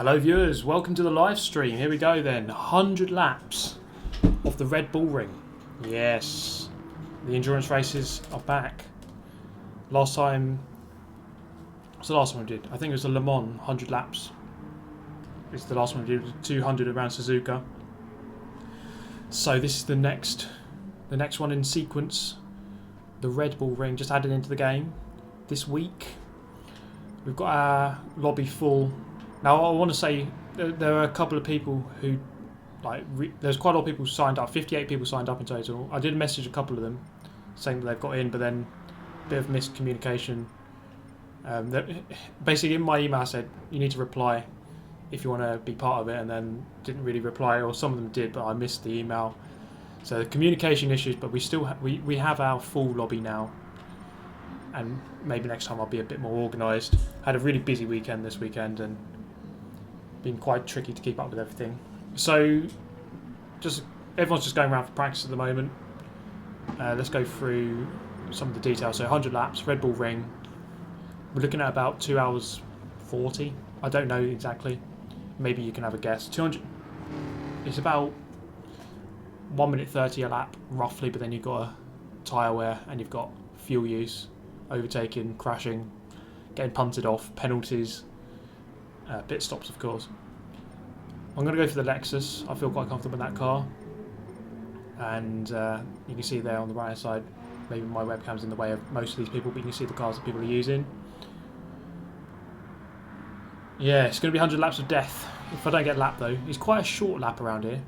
Hello viewers, welcome to the live stream. Here we go then, 100 laps of the Red Bull Ring. Yes, the endurance races are back. Last time, what's the last one we did? I think it was the Le Mans 100 laps. It's the last one we did, 200 around Suzuka. So this is the next one in sequence. The Red Bull Ring just added into the game this week. We've got our lobby full. Now I want to say there are a couple of people who, there's quite a lot of people signed up, 58 people signed up in total. I did message a couple of them saying that they've got in, but then a bit of miscommunication. Basically in my email I said you need to reply if you want to be part of it, and then didn't really reply, or some of them did but I missed the email. So communication issues, but we still we have our full lobby now, and maybe next time I'll be a bit more organised. Had a really busy weekend this weekend and been quite tricky to keep up with everything. So everyone's just going around for practice at the moment. Let's go through some of the details. So 100 laps, Red Bull Ring. We're looking at about 2 hours 40. I don't know exactly. Maybe you can have a guess. 200. It's about 1 minute 30 a lap roughly, but then you've got a tyre wear and you've got fuel use, overtaking, crashing, getting punted off, penalties, pit stops of course. I'm going to go for the Lexus. I feel quite comfortable in that car, and you can see there on the right hand side, maybe my webcam's in the way of most of these people, but you can see the cars that people are using. Yeah, it's going to be 100 laps of death if I don't get lap though. It's quite a short lap around here,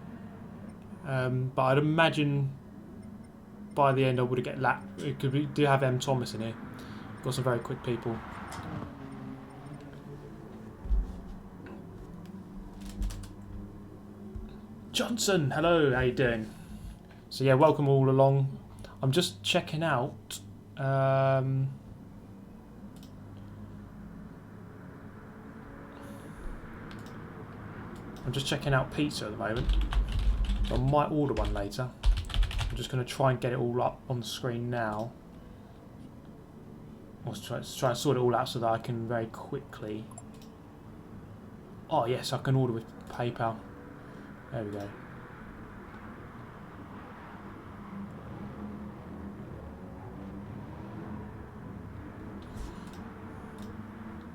but I'd imagine by the end I would get lap. Because we do have M. Thomas in here. Got some very quick people. Johnson, hello, how you doing? So yeah, welcome all along. I'm just checking out. I'm just checking out pizza at the moment. So I might order one later. I'm just going to try and get it all up on the screen now. I'll try and sort it all out so that I can very quickly. Oh yes, I can order with PayPal. There we go.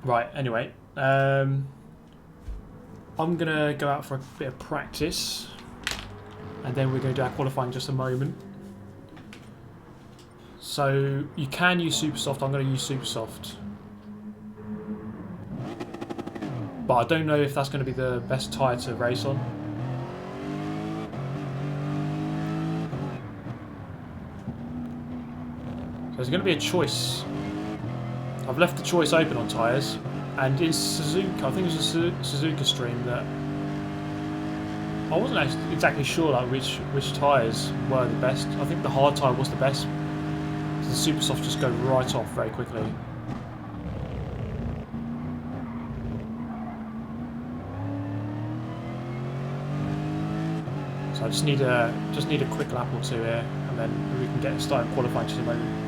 Right, anyway. I'm going to go out for a bit of practice, and then we're going to do our qualifying in just a moment. So you can use Supersoft. I'm going to use Supersoft, but I don't know if that's going to be the best tyre to race on. So there's going to be a choice. I've left the choice open on tyres, and in Suzuka, I think it was a Suzuka stream that I wasn't actually exactly sure which tyres were the best. I think the hard tyre was the best. The Supersoft just go right off very quickly. So I just need a quick lap or two here, and then we can get started qualifying just in a moment.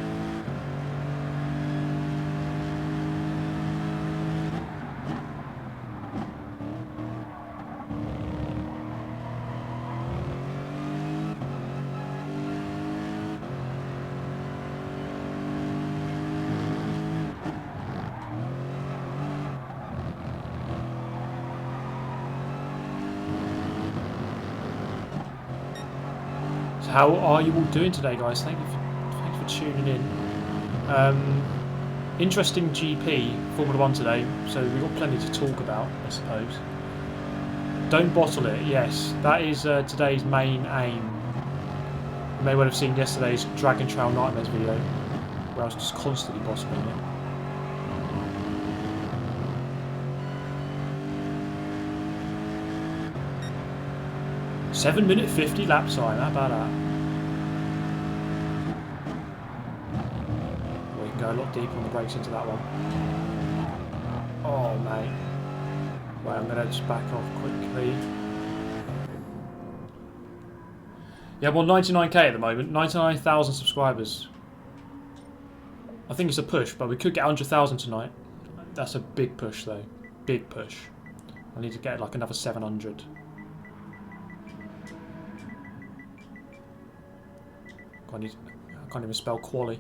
How are you all doing today, guys? Thanks for tuning in. Interesting GP Formula 1 today, so we've got plenty to talk about, I suppose. Don't bottle it. Yes, that is today's main aim. You may well have seen yesterday's Dragon Trail Nightmares video, where I was just constantly bottling it. Seven minute 50 lap time, how about that? We can go a lot deeper on the brakes into that one. Oh mate. Right, I'm going to just back off quickly. Yeah, well 99k at the moment, 99,000 subscribers. I think it's a push, but we could get 100,000 tonight. That's a big push though, big push. I need to get like another 700. I can't even spell quali.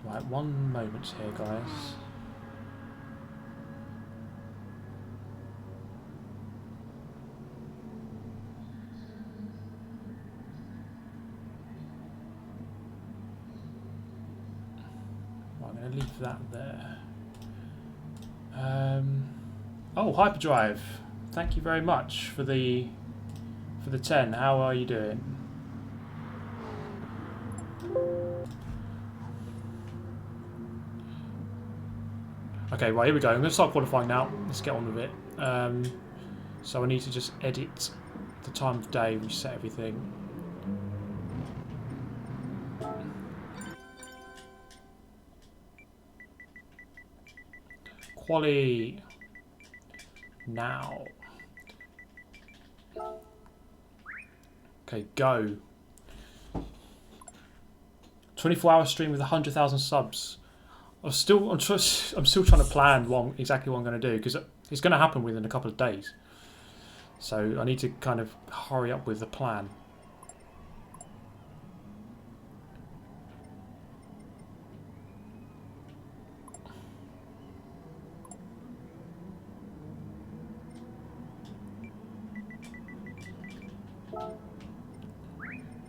Right, one moment here, guys. Right, I'm going to leave that there. Oh, Hyperdrive! Thank you very much for the 10. How are you doing? Okay, right, here we go. I'm going to start qualifying now. Let's get on with it. So I need to just edit the time of day, reset everything. Quali now. Okay, go. 24-hour stream with 100,000 subs. I'm still trying to plan exactly what I'm going to do, because it's going to happen within a couple of days. So I need to kind of hurry up with the plan.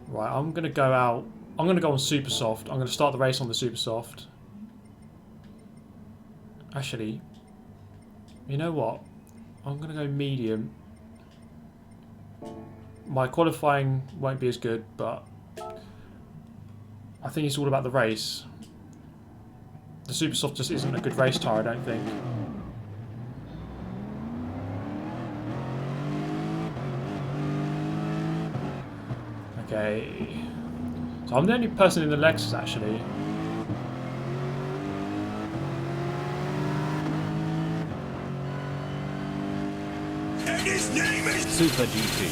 Right, I'm going to go out. I'm going to go on Super Soft. I'm going to start the race on the Super Soft. Actually, you know what? I'm going to go medium. My qualifying won't be as good, but I think it's all about the race. The Super Soft just isn't a good race tyre, I don't think. Okay. So I'm the only person in the Lexus, actually. And his name is Super GT.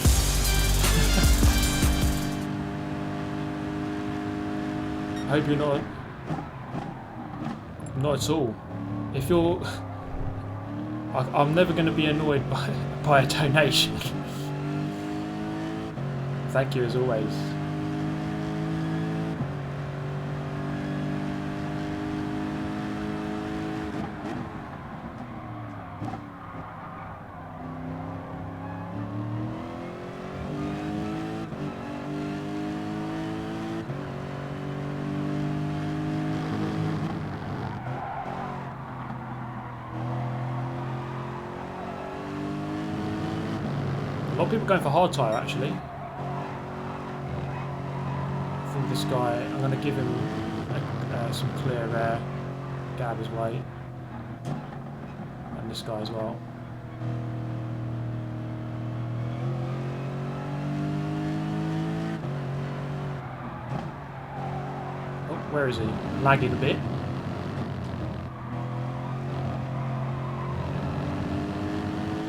I hope you're not at all. If you're, I'm never going to be annoyed by a donation. Thank you as always. A lot of people going for hard tyre actually. I think this guy, I'm going to give him some clear air, get out of his way, and this guy as well. Oh, where is he? Lagging a bit.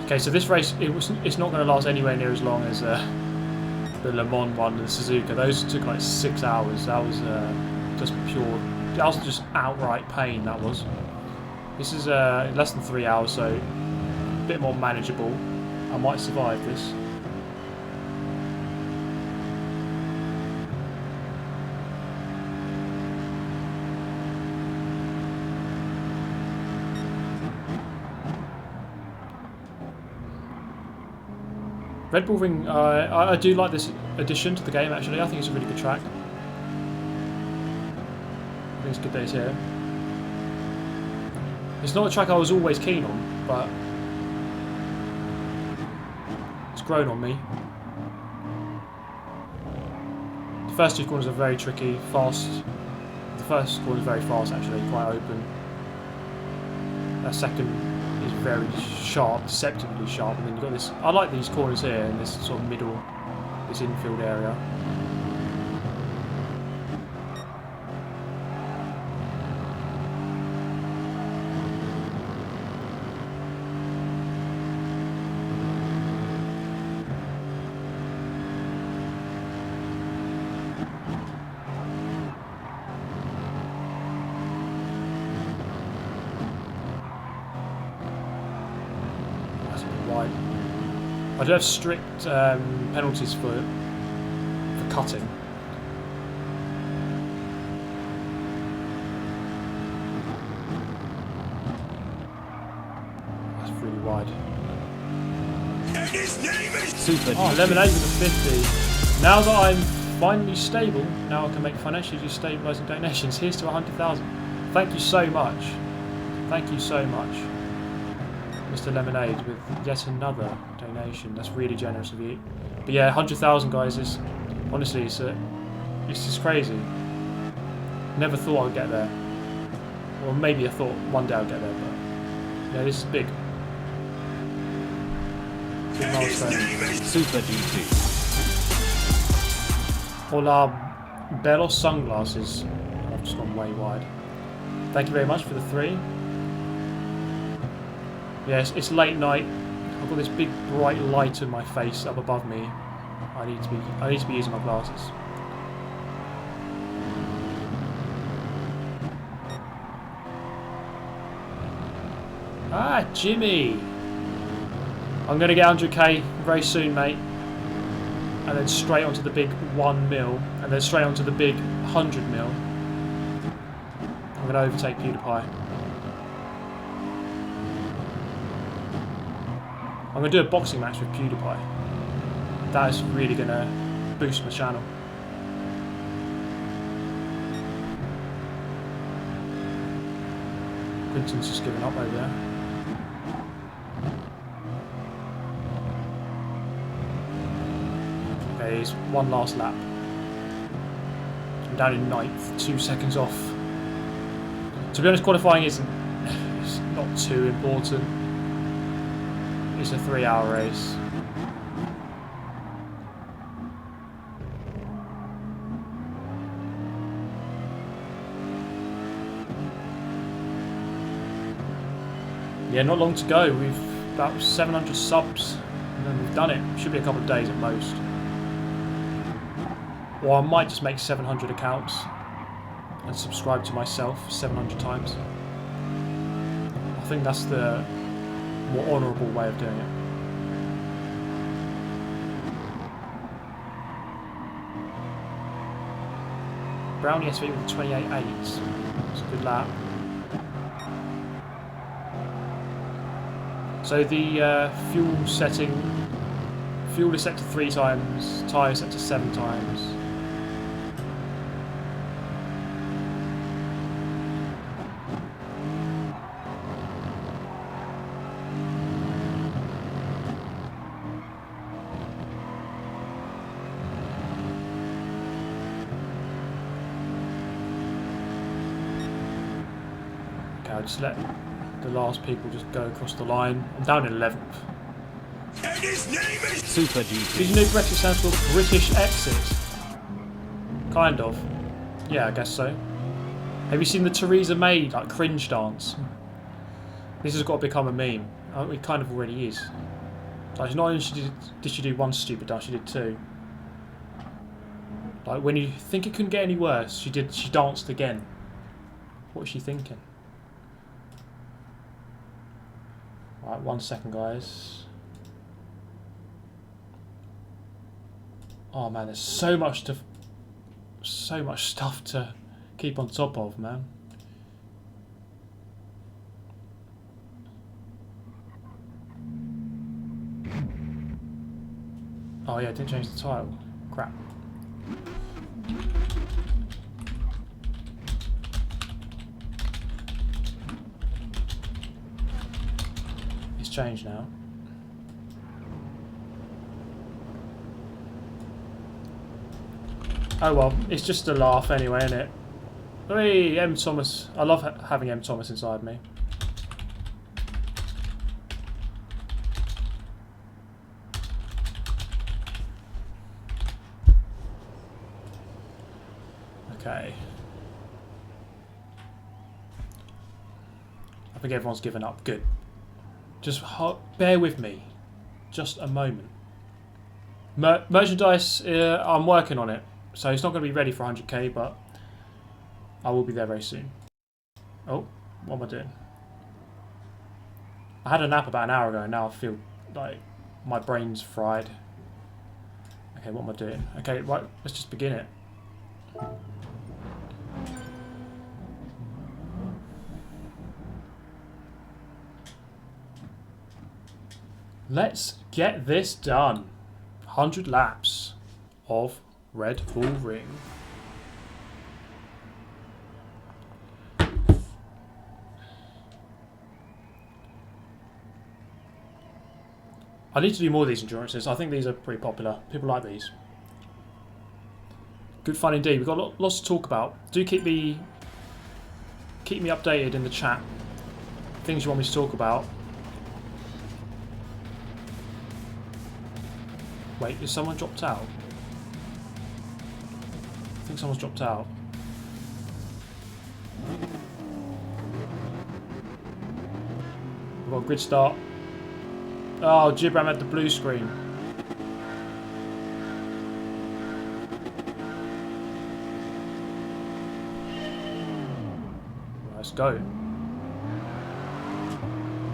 Okay, so this race, it's not going to last anywhere near as long as the Le Mans one and the Suzuka. Those took like 6 hours. That was just pure, that was just outright pain, that was. This is less than 3 hours, so a bit more manageable. I might survive this. Red Bull Ring, I do like this addition to the game actually. I think it's a really good track. I think it's good days here. It's not a track I was always keen on, but it's grown on me. The first two corners are very tricky, fast. The first corner is very fast actually, quite open. That second is very sharp, deceptively sharp, and then you've got this. I like these corners here in this sort of middle, this infield area. I do have strict penalties for cutting. That's really wide. And his name is Super Oh, GT. Lemonade with a 50. Now that I'm finally stable, now I can make financially stabilising donations. Here's to 100,000. Thank you so much. Thank you so much, Mr. Lemonade, with yet another donation. That's really generous of you. But yeah, 100,000 guys is honestly it's just crazy. Never thought I'd get there. Or maybe I thought one day I'd get there, but yeah, this is big. Big and his milestone. name is Super GT. Hola, Belos sunglasses. I've just gone way wide. Thank you very much for the 3. Yes, it's late night. I've got this big bright light in my face up above me. I need to be using my glasses. Ah, Jimmy! I'm going to get 100k very soon, mate. And then straight onto the big 1 mil. And then straight onto the big 100 mil. I'm going to overtake PewDiePie. I'm going to do a boxing match with PewDiePie. That is really going to boost my channel. Quinton's just giving up over there. Okay, he's one last lap. I'm down in 9th, 2 seconds off. To be honest, qualifying it's not too important. It's a 3-hour race. Yeah, not long to go. We've about 700 subs, and then we've done it. Should be a couple of days at most. Or I might just make 700 accounts and subscribe to myself 700 times. I think that's the more honourable way of doing it. Brownie SV with the 28.8. It's a good lap. So the fuel is set to 3 times, tyre set to 7 times. Okay, I'll just let the last people just go across the line. I'm down in 11th. and his name is Super Did GT. you know Brexit stands for British Exit? Kind of. Yeah, I guess so. Have you seen the Theresa May like cringe dance? This has got to become a meme. It kind of already is. Like, not only did she do one stupid dance, she did 2. Like, when you think it couldn't get any worse, she danced again. What was she thinking? Right, 1 second, guys. Oh man, there's so much stuff to keep on top of, man. Oh yeah, I didn't change the title. Crap. It's changed now. Oh well, it's just a laugh anyway, isn't it? Hey, M. Thomas. I love having M. Thomas inside me. Okay. I think everyone's given up. Good. Just bear with me. Just a moment. Merchandise, I'm working on it. So it's not going to be ready for 100k, but I will be there very soon. Oh, what am I doing? I had a nap about an hour ago and now I feel like My brain's fried. Okay, what am I doing? Okay, right, let's just begin it. Let's get this done. 100 laps of Red Bull Ring. I need to do more of these endurances. I think these are pretty popular. People like these. Good fun indeed. We've got lots to talk about. Do keep me updated in the chat. Things you want me to talk about. Wait, is someone dropped out? I think someone's dropped out. We've got a grid start. Oh, Gibram had the blue screen. Let's go.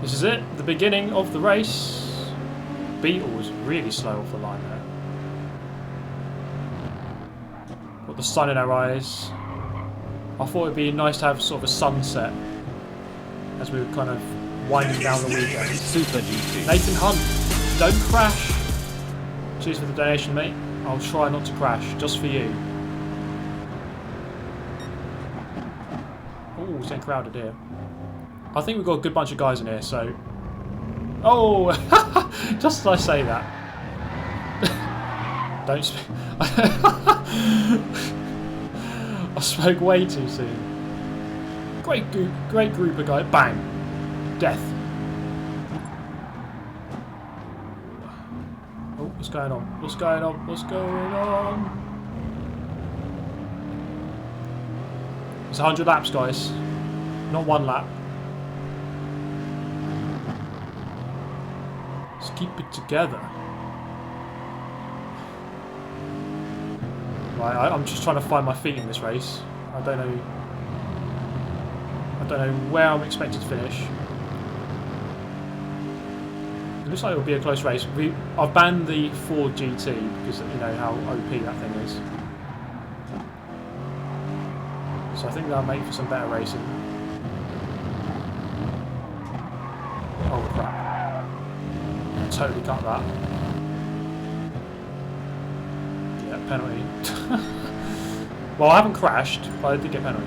This is it, the beginning of the race. Beetle was really slow off the line there. Got the sun in our eyes. I thought it'd be nice to have sort of a sunset as we were kind of winding down the weekend. Super GT. Nathan Hunt, don't crash. Cheers for the donation, mate. I'll try not to crash, just for you. Oh, it's getting crowded here. I think we've got a good bunch of guys in here, so... Oh! Just as I say that. Don't speak. I spoke way too soon. Great group of guys. Bang! Death. Oh, what's going on? What's going on? What's going on? It's 100 laps, guys. Not one lap. Let's keep it together. Right, I'm just trying to find my feet in this race. I don't know where I'm expected to finish. It looks like it'll be a close race. I've banned the Ford GT because you know how OP that thing is. So I think that'll make for some better racing. Oh crap. Totally cut that. Yeah, penalty. Well, I haven't crashed, but I did get penalty.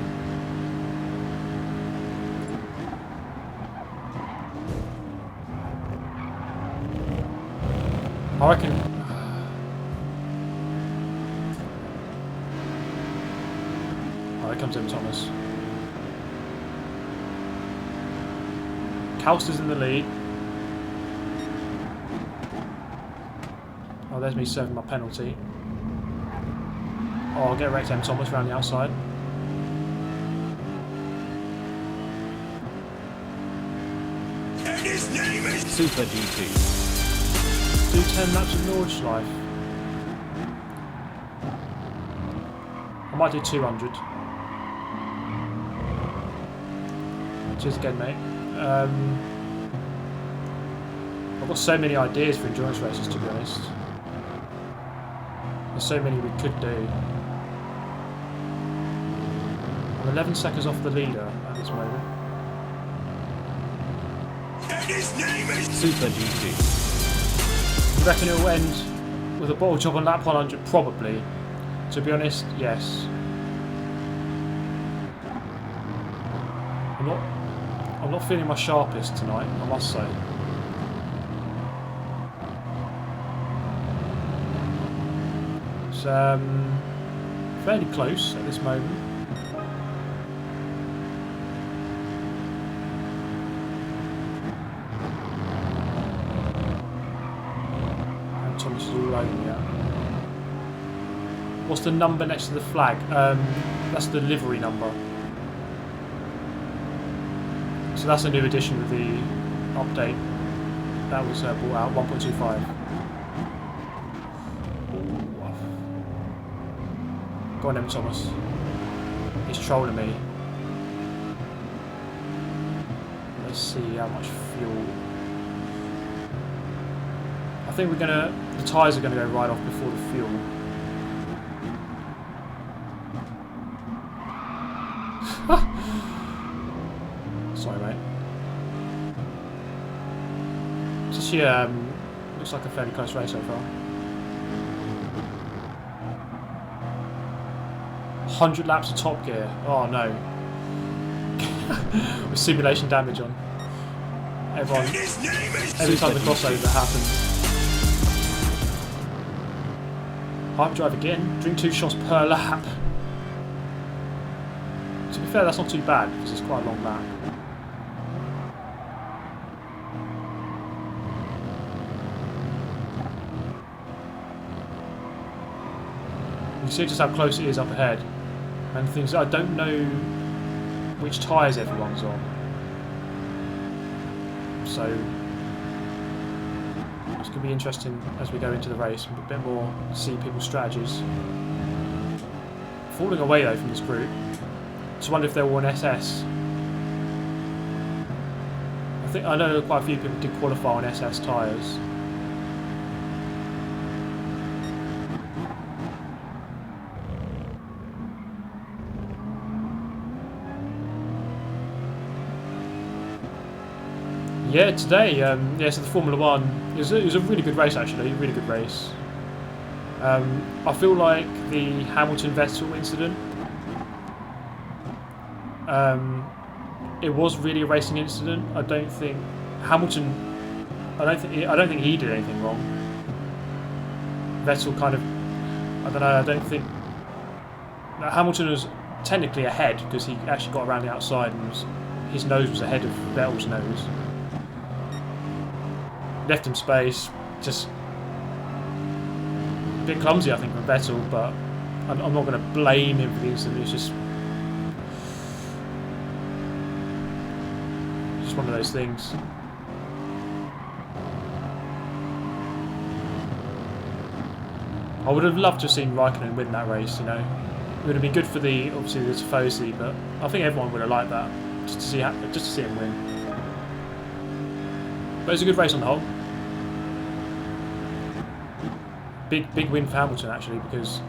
I reckon... Oh, here comes Thomas. Kalster's in the lead. Oh, there's me serving my penalty. Oh, I'll get wrecked M. Thomas around the outside. And his name is Super GT. Do 10 laps of Nordschleife. I might do 200. Cheers again, mate. I've got so many ideas for endurance races, to be honest. There's so many we could do. I'm 11 seconds off the leader at this moment. and his name is Super GT. You reckon it will end with a bottle job on lap 100? Probably. To be honest, yes. I'm not feeling my sharpest tonight, I must say. It's fairly close at this moment. And Thomas is all over me. What's the number next to the flag? That's the livery number. So that's a new edition of the update. That was brought out, 1.25. Go on then, Thomas. He's trolling me. Let's see how much fuel. I think the tyres are gonna go right off before the fuel. Sorry, mate. It's actually looks like a fairly close race so far. 100 laps of top gear. Oh no. With simulation damage on. Everyone. Every time the crossover happens. Hyperdrive again. Drink 2 shots per lap. To be fair, that's not too bad because it's quite a long lap. You can see just how close it is up ahead. And things, I don't know which tyres everyone's on. So it's going to be interesting as we go into the race, a bit more to see people's strategies. Falling away though from this group. Just wonder if they're all on SS. I know quite a few people did qualify on SS tyres. Yeah, today, so the Formula 1, it was a really good race actually, really good race. I feel like the Hamilton-Vettel incident, it was really a racing incident. I don't think Hamilton, I don't think he did anything wrong. Vettel kind of, I don't know, I don't think, Hamilton was technically ahead because he actually got around the outside and his nose was ahead of Vettel's nose. Left him space, just a bit clumsy I think from Vettel, but I'm not going to blame him for the incident. It's just one of those things. I would have loved to have seen Raikkonen win that race, you know. It would have been good for obviously the Tifosi, but I think everyone would have liked that, just to see him win. But it was a good race on the whole. Big win for Hamilton actually, because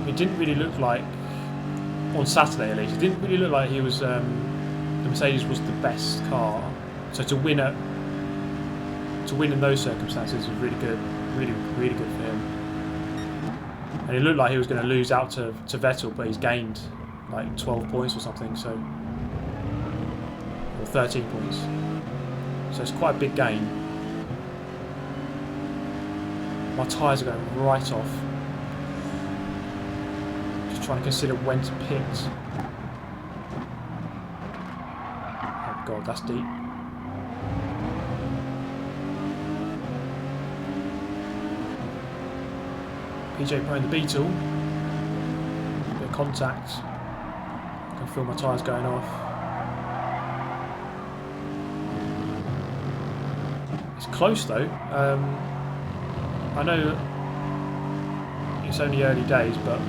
it didn't really look like, on Saturday at least, it didn't really look like he was, the Mercedes was the best car. So to win in those circumstances was really good, really good for him. And it looked like he was going to lose out to Vettel, but he's gained like 12 points or something, so, or 13 points. So it's quite a big gain. My tyres are going right off. Just trying to consider when to pit. Oh god, that's deep. PJ playing the Beetle. Bit of contact. I can feel my tyres going off. It's close though. I know it's only early days, but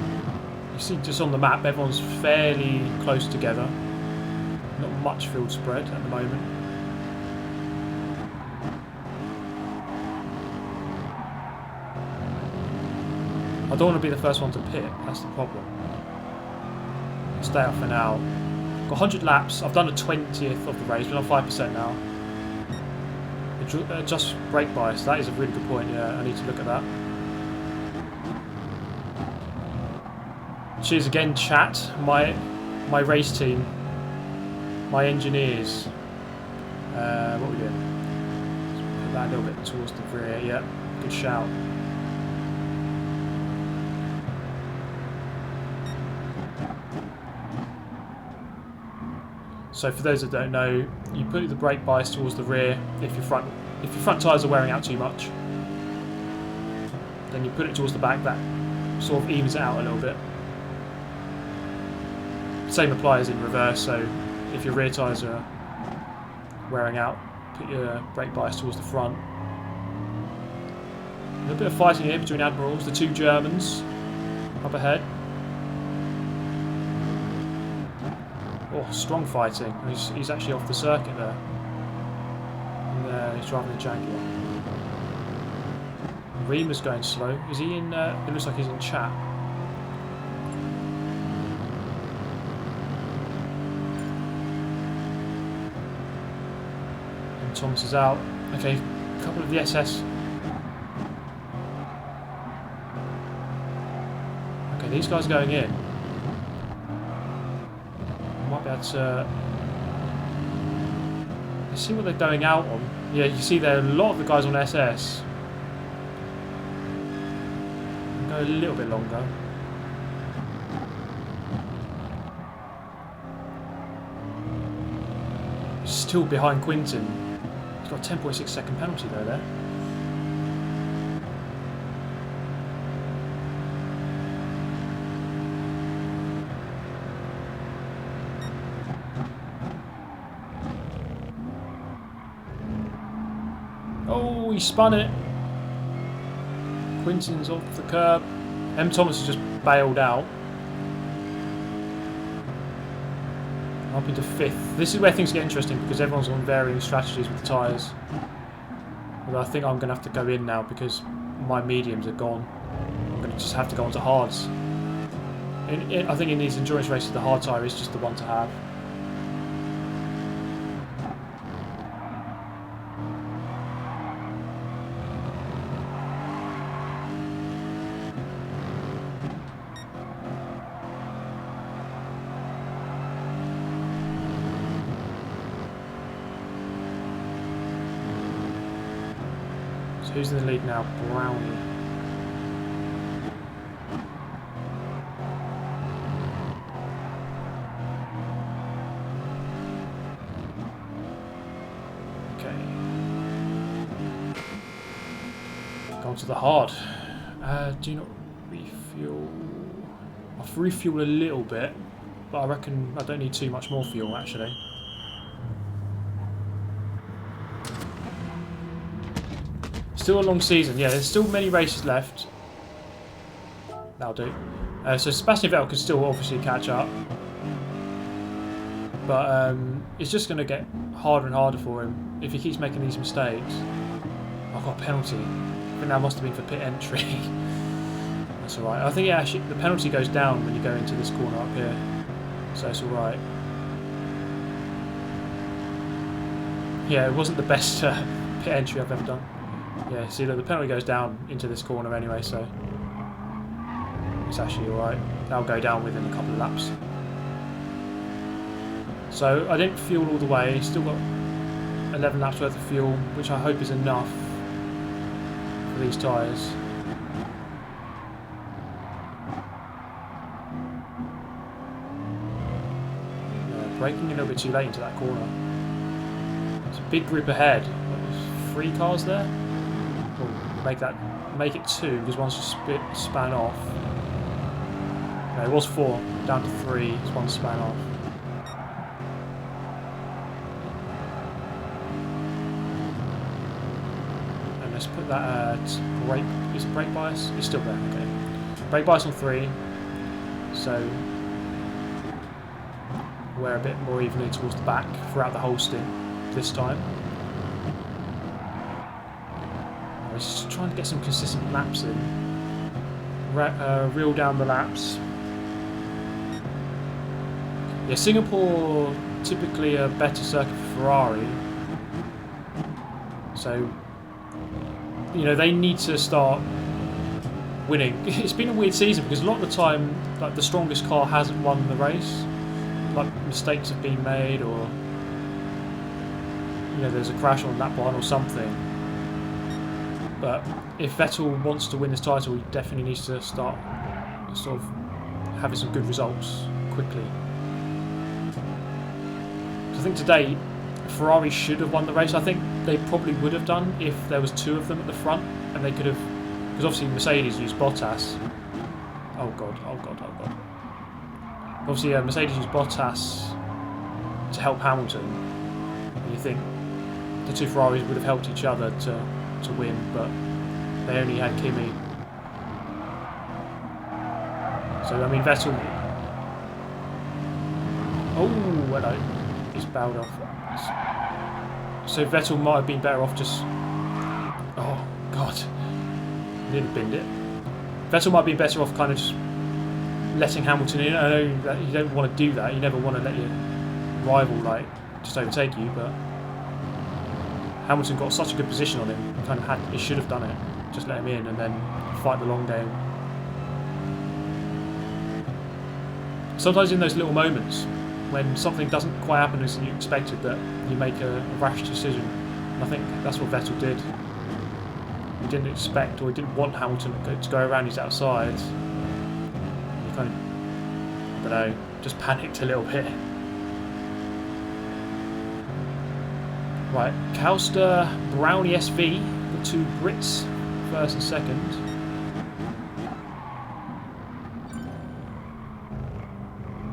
you see just on the map everyone's fairly close together. Not much field spread at the moment. I don't want to be the first one to pit, that's the problem. Stay up for now. Got 100 laps, I've done a 20th of the race, we're on 5% now. Adjust brake bias, that is a really good point, yeah, I need to look at that. Cheers again chat, my race team, my engineers. What are we doing? Let's put that a little bit towards the rear, yeah, good shout. So for those that don't know, you put the brake bias towards the rear if your front tyres are wearing out too much. Then you put it towards the back, that sort of evens it out a little bit. Same applies in reverse, so if your rear tyres are wearing out, put your brake bias towards the front. A little bit of fighting here between Admirals, the two Germans up ahead. Oh, strong fighting. He's actually off the circuit there. And he's driving the Jaguar. Reema's going slow. Is he in? It looks like he's in chat. And Thomas is out. Okay, a couple of the SS. Okay, these guys are going in. Might be able to. Let's see what they're going out on. Yeah, you see there are a lot of the guys on SS. Go a little bit longer. Still behind Quinton. He's got a 10.6 second penalty though there. Oh, he spun it. Quinton's off the curb. M. Thomas has just bailed out. Up into 5th. This is where things get interesting because everyone's on varying strategies with the tyres. Although I think I'm going to have to go in now because my mediums are gone. I'm going to just have to go onto hards. I think in these endurance races the hard tyre is just the one to have. Who's in the lead now? Brownie. Okay. Go on to the hard. Do not refuel. I've refueled a little bit, but I reckon I don't need too much more fuel actually. Still a long season, yeah, there's still many races left. That'll do. So Sebastian Vettel could still obviously catch up. But it's just going to get harder and harder for him if he keeps making these mistakes. I've got a penalty. I think that must have been for pit entry. That's alright. I think actually the penalty goes down when you go into this corner up here. So it's alright. Yeah, it wasn't the best pit entry I've ever done. Yeah, see, look, the penalty goes down into this corner anyway, so it's actually alright. That'll go down within a couple of laps. So I didn't fuel all the way, still got 11 laps worth of fuel, which I hope is enough for these tyres. Braking a little bit too late into that corner. It's a big group ahead. There's 3 cars there. Make it 2 because one's just span off. No, it was 4 down to 3 because one span off. And let's put that brake. Is it brake bias? It's still there. Okay. Brake bias on 3. So we're a bit more evenly towards the back throughout the whole stint this time. Just trying to get some consistent laps in. Reel down the laps. Yeah, Singapore typically a better circuit for Ferrari. So, you know, they need to start winning. It's been a weird season because a lot of the time, like the strongest car hasn't won the race. Like mistakes have been made, or you know, there's a crash on lap 1 or something. But if Vettel wants to win this title, he definitely needs to start sort of having some good results quickly. I think today Ferrari should have won the race. I think they probably would have done if there was 2 of them at the front, and they could have, because obviously Mercedes used Bottas. Oh god, oh god, oh god. Obviously Mercedes used Bottas to help Hamilton, and you think the 2 Ferraris would have helped each other to win, but they only had Kimi. So I mean Vettel. Oh, hello. He's bowed off. So Vettel might have been better off just. Oh god. Nearly binned it. Vettel might be better off kind of just letting Hamilton in. I know that you don't want to do that. You never want to let your rival like just overtake you, but Hamilton got such a good position on him. Kind of he should have done it. Just let him in and then fight the long game. Sometimes in those little moments when something doesn't quite happen as you expected, that you make a rash decision. And I think that's what Vettel did. He didn't expect, or he didn't want Hamilton to go around his outside. He kind of, I don't know, just panicked a little bit. Right, Calster, Brownie SV, the two Brits, first and second.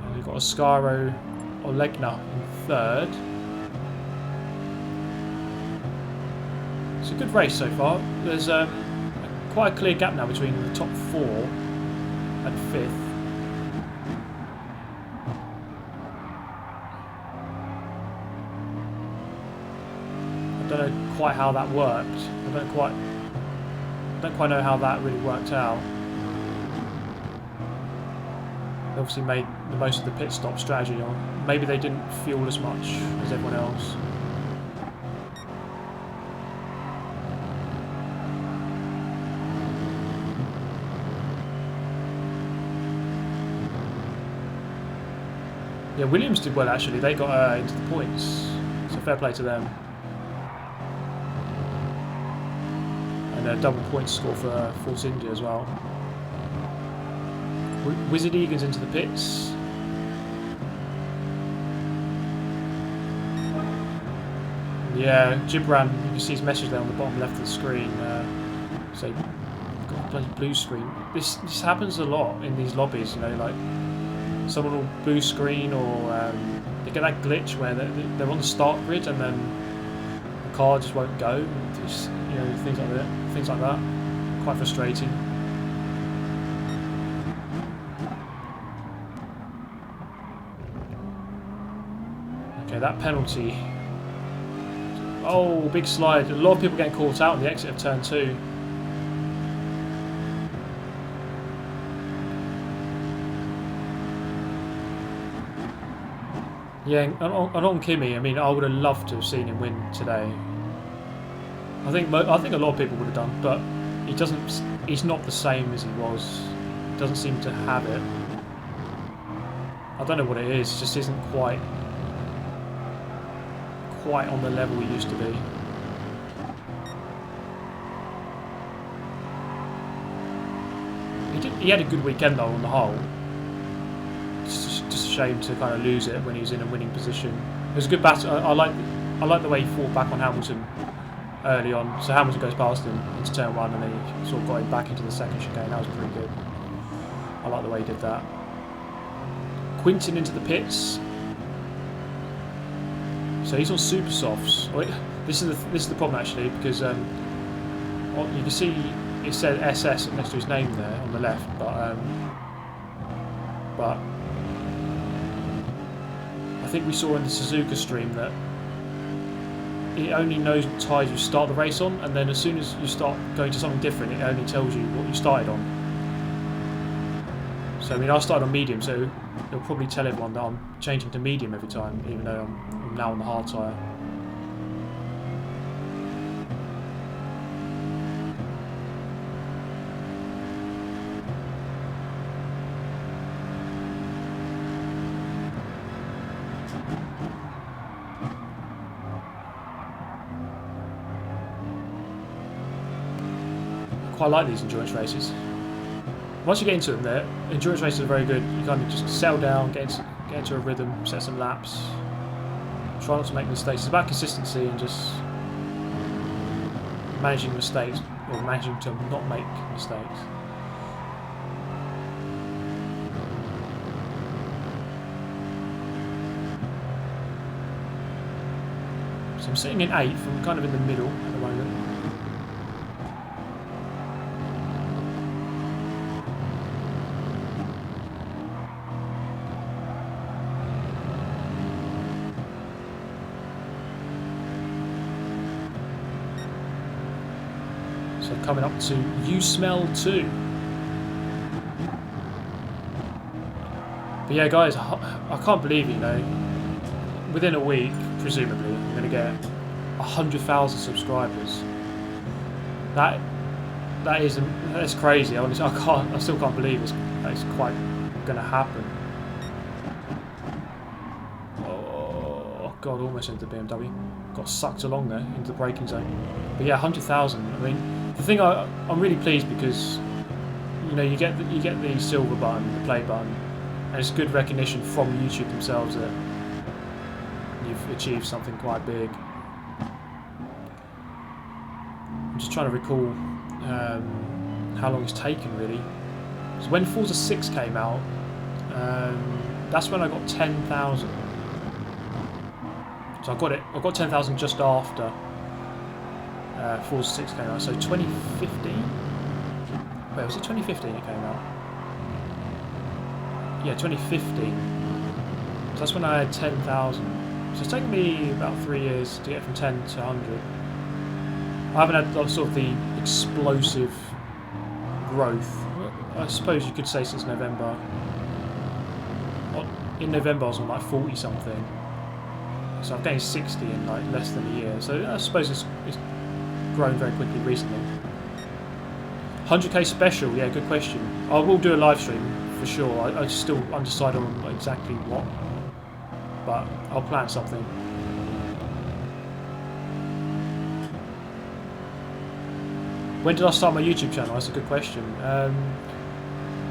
And we've got Oscaro Olegna in third. It's a good race so far. There's quite a clear gap now between the top 4 and 5th. I don't know quite how that worked. I don't quite know how that really worked out. They obviously made the most of the pit stop strategy, or maybe they didn't fuel as much as everyone else. Yeah, Williams did well actually. They got into the points, so fair play to them. And a double points score for Force India as well. Wizard Egan's into the pits. Yeah, Gibran, you can see his message there on the bottom left of the screen. So, got a bloody blue screen. This happens a lot in these lobbies, you know, like someone will blue screen, or they get that glitch where they're on the start grid and then the car just won't go. Just, you know, things like that. Quite frustrating. Okay, that penalty. Oh, big slide. A lot of people getting caught out in the exit of turn 2. Yeah, and on Kimi, I mean, I would have loved to have seen him win today. I think a lot of people would have done, but he's not the same as he was. Doesn't seem to have it. I don't know what it is. Just isn't quite on the level he used to be. He had a good weekend though on the whole. Just a shame to kind of lose it when he was in a winning position. It was a good battle. I like the way he fought back on Hamilton early on. So Hamilton goes past him into turn 1 and then he sort of got him back into the second chicane. That was pretty good. I like the way he did that. Quintin into the pits. So he's on super softs. This is the problem actually, because you can see it said SS next to his name there on the left, but I think we saw in the Suzuka stream that it only knows what tyres you start the race on, and then as soon as you start going to something different, it only tells you what you started on. So I mean, I started on medium, so it'll probably tell everyone that I'm changing to medium every time, even though I'm now on the hard tyre. Quite like these endurance races. Once you get into them, endurance races are very good. You kind of just settle down, get into a rhythm, set some laps, try not to make mistakes. It's about consistency and just managing mistakes, or managing to not make mistakes. So I'm sitting in 8th, I'm kind of in the middle at the moment. coming up to You Smell 2. But yeah, guys, I can't believe, you know, within a week, presumably, I'm going to get 100,000 subscribers. That's crazy. Honestly, I still can't believe it's quite going to happen. Oh God, almost into the BMW. Got sucked along there into the braking zone. But yeah, 100,000. I mean, the thing I'm really pleased because, you know, you get the silver button, the play button, and it's good recognition from YouTube themselves that you've achieved something quite big. I'm just trying to recall how long it's taken really. So when Forza 6 came out, that's when I got 10,000. So I got 10,000 just after Forza 6 came out. So 2015. Wait, was it 2015 it came out? Yeah, 2015. So that's when I had 10,000. So it's taken me about 3 years to get from 10 to 100. I haven't had sort of the explosive growth, I suppose you could say, since November. In November I was on like 40 something. So I've gained 60 in like less than a year. So I suppose it's grown very quickly recently. 100k special, yeah, good question. I will do a live stream for sure. I still undecided on exactly what, but I'll plan something. When did I start my YouTube channel? That's a good question. I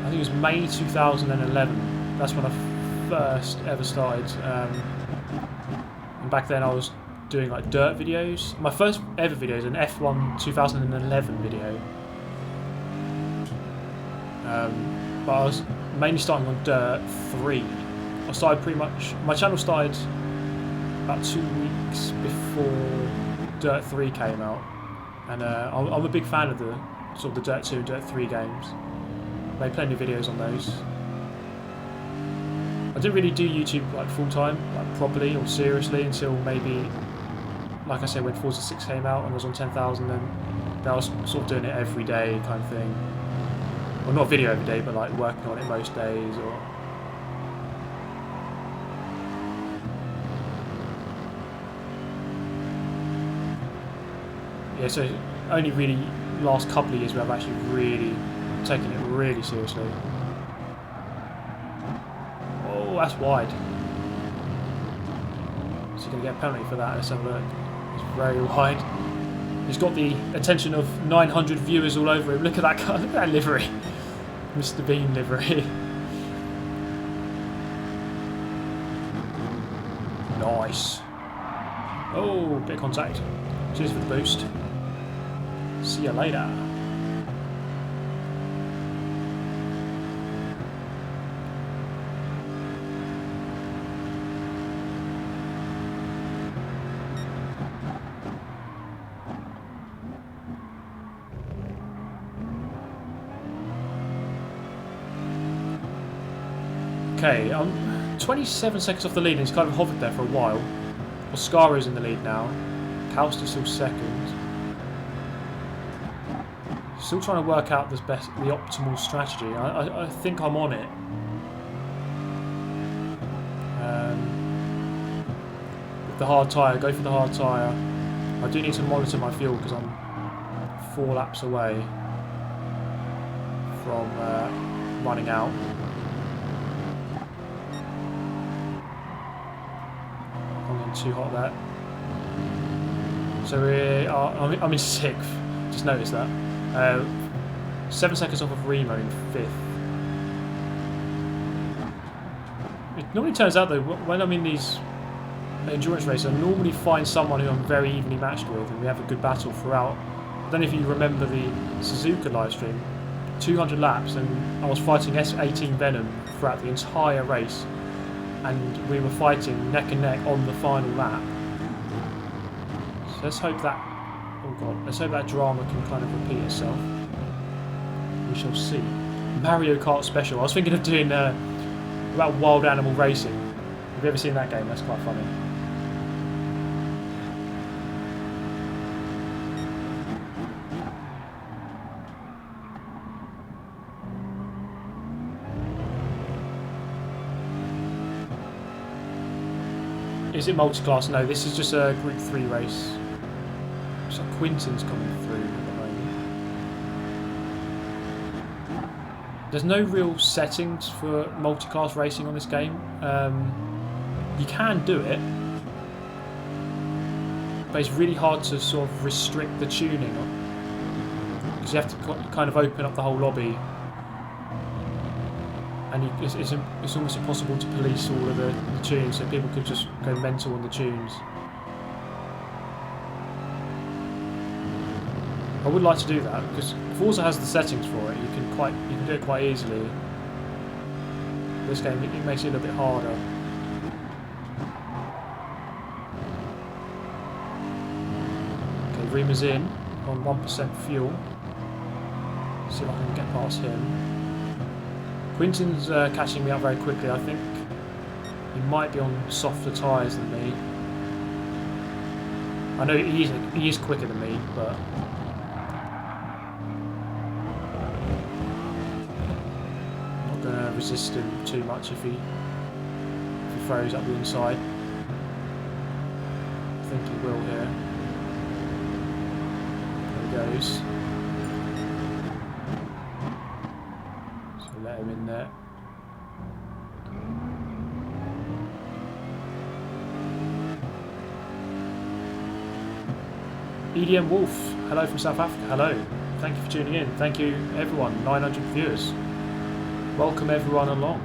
think it was May 2011. That's when I first ever started. And back then I was doing like dirt videos. My first ever video is an F1 2011 video. But I was mainly starting on Dirt 3. I started pretty much... My channel started about 2 weeks before Dirt 3 came out. And I'm a big fan of the sort of the Dirt 2 and Dirt 3 games. Made plenty of videos on those. I didn't really do YouTube like full time, like properly or seriously, until maybe, like I said, when Forza 6 came out and I was on 10,000, and I was sort of doing it every day kind of thing. Well, not video every day, but like working on it most days. Or yeah, so only really last couple of years where I've actually really taken it really seriously. Oh, that's wide. So you're going to get a penalty for that. Let's have a look. It's very wide. He's got the attention of 900 viewers all over him. Look at that car. Look at that livery. Mr. Bean livery. Nice. Oh, bit of contact. Cheers for the boost. See you later. Okay, I'm 27 seconds off the lead, and he's kind of hovered there for a while. Oscaro's in the lead now. Kauster's still second. Still trying to work out the optimal strategy. I think I'm on it. With the hard tyre, go for the hard tyre. I do need to monitor my fuel because I'm 4 laps away from running out. I'm getting too hot there. So I'm in 6th. Just noticed that. 7 seconds off of Remo in 5th. It normally turns out though, when I'm in these endurance races, I normally find someone who I'm very evenly matched with, and we have a good battle throughout. I don't know if you remember the Suzuka livestream, 200 laps, and I was fighting S18 Venom throughout the entire race, and we were fighting neck and neck on the final lap. So let's hope that, oh god, let's hope that drama can kind of repeat itself. We shall see. Mario Kart Special. I was thinking of doing about wild animal racing. Have you ever seen that game? That's quite funny. Is it multi-class? No, this is just a Group 3 race. So Quinton's coming through at the moment. There's no real settings for multi-class racing on this game. You can do it, but it's really hard to sort of restrict the tuning because you have to kind of open up the whole lobby, and it's almost impossible to police all of the tunes, so people could just go mental on the tunes. I would like to do that because Forza has the settings for it. You can do it quite easily. This game it makes it a little bit harder. Okay, Rima's in on 1% fuel. See if I can get past him. Quinton's catching me up very quickly. I think he might be on softer tyres than me. I know he is quicker than me, but I'm not going to resist him too much if he throws up the inside. I think he will here. There he goes. So let him in there. EDM Wolf, hello from South Africa. Hello, thank you for tuning in. Thank you everyone, 900 viewers. Welcome everyone along.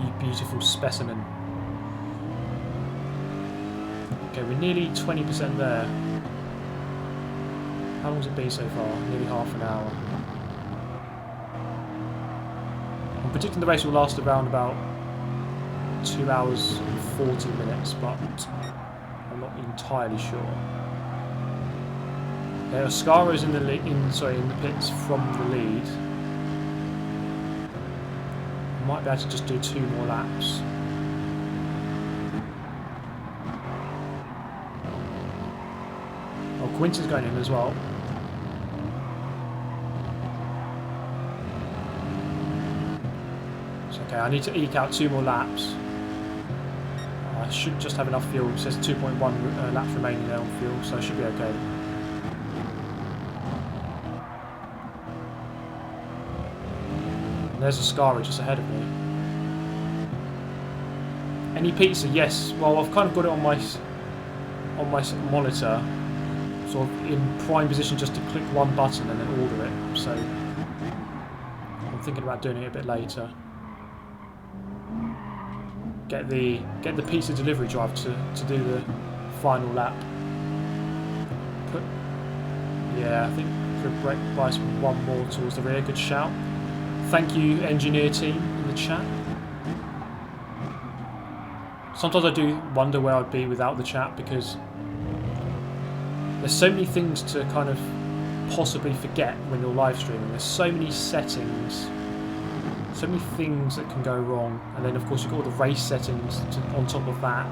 You beautiful specimen. Okay, we're nearly 20% there. How long has it been so far? Nearly half an hour. I'm predicting the race will last around about 2 hours and 40 minutes, but I'm not entirely sure. Okay, Oscaro's in the pits from the lead. Might be able to just do 2 more laps. Oh, Quinton's going in as well. It's okay, I need to eke out 2 more laps. I should just have enough fuel. It says 2.1 laps remaining there on fuel, so I should be okay. And there's a Ascari just ahead of me. Any pizza? Yes. Well, I've kind of got it on my monitor, sort of in prime position, just to click one button and then order it. So I'm thinking about doing it a bit later. Get the pizza delivery drive to do the final lap. Yeah, I think could break Bryce 1 more towards the rear. Good shout. Thank you, engineer team, in the chat. Sometimes I do wonder where I'd be without the chat, because there's so many things to kind of possibly forget when you're live streaming. There's so many settings, so many things that can go wrong, and then of course you've got all the race settings on top of that.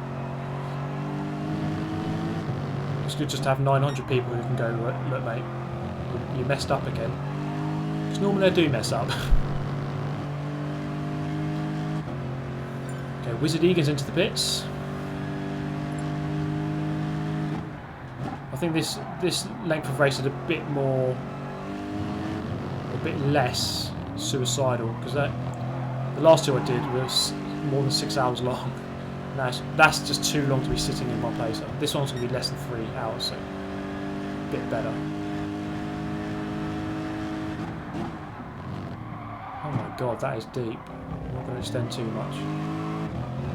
It's good just to have 900 people who can go, look mate, you messed up again. Because normally I do mess up. Okay, Wizard Egan's into the pits. I think this length of race is a bit less suicidal, because the last 2 I did was more than 6 hours long. That's just too long to be sitting in one place. This one's going to be less than 3 hours, so a bit better. Oh my god, that is deep. I'm not going to extend too much.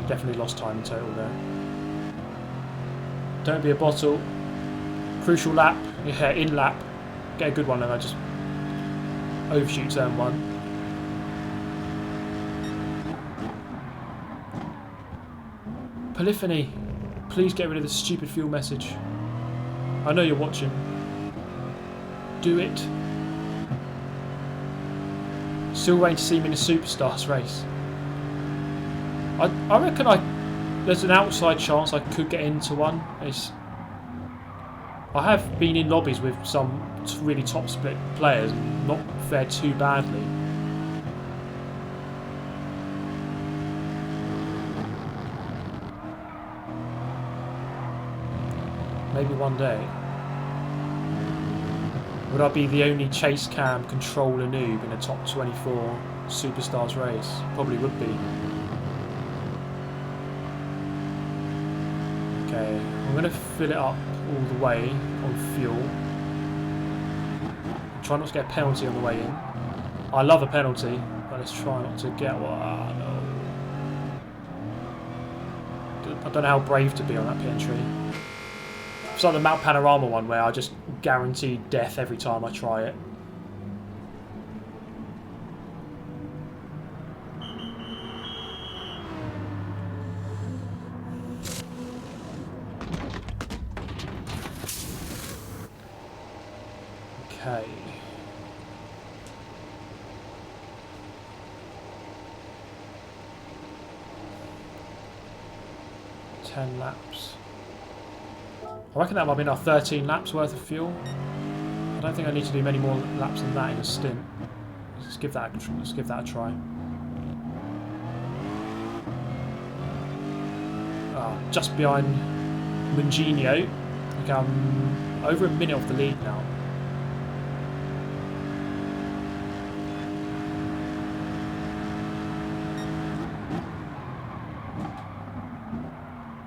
Definitely lost time in total there. Don't be a bottle. Crucial lap. Yeah, in lap. Get a good one, and I just overshoot turn 1. Polyphony, please get rid of this stupid fuel message. I know you're watching. Do it. Still waiting to see me in a Superstars race. I reckon there's an outside chance I could get into one. I have been in lobbies with some really top split players and not fared too badly. Maybe one day. Would I be the only chase cam controller noob in a top 24 superstars race? Probably would be. Okay, I'm going to fill it up all the way on fuel. Try not to get a penalty on the way in. I love a penalty, but let's try not to get one. No. I don't know how brave to be on that pit entry. It's like the Mount Panorama one where I just guarantee death every time I try it. Okay. Laps. I reckon that might be enough. 13 laps worth of fuel. I don't think I need to do many more laps than that in a stint. Let's give that a try. Just behind Mungino. Okay, I'm over a minute off the lead now.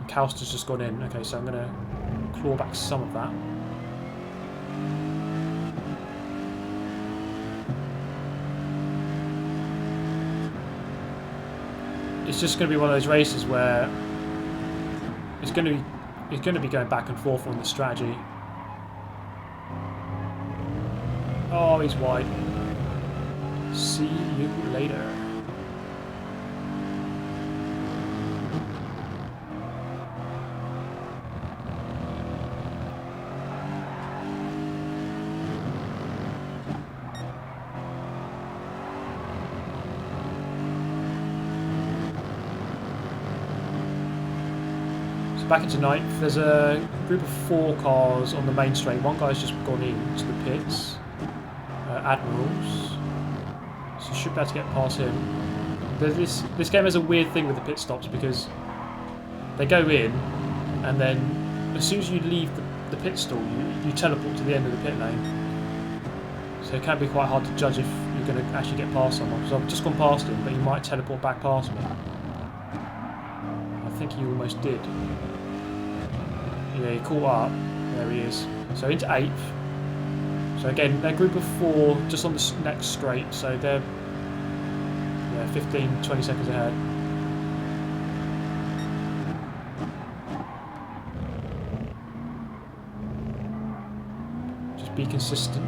Calster's just gone in. Okay, so I'm going to claw back some of that. It's just going to be one of those races where it's going to be going back and forth on the strategy. Oh, he's wide. See you later. Back into ninth. There's a group of 4 cars on the main straight. One guy's just gone into the pits. Admirals. So should be able to get past him. This game has a weird thing with the pit stops because they go in and then as soon as you leave the pit stall you teleport to the end of the pit lane. So it can be quite hard to judge if you're going to actually get past someone. So I've just gone past him, but he might teleport back past me. I think he almost did. Yeah, he caught up. There he is. So into 8th. So again, they're a group of 4 just on the next straight. So they're 15, 20 seconds ahead. Just be consistent.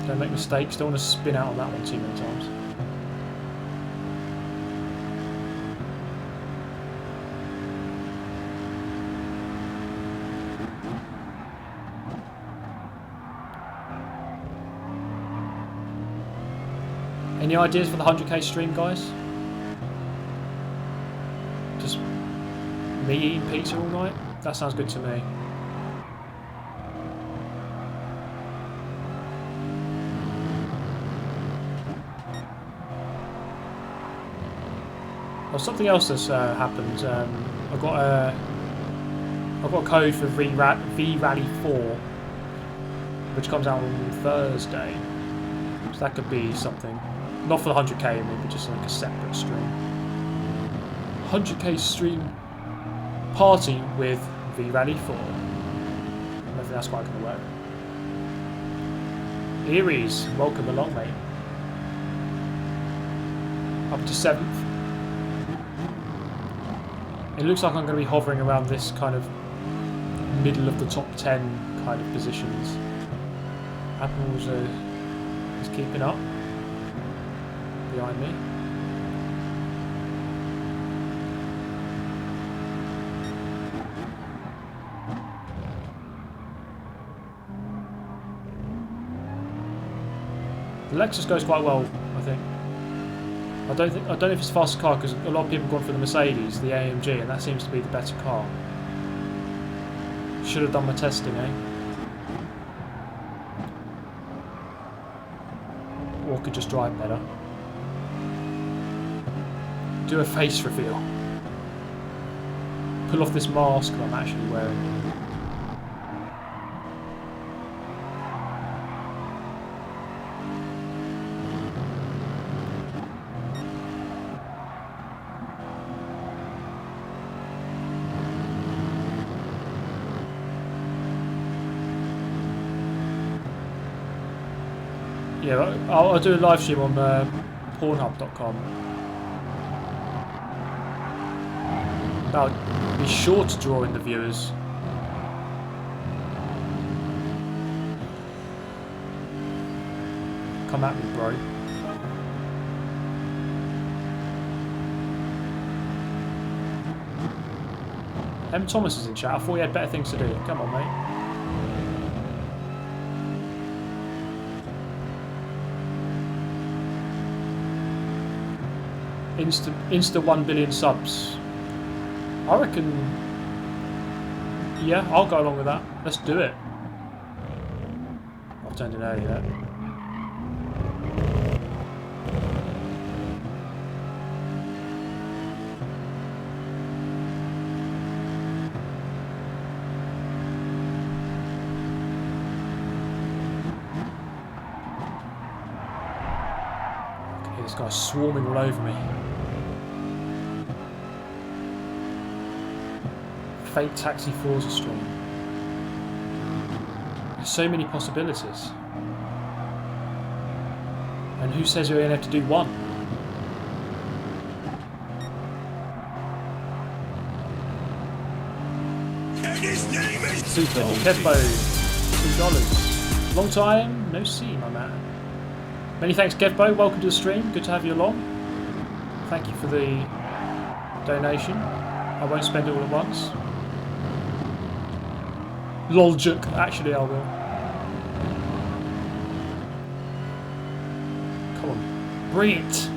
Don't make mistakes. Don't want to spin out on that one too many times. Any ideas for the 100k stream, guys? Just me eating pizza all night? That sounds good to me. Well, something else that's happened. I've got a code for V-Rally 4, which comes out on Thursday. So that could be something. Not for the 100k, maybe just like a separate stream. 100k stream party with V-Rally 4. I don't think that's quite going to work. Aries, welcome along, mate. Up to 7th. It looks like I'm going to be hovering around this kind of middle of the top 10 kind of positions. Admirals is keeping up behind me. The Lexus goes quite well, I think. I don't know if it's the fastest car because a lot of people have gone for the Mercedes, the AMG, and that seems to be the better car. Should have done my testing, eh? Or could just drive better. Do a face reveal. Pull off this mask that I'm actually wearing. Yeah, I'll do a live stream on Pornhub.com. That'll be sure to draw in the viewers. Come at me, bro. M. Thomas is in chat. I thought he had better things to do. Come on, mate. Insta 1 billion subs. I reckon. Yeah, I'll go along with that. Let's do it. I've turned in early there. Okay, this guy's swarming all over me. Fake Taxi Forza stream. There's so many possibilities. And who says you're going to have to do one? And his name is Super Oh, GT. Kevbo, $2. Long time, no see, my man. Many thanks, Kevbo. Welcome to the stream. Good to have you along. Thank you for the donation. I won't spend it all at once. Loljuk, actually I will. Come on, bring it!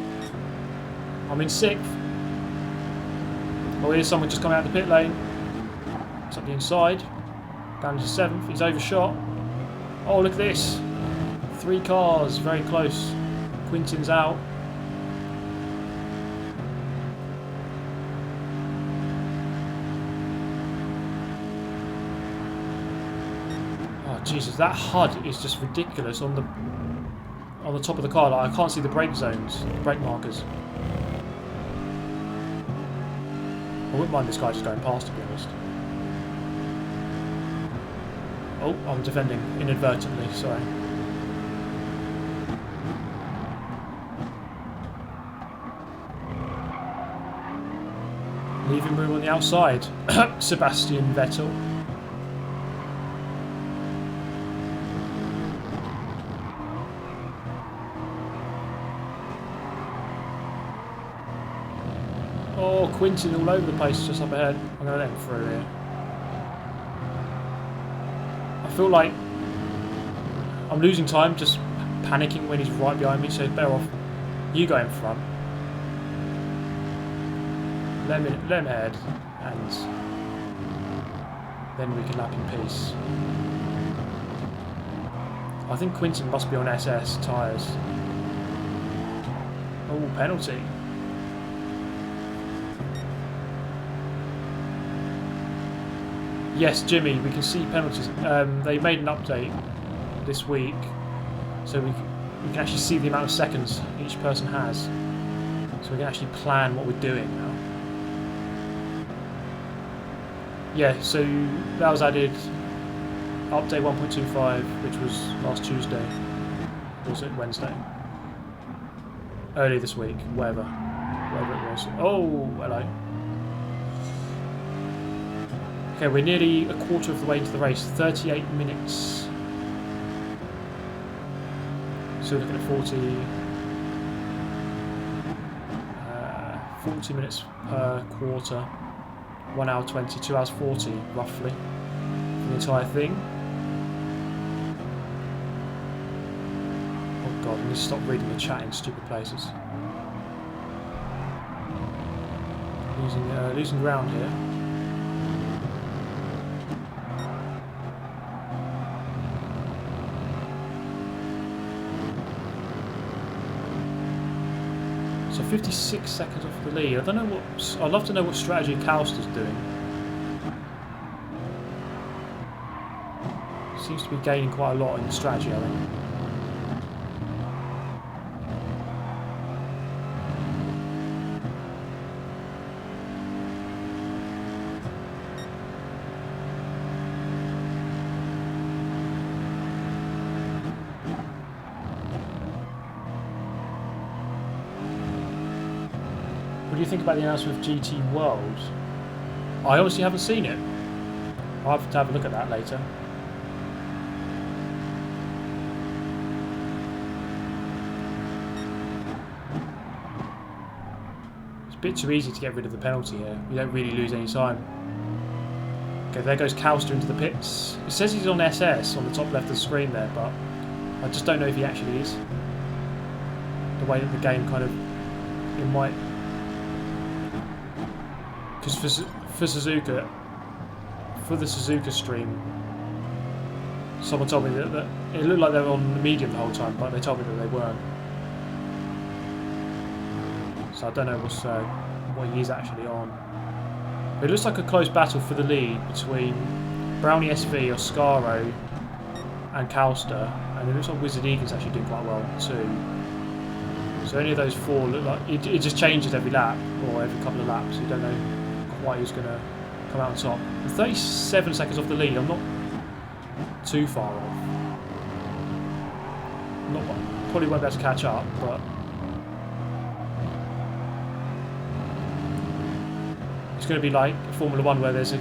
I'm in 6th. Oh, here's someone just coming out the pit lane. It's up the inside. Down to 7th, he's overshot. Oh, look at this. 3 cars, very close. Quintin's out. Jesus, that HUD is just ridiculous on the top of the car. Like, I can't see the brake zones, brake markers. I wouldn't mind this guy just going past, to be honest. Oh, I'm defending inadvertently, sorry. Leaving room on the outside. Sebastian Vettel. Oh, Quintin all over the place just up ahead. I'm going to let him through here. I feel like I'm losing time just panicking when he's right behind me, so it's better off you go in front. Let him ahead, and then we can lap in peace. I think Quintin must be on SS tyres. Oh, penalty. Yes, Jimmy, we can see penalties. They made an update this week, so we can actually see the amount of seconds each person has. So we can actually plan what we're doing now. Yeah, so that was added, update 1.25, which was last Tuesday. Or was it Wednesday? Early this week, whatever it was. Oh, hello. Okay, we're nearly a quarter of the way into the race, 38 minutes. So we're looking at 40 minutes per quarter, 1 hour 20, 2 hours 40 roughly for the entire thing. Oh god, I need to stop reading the chat in stupid places. Losing ground here. So 56 seconds off the lead. I don't know what. I'd love to know what strategy Calster's doing. Seems to be gaining quite a lot in the strategy, I think. do you think about the announcement of GT World? I honestly haven't seen it. I'll have to have a look at that later. It's a bit too easy to get rid of the penalty here. You don't really lose any time. Okay, there goes Kauster into the pits. It says he's on SS on the top left of the screen there, but I just don't know if he actually is. The way that the game kind of... It might... Because for Suzuka... For the Suzuka stream, someone told me that it looked like they were on the medium the whole time, but they told me that they weren't. So I don't know what he is actually on. But it looks like a close battle for the lead between Brownie SV, Oscaro, and Kauster, and it looks like Wizard Egan's actually doing quite well too. So any of those four look like it just changes every lap or every couple of laps. You don't know quite who's going to come out on top. I'm 37 seconds off the lead. I'm not too far off. Probably won't be able to catch up, but it's going to be like Formula 1 where there's a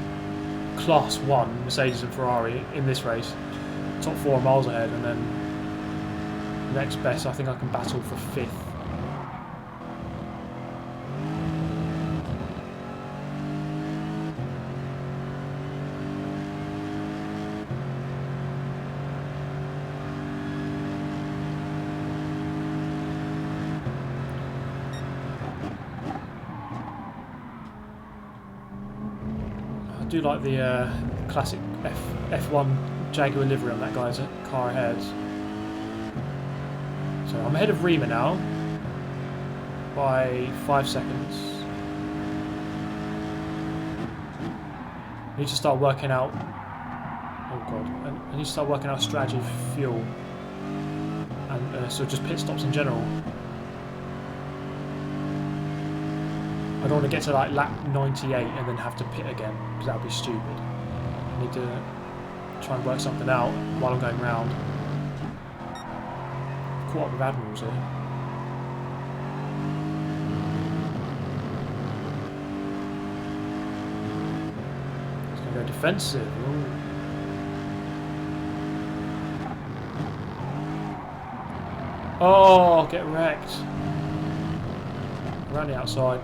Class 1 Mercedes and Ferrari in this race. Top 4 are miles ahead, and then next best I think I can battle for 5th. I do like the classic F1 Jaguar livery on that guy's car ahead. So I'm ahead of Rima now by 5 seconds. I need to start working out. Oh god! I need to start working out strategy for fuel and so just pit stops in general. I don't want to get to like lap 98 and then have to pit again, because that would be stupid. I need to try and work something out while I'm going round. Caught up with Admirals here. It's going to go defensive. Ooh. Oh, get wrecked. Around the outside.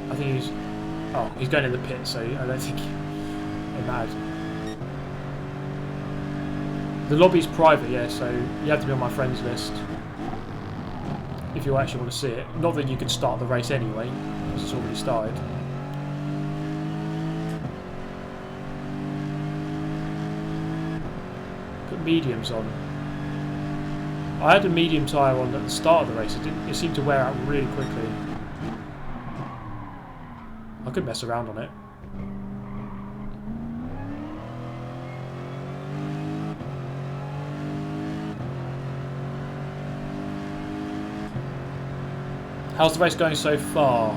I think he's going in the pit, so I don't think it matters. The lobby's private, yeah, so you have to be on my friends list if you actually want to see it. Not that you can start the race anyway, because it's already started. Put mediums on. I had a medium tyre on at the start of the race. It seemed to wear out really quickly. I could mess around on it. How's the race going so far?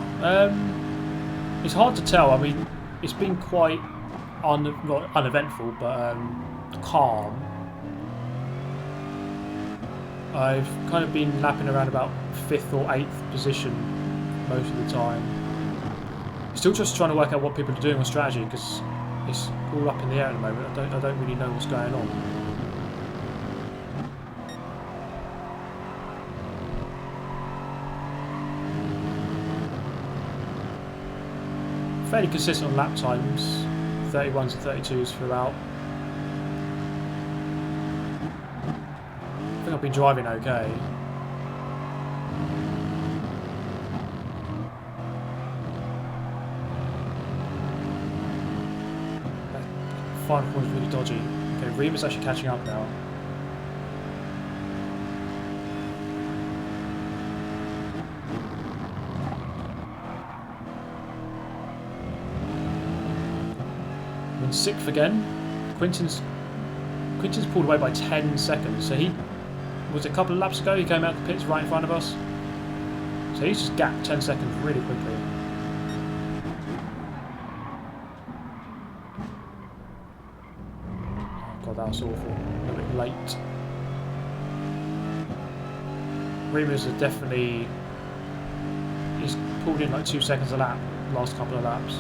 It's hard to tell. I mean, it's been quite not uneventful, but calm. I've kind of been lapping around about 5th or 8th position most of the time. Still just trying to work out what people are doing on strategy, because it's all up in the air at the moment. I don't really know what's going on. Fairly consistent on lap times, 31s and 32s throughout. I think I've been driving okay. Final corner is really dodgy. Okay, Rima's actually catching up now. I'm in 6th again. Quinton's pulled away by 10 seconds. So he was a couple of laps ago. He came out the pits right in front of us. So he's just gapped 10 seconds really quickly. God, that was awful. A little bit late. Rima's are definitely he's pulled in like 2 seconds a lap last couple of laps.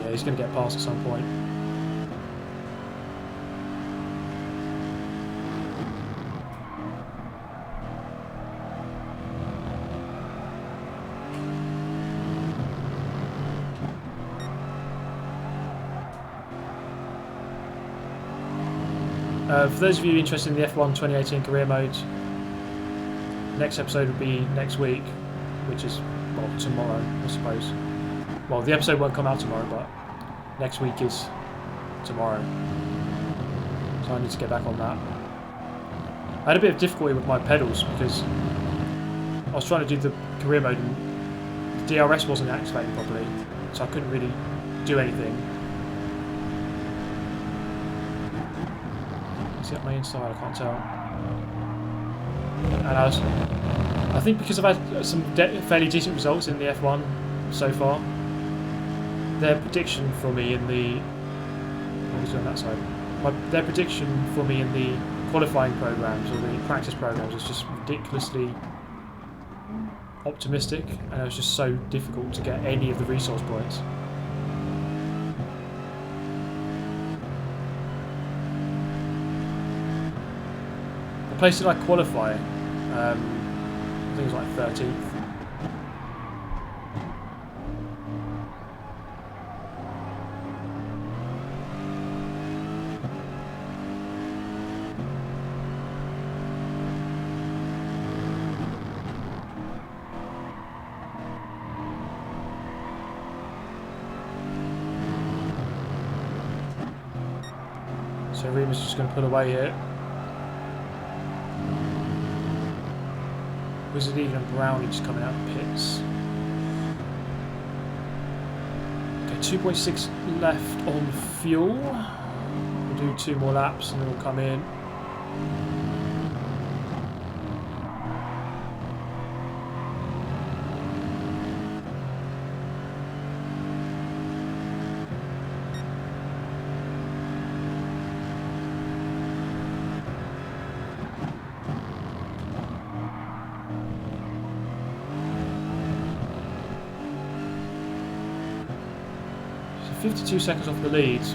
Yeah, he's going to get past at some point. For those of you interested in the F1 2018 career mode, next episode will be next week, which is, well, tomorrow, I suppose. Well, the episode won't come out tomorrow, but next week is tomorrow. So I need to get back on that. I had a bit of difficulty with my pedals because I was trying to do the career mode and the DRS wasn't activated properly, so I couldn't really do anything. Up my inside, I can't tell. And I think because I've had some fairly decent results in the F1 so far, their prediction for me in the on that side, their prediction for me in the qualifying programs or the practice programs was just ridiculously optimistic, and it was just so difficult to get any of the resource points. Place did I qualify? I think it was like 13th. So Remus just going to pull away here. Wizard Eagle and Brownie just coming out of the pits. Okay, 2.6 left on fuel. We'll do 2 more laps and then we'll come in. So 52 seconds off the lead. So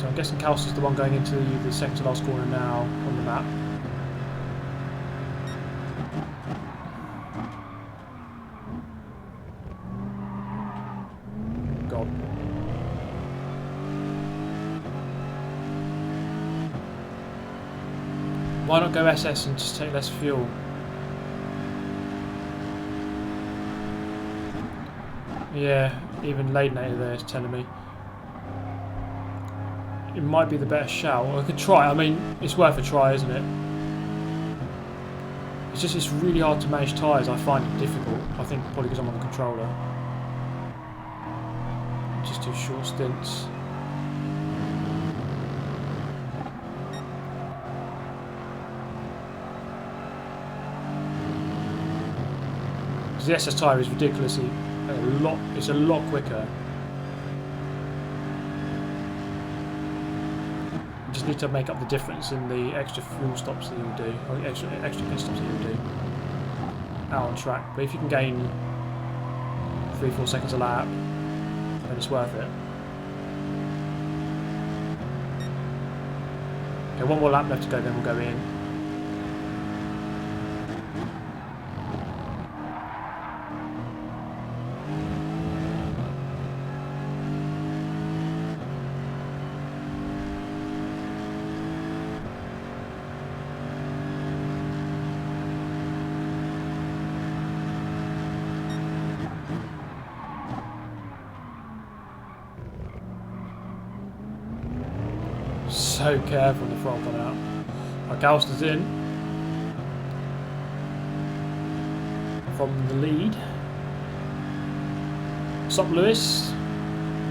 I'm guessing Kelsey's the one going into the second to last corner now on the map. God. Why not go SS and just take less fuel? Yeah, even Ladenator there is telling me it might be the better shout. I could try. I mean, it's worth a try, isn't it? It's just it's really hard to manage tyres. I find it difficult. I think probably because I'm on the controller. Just do short stints. Because the SS tyre is ridiculously it's a lot quicker. You just need to make up the difference in the extra fuel stops that you'll do, or the extra pit stops that you'll do out on track. But if you can gain 3-4 seconds a lap, then it's worth it. Okay, 1 more lap left to go, then we'll go in. So careful in the front coming out. Our Galster's in from the lead. What's up, Lewis?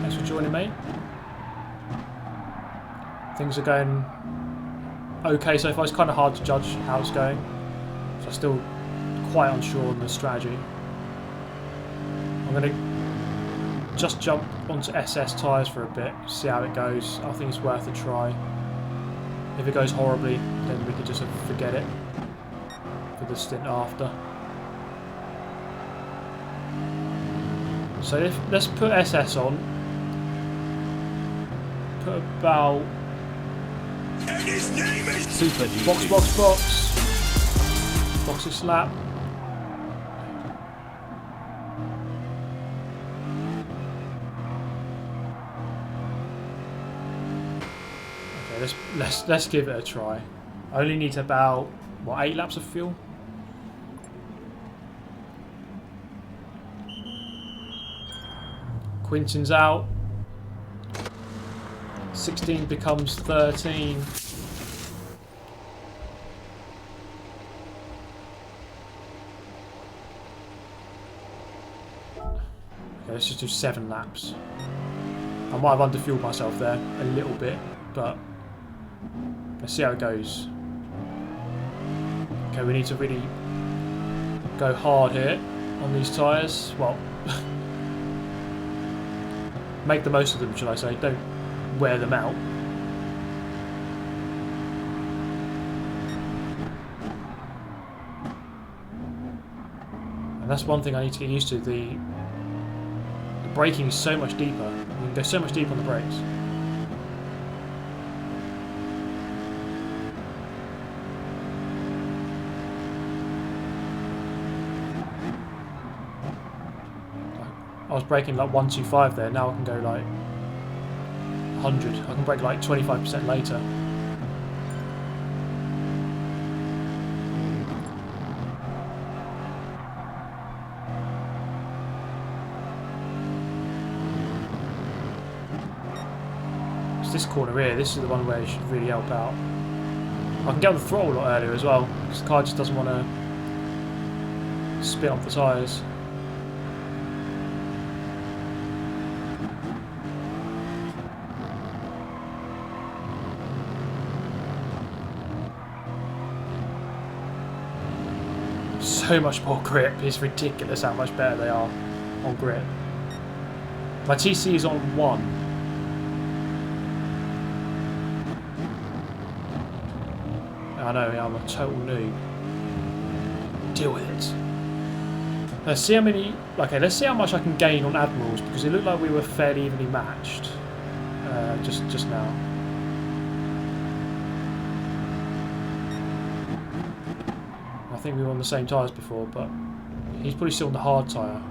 Thanks for joining, mate. Things are going okay so far. It's kind of hard to judge how it's going, so I'm still quite unsure on the strategy. I'm going to just jump onto SS tyres for a bit, see how it goes. I think it's worth a try. If it goes horribly, then we could just forget it for the stint after. So let's put SS on. Put about And his name is Super GT. box. Boxy slap. Okay, let's give it a try. I only need about what, 8 laps of fuel. Quinton's out. 16 becomes 13. Okay, let's just do 7 laps. I might have underfueled myself there a little bit, but let's see how it goes. Okay, we need to really go hard here on these tyres. Well, make the most of them, shall I say. Don't wear them out. And that's one thing I need to get used to. The braking is so much deeper. You can go so much deeper on the brakes. I was braking like 125 there. Now I can go like 100. I can brake like 25% later. It's this corner here. This is the one where you should really help out. I can get on the throttle a lot earlier as well, because the car just doesn't want to spin off the tyres. So much more grip. It's ridiculous how much better they are on grip. My TC is on 1. I know, I'm a total noob. Deal with it. Let's see how many. Okay, let's see how much I can gain on Admirals, because it looked like we were fairly evenly matched just now. I think we were on the same tyres before, but he's probably still on the hard tyre.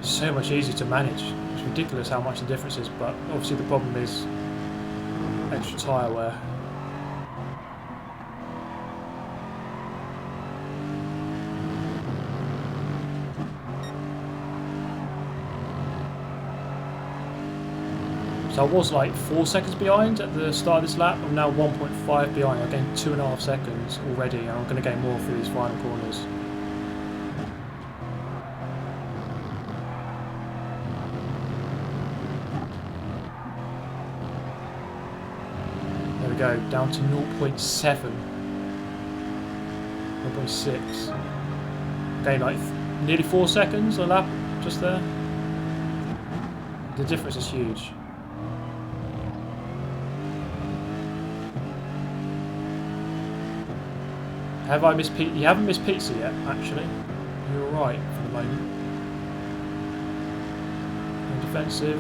So much easier to manage. It's ridiculous how much the difference is, but obviously the problem is extra tyre wear. So I was like 4 seconds behind at the start of this lap. I'm now 1.5 behind. I gained 2.5 seconds already, and I'm going to gain more through these final corners. There we go, down to 0.7. 0.6. Gained like nearly 4 seconds a lap just there. The difference is huge. Have I missed pizza? You haven't missed pizza yet, actually. You're alright for the moment. No defensive.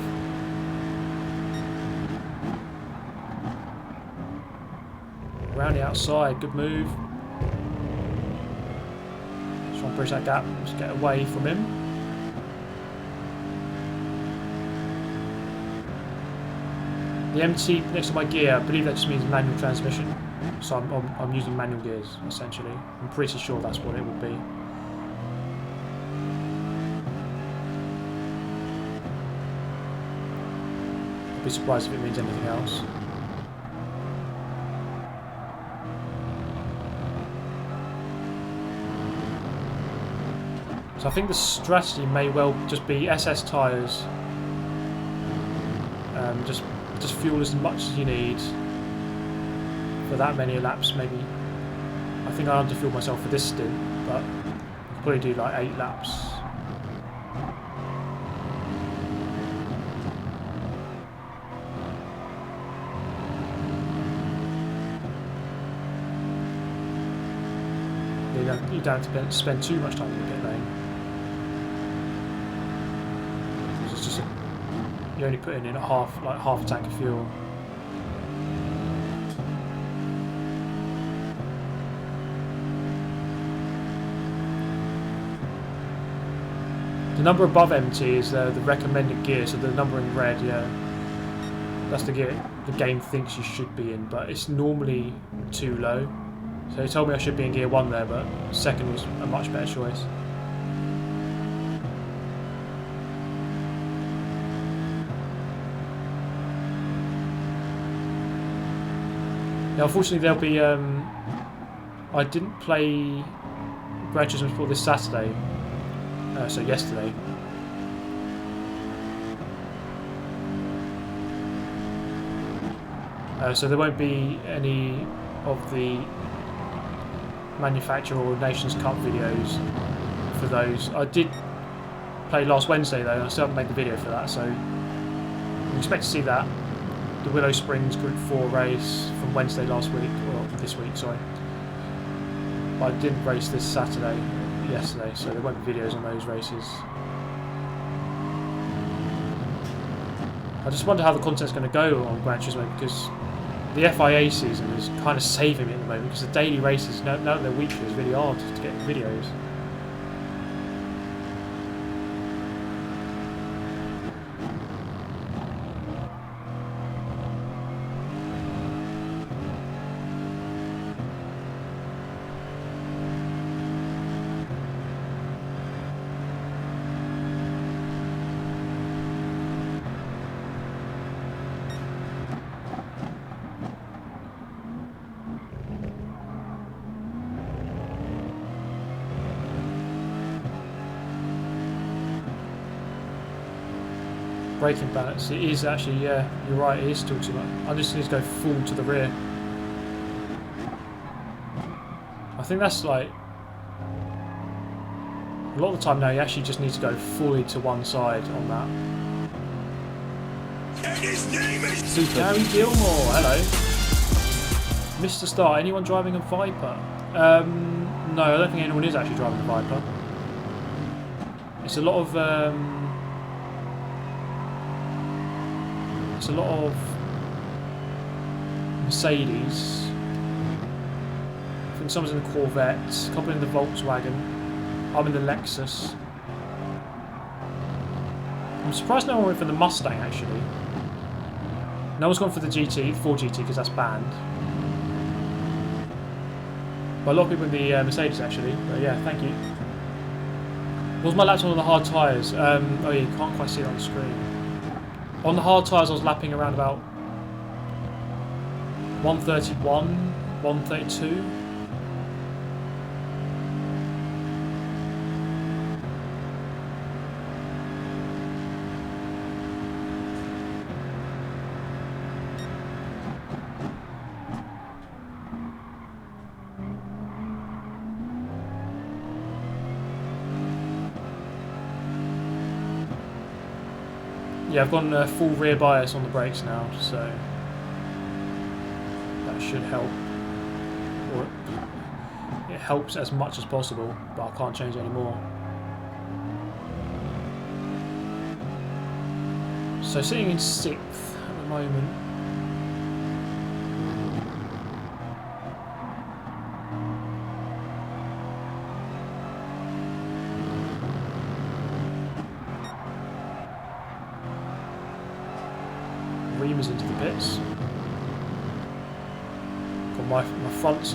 Around the outside, good move. Just try and bridge that gap, just get away from him. The MT next to my gear, I believe that just means manual transmission. So I'm using manual gears, essentially. I'm pretty sure that's what it would be. I'd be surprised if it means anything else. So I think the strategy may well just be SS tyres. Just fuel as much as you need for that many laps. Maybe I think I underfueled myself for this stint, but I'll probably do like 8 laps. You don't have to spend too much time in the pit lane. It's just you're only putting in half a tank of fuel. The number above MT is the recommended gear, so the number in red, yeah, that's the gear the game thinks you should be in, but it's normally too low. So he told me I should be in gear 1 there, but second was a much better choice. Now, unfortunately, there'll be. I didn't play Gran Turismo Sport this Saturday, so yesterday. So there won't be any of the manufacturer or Nations Cup videos for those. I did play last Wednesday though, and I still haven't made the video for that, so you expect to see that. The Willow Springs Group 4 race from Wednesday last week, or this week, sorry. But I didn't race this yesterday, so there won't be videos on those races. I just wonder how the content's going to go on Gran Turismo, because the FIA season is kind of saving me at the moment, because the daily races, now that they're weekly, it's really hard to get videos. Braking balance, it is actually, yeah, you're right, it is still too much. I just need to go full to the rear. I think that's like, a lot of the time now you actually just need to go fully to one side on that. And his name is Super Gary Gilmore, hello. Mr. Star, anyone driving a Viper? No, I don't think anyone is actually driving a Viper. It's a lot of Mercedes. I think someone's in the Corvette, a couple in the Volkswagen. I'm in the Lexus. I'm surprised no one went for the Mustang actually. No one's gone for the GT, 4GT, because that's banned. But a lot of people in the Mercedes actually. But yeah, thank you. Was my laptop on the hard tyres? Oh yeah, you can't quite see it on the screen. On the hard tyres I was lapping around about 131, 132. Yeah, I've gone full rear bias on the brakes now, so that should help. Or it helps as much as possible, but I can't change any more. So sitting in 6th at the moment. Reamers into the pits. Got my front's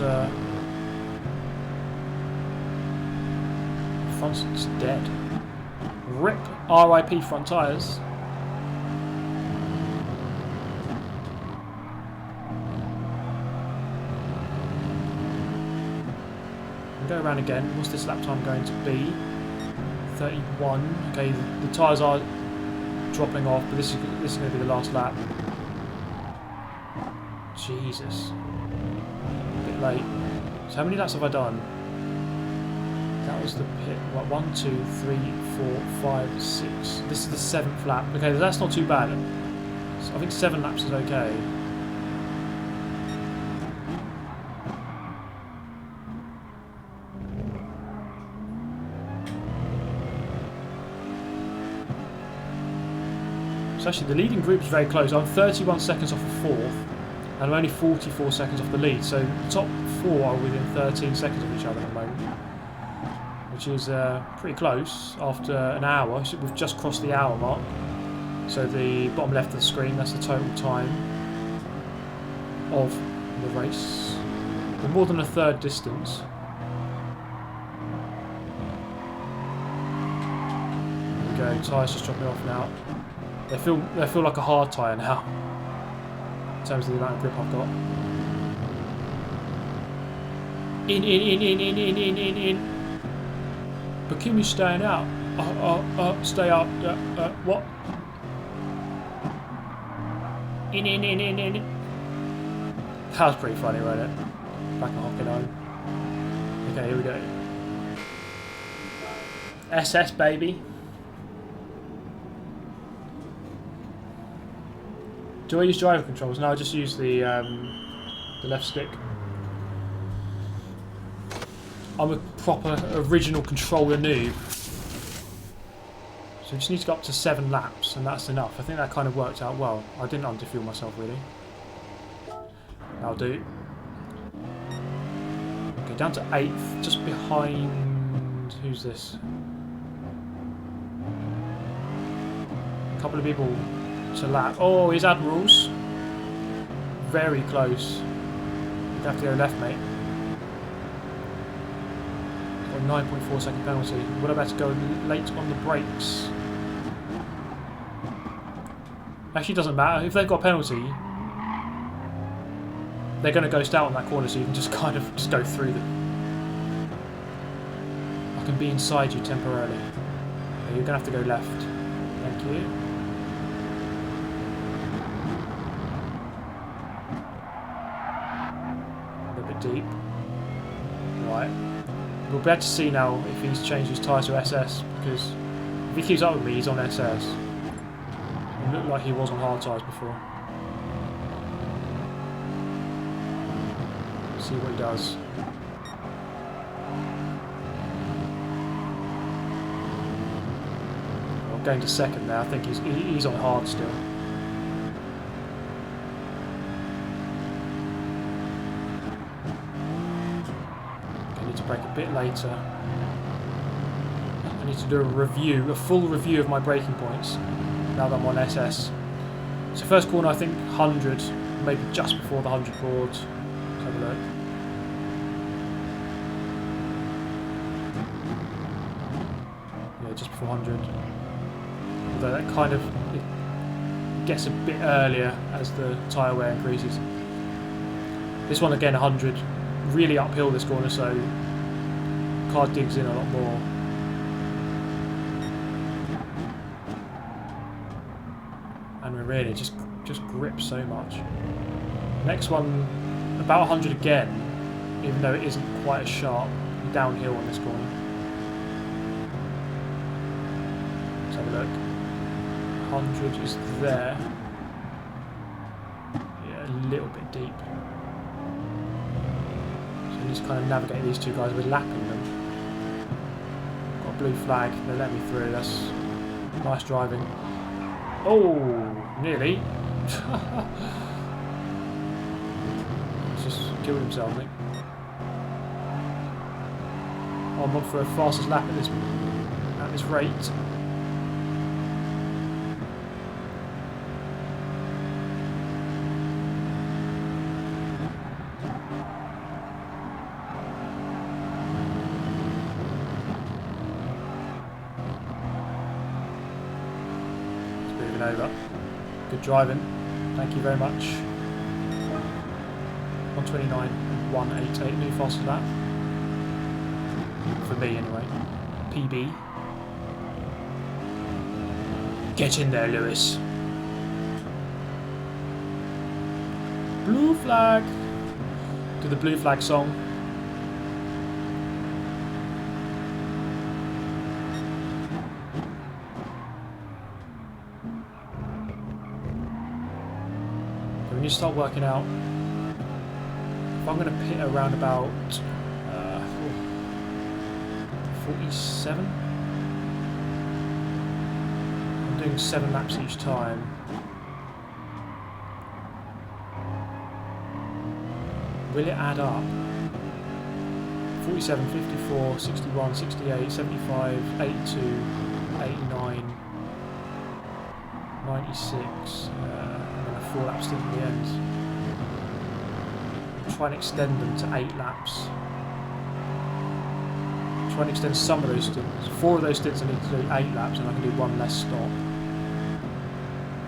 front's dead. RIP RIP front tyres. Go around again. What's this lap time going to be? 31. Okay, the tyres are dropping off, but this is going to be the last lap. Jesus. A bit late. So how many laps have I done? That was the pit. What, 1, 2, 3, 4, 5, 6. This is the 7th lap. Okay, that's not too bad. So I think 7 laps is okay. So actually the leading group is very close. I'm 31 seconds off of 4th, and I'm only 44 seconds off the lead. So the top 4 are within 13 seconds of each other at the moment, which is pretty close after an hour. So we've just crossed the hour mark. So the bottom left of the screen, that's the total time of the race. We're more than a third distance. There we go, tyres just dropping off now. They feel like a hard tyre now, in terms of the amount of grip I've got. In. But Kimmy's staying out. Stay out. What? In. That was pretty funny, wasn't it? Back at Hockenheim. Okay, here we go. SS, baby. Do I use driver controls? No, I just use the left stick. I'm a proper original controller noob. So we just need to go up to 7 laps, and that's enough. I think that kind of worked out well. I didn't underfuel myself really. That'll do. Okay, down to 8th, just behind. Who's this? A couple of people to lap. Oh, he's Admirals. Very close. You'd have to go left, mate. Got a 9.4 second penalty. What about to go late on the brakes? Actually, doesn't matter. If they've got a penalty, they're going to ghost out on that corner, so you can just kind of just go through them. I can be inside you temporarily. Okay, you're going to have to go left. Thank you. Deep. Right. We'll be able to see now if he's changed his tyre to SS, because if he keeps up with me, he's on SS. It looked like he was on hard tyres before. See what he does. I'm going to second now. I think he's on hard still. Break a bit later. I need to do a full review of my braking points now that I'm on SS. So first corner, I think 100, maybe just before the 100 boards. Let's have a look. Yeah, just before 100. Although that kind of it gets a bit earlier as the tyre wear increases. This one again 100, really uphill this corner, so car digs in a lot more. And we really just grips so much. Next one, about 100 again, even though it isn't quite as sharp, downhill on this corner. Let's have a look. 100 is there. Yeah, a little bit deep. So we just kind of navigate these two guys. We're lapping them. Got a blue flag. They let me through. That's nice driving. Oh, nearly. He's just killed himself, I think. I'm on for a fastest lap at this rate. It's moving over. Good driving. Thank you very much. 129.188, new fastest lap. For me anyway. PB. Get in there, Lewis. Blue flag. Do the blue flag song. When you start working out, if I'm going to pit around about 47, I'm doing 7 laps each time. Will it add up? 47, 54, 61, 68, 75, 82, 89, 96, and then a 4 lap stint at the end. Try and extend them to 8 laps. Try and extend some of those stints. 4 of those stints I need to do 8 laps and I can do 1 less stop.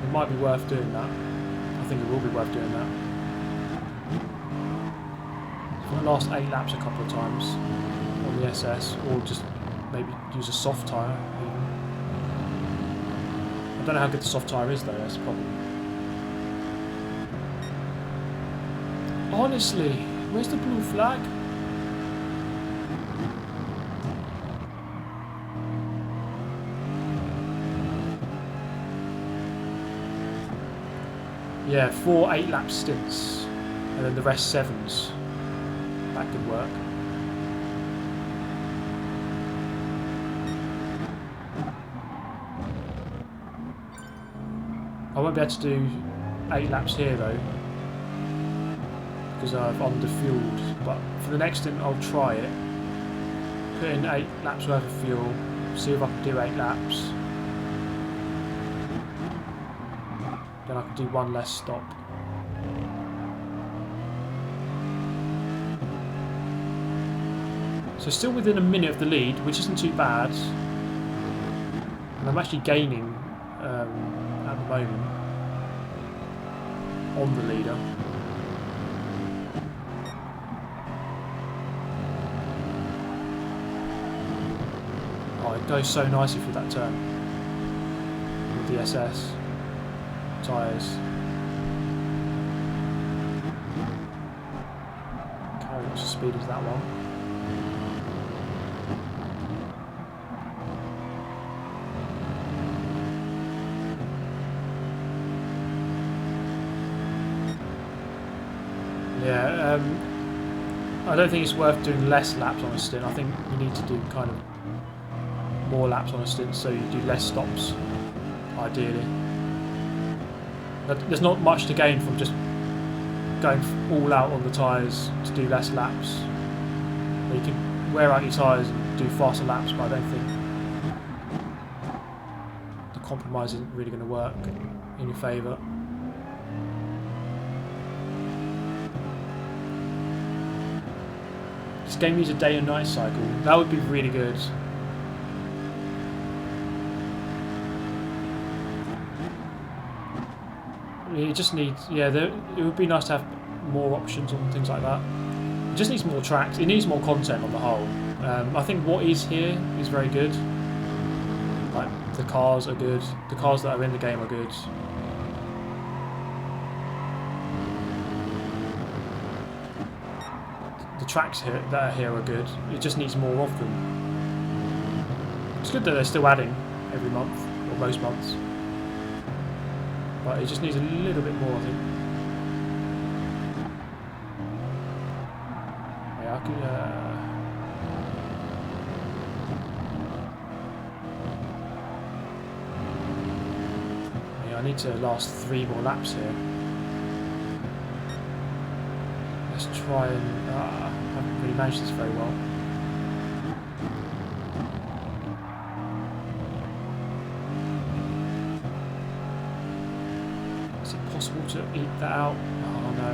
It might be worth doing that. I think it will be worth doing that. For the last 8 laps a couple of times on the SS, or just maybe use a soft tyre even. I don't know how good the soft tyre is though, that's the problem. Honestly, where's the blue flag? Yeah, 4 8-lap stints, and then the rest 7s. That could work. I won't be able to do 8 laps here though, because I've underfueled. But for the next stint, I'll try it. Put in 8 laps worth of fuel. See if I can do 8 laps. Then I can do 1 less stop. So still within a minute of the lead, which isn't too bad. And I'm actually gaining at the moment on the leader. Oh, it goes so nicely through that turn with the SS tyres. Carry much speed as that one. Yeah, I don't think it's worth doing less laps on a stint. I think you need to do kind of more laps on a stint so you do less stops, ideally. But there's not much to gain from just going all out on the tyres to do less laps. You can wear out your tyres and do faster laps, but I don't think the compromise isn't really going to work in your favour. This game needs a day and night cycle. That would be really good. It just needs, yeah, it would be nice to have more options on things like that. It just needs more tracks. It needs more content on the whole. I think what is here is very good. Like, the cars are good. The cars that are in the game are good. The tracks here that are here are good. It just needs more of them. It's good that they're still adding every month, or most months. But it just needs a little bit more, I think. Yeah, I could, yeah, I need to last 3 more laps here. Let's try and... I haven't really managed this very well. Possible to eat that out? Oh no.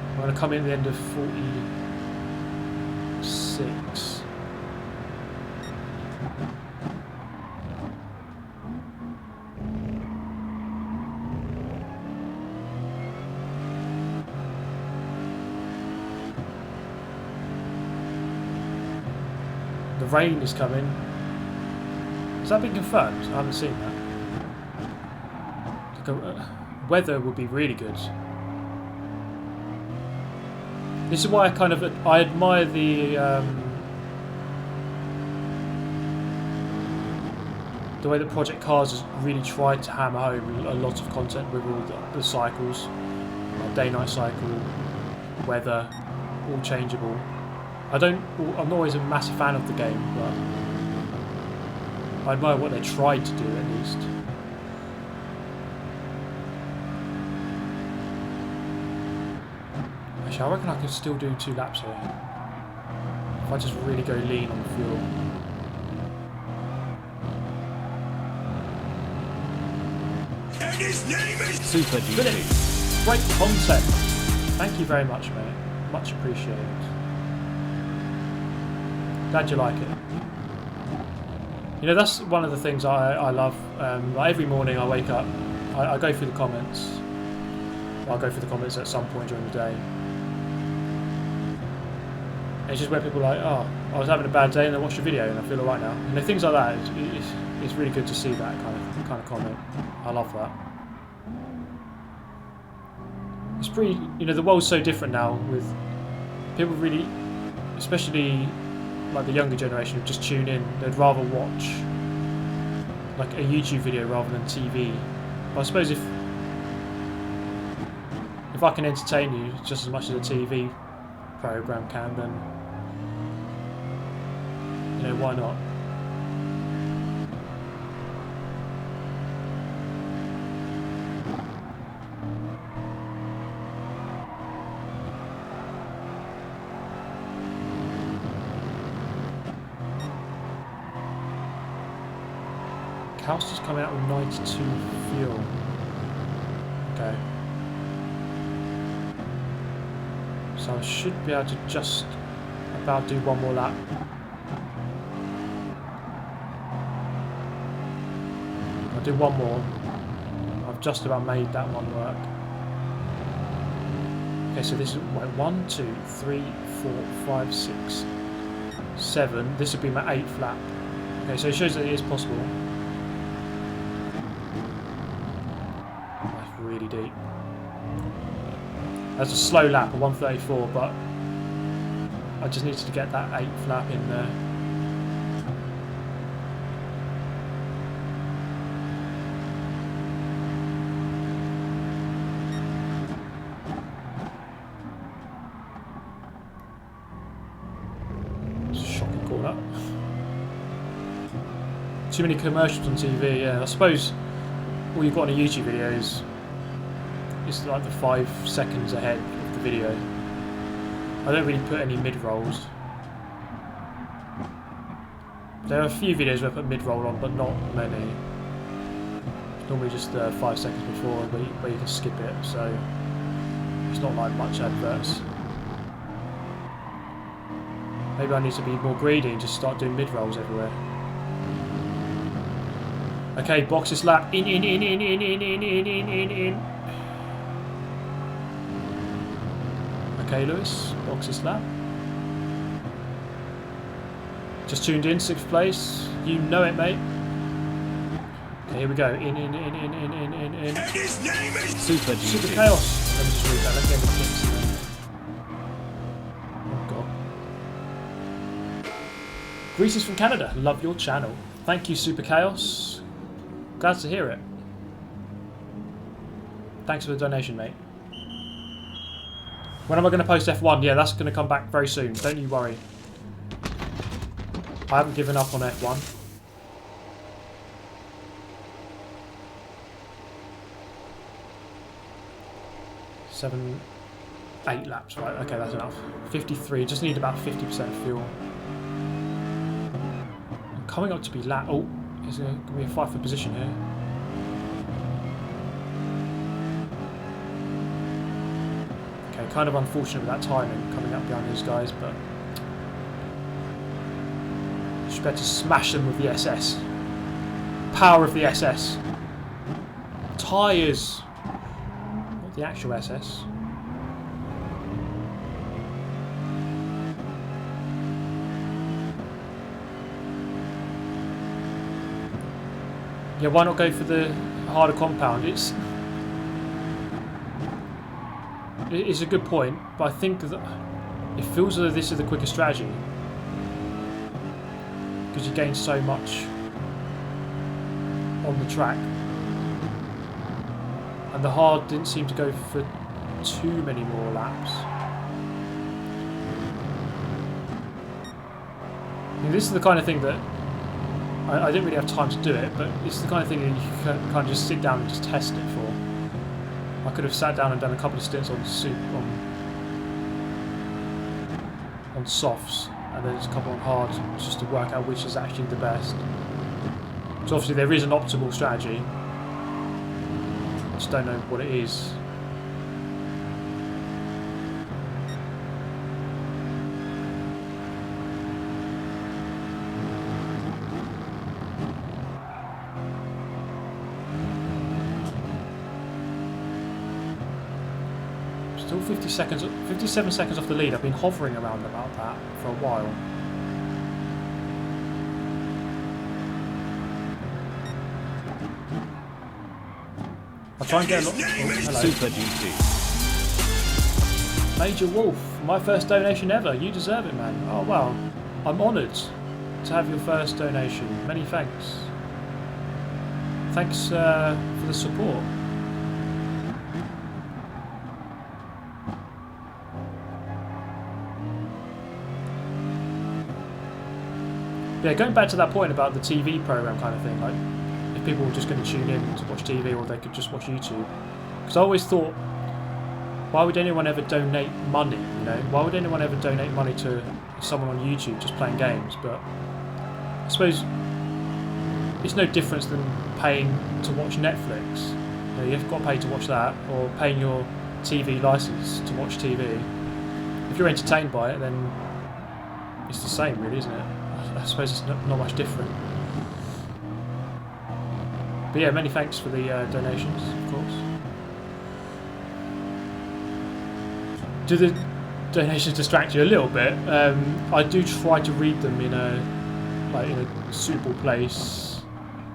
I'm going to come in at the end of 46. The rain is coming. Has that been confirmed? I haven't seen that. Weather would be really good. This is why I admire the way that Project Cars has really tried to hammer home a lot of content with all the cycles, like day-night cycle, weather, all changeable. I'm not always a massive fan of the game, but I admire what they tried to do at least. Actually, I reckon I can still do 2 laps here if I just really go lean on fuel. And his name is Super GT. Great concept. Thank you very much, mate. Much appreciated. Glad you like it. You know, that's one of the things I love. Like every morning I wake up, I go through the comments. I'll go through the comments at some point during the day. And it's just where people are like, oh, I was having a bad day and I watched your video and I feel alright now. You know, things like that. It's really good to see that kind of comment. I love that. It's pretty, you know, the world's so different now with people really, especially like the younger generation who just tune in. They'd rather watch like a YouTube video rather than TV. But I suppose if I can entertain you just as much as a TV program can, then you know, why not? House just coming out with 92 fuel. Okay. So I should be able to just about do one more lap. I'll do one more. I've just about made that one work. Okay, so this is wait, 1, 2, 3, 4, 5, 6, 7. This would be my 8th lap. Okay, so it shows that it is possible. Really deep. That's a slow lap, a 134, but I just needed to get that 8th lap in there. It's a shocking corner. Too many commercials on TV, yeah. I suppose all you've got on a YouTube video is it's like the 5 seconds ahead of the video. I don't really put any mid-rolls. There are a few videos where I put mid-roll on, but not many. It's normally just 5 seconds before where you can skip it, so it's not like much adverts. Maybe I need to be more greedy and just start doing mid-rolls everywhere. Okay, box this lap. In. Okay, Lewis, box this lap. Just tuned in, 6th place. You know it, mate. Okay, here we go. In. and his name is Super GT. Super Chaos. Let me just read that. Let me get the kicks then. Oh, God. Greetings from Canada. Love your channel. Thank you, Super Chaos. Glad to hear it. Thanks for the donation, mate. When am I going to post F1? Yeah, that's going to come back very soon. Don't you worry. I haven't given up on F1. Seven, 8 laps, right? Okay, that's enough. 53. Just need about 50% fuel. I'm coming up to be lap. Oh, is there going to be a fight for position here? Kind of unfortunate with that timing coming up behind these guys, but just better smash them with the SS. Power of the SS. Tyres. Not the actual SS. Yeah, why not go for the harder compound? It's a good point, but I think that it feels as though this is the quicker strategy because you gain so much on the track, and the hard didn't seem to go for too many more laps. I mean, this is the kind of thing that I didn't really have time to do it, but it's the kind of thing that you can kind of just sit down and just test it for. I could have sat down and done a couple of stints on softs, and then just a couple on hards, just to work out which is actually the best. So obviously there is an optimal strategy. I just don't know what it is. Still 57 seconds off the lead. I've been hovering around about that for a while. I'll try and get a lot. Oh, hello. Super GT. Major Wolf, my first donation ever. You deserve it, man. Oh wow, I'm honoured to have your first donation. Many thanks. Thanks for the support. Yeah, going back to that point about the TV program kind of thing, like if people were just going to tune in to watch TV or they could just watch YouTube. Because I always thought, why would anyone ever donate money, you know? Why would anyone ever donate money to someone on YouTube just playing games? But I suppose it's no difference than paying to watch Netflix. You know, you've got to pay to watch that, or paying your TV license to watch TV. If you're entertained by it, then it's the same, really, isn't it? I suppose it's not much different. But yeah, many thanks for the donations, of course. Do the donations distract you a little bit? I do try to read them in a suitable place.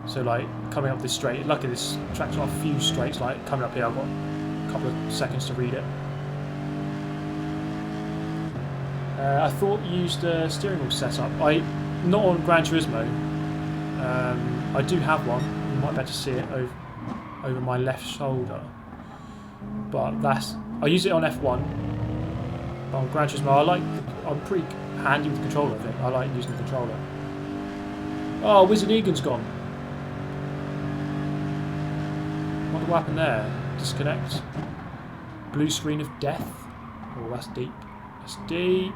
So like coming up this straight, luckily this track's got a few straights. Like coming up here, I've got a couple of seconds to read it. I thought you used a steering wheel setup. Not on Gran Turismo. I do have one. You might be able to see it over my left shoulder. But I use it on F1. But on Gran Turismo, I'm pretty handy with the controller. I think I like using the controller. Oh, Wizard Egan's gone. Wonder what happened there. Disconnect. Blue screen of death. Oh, that's deep. That's deep.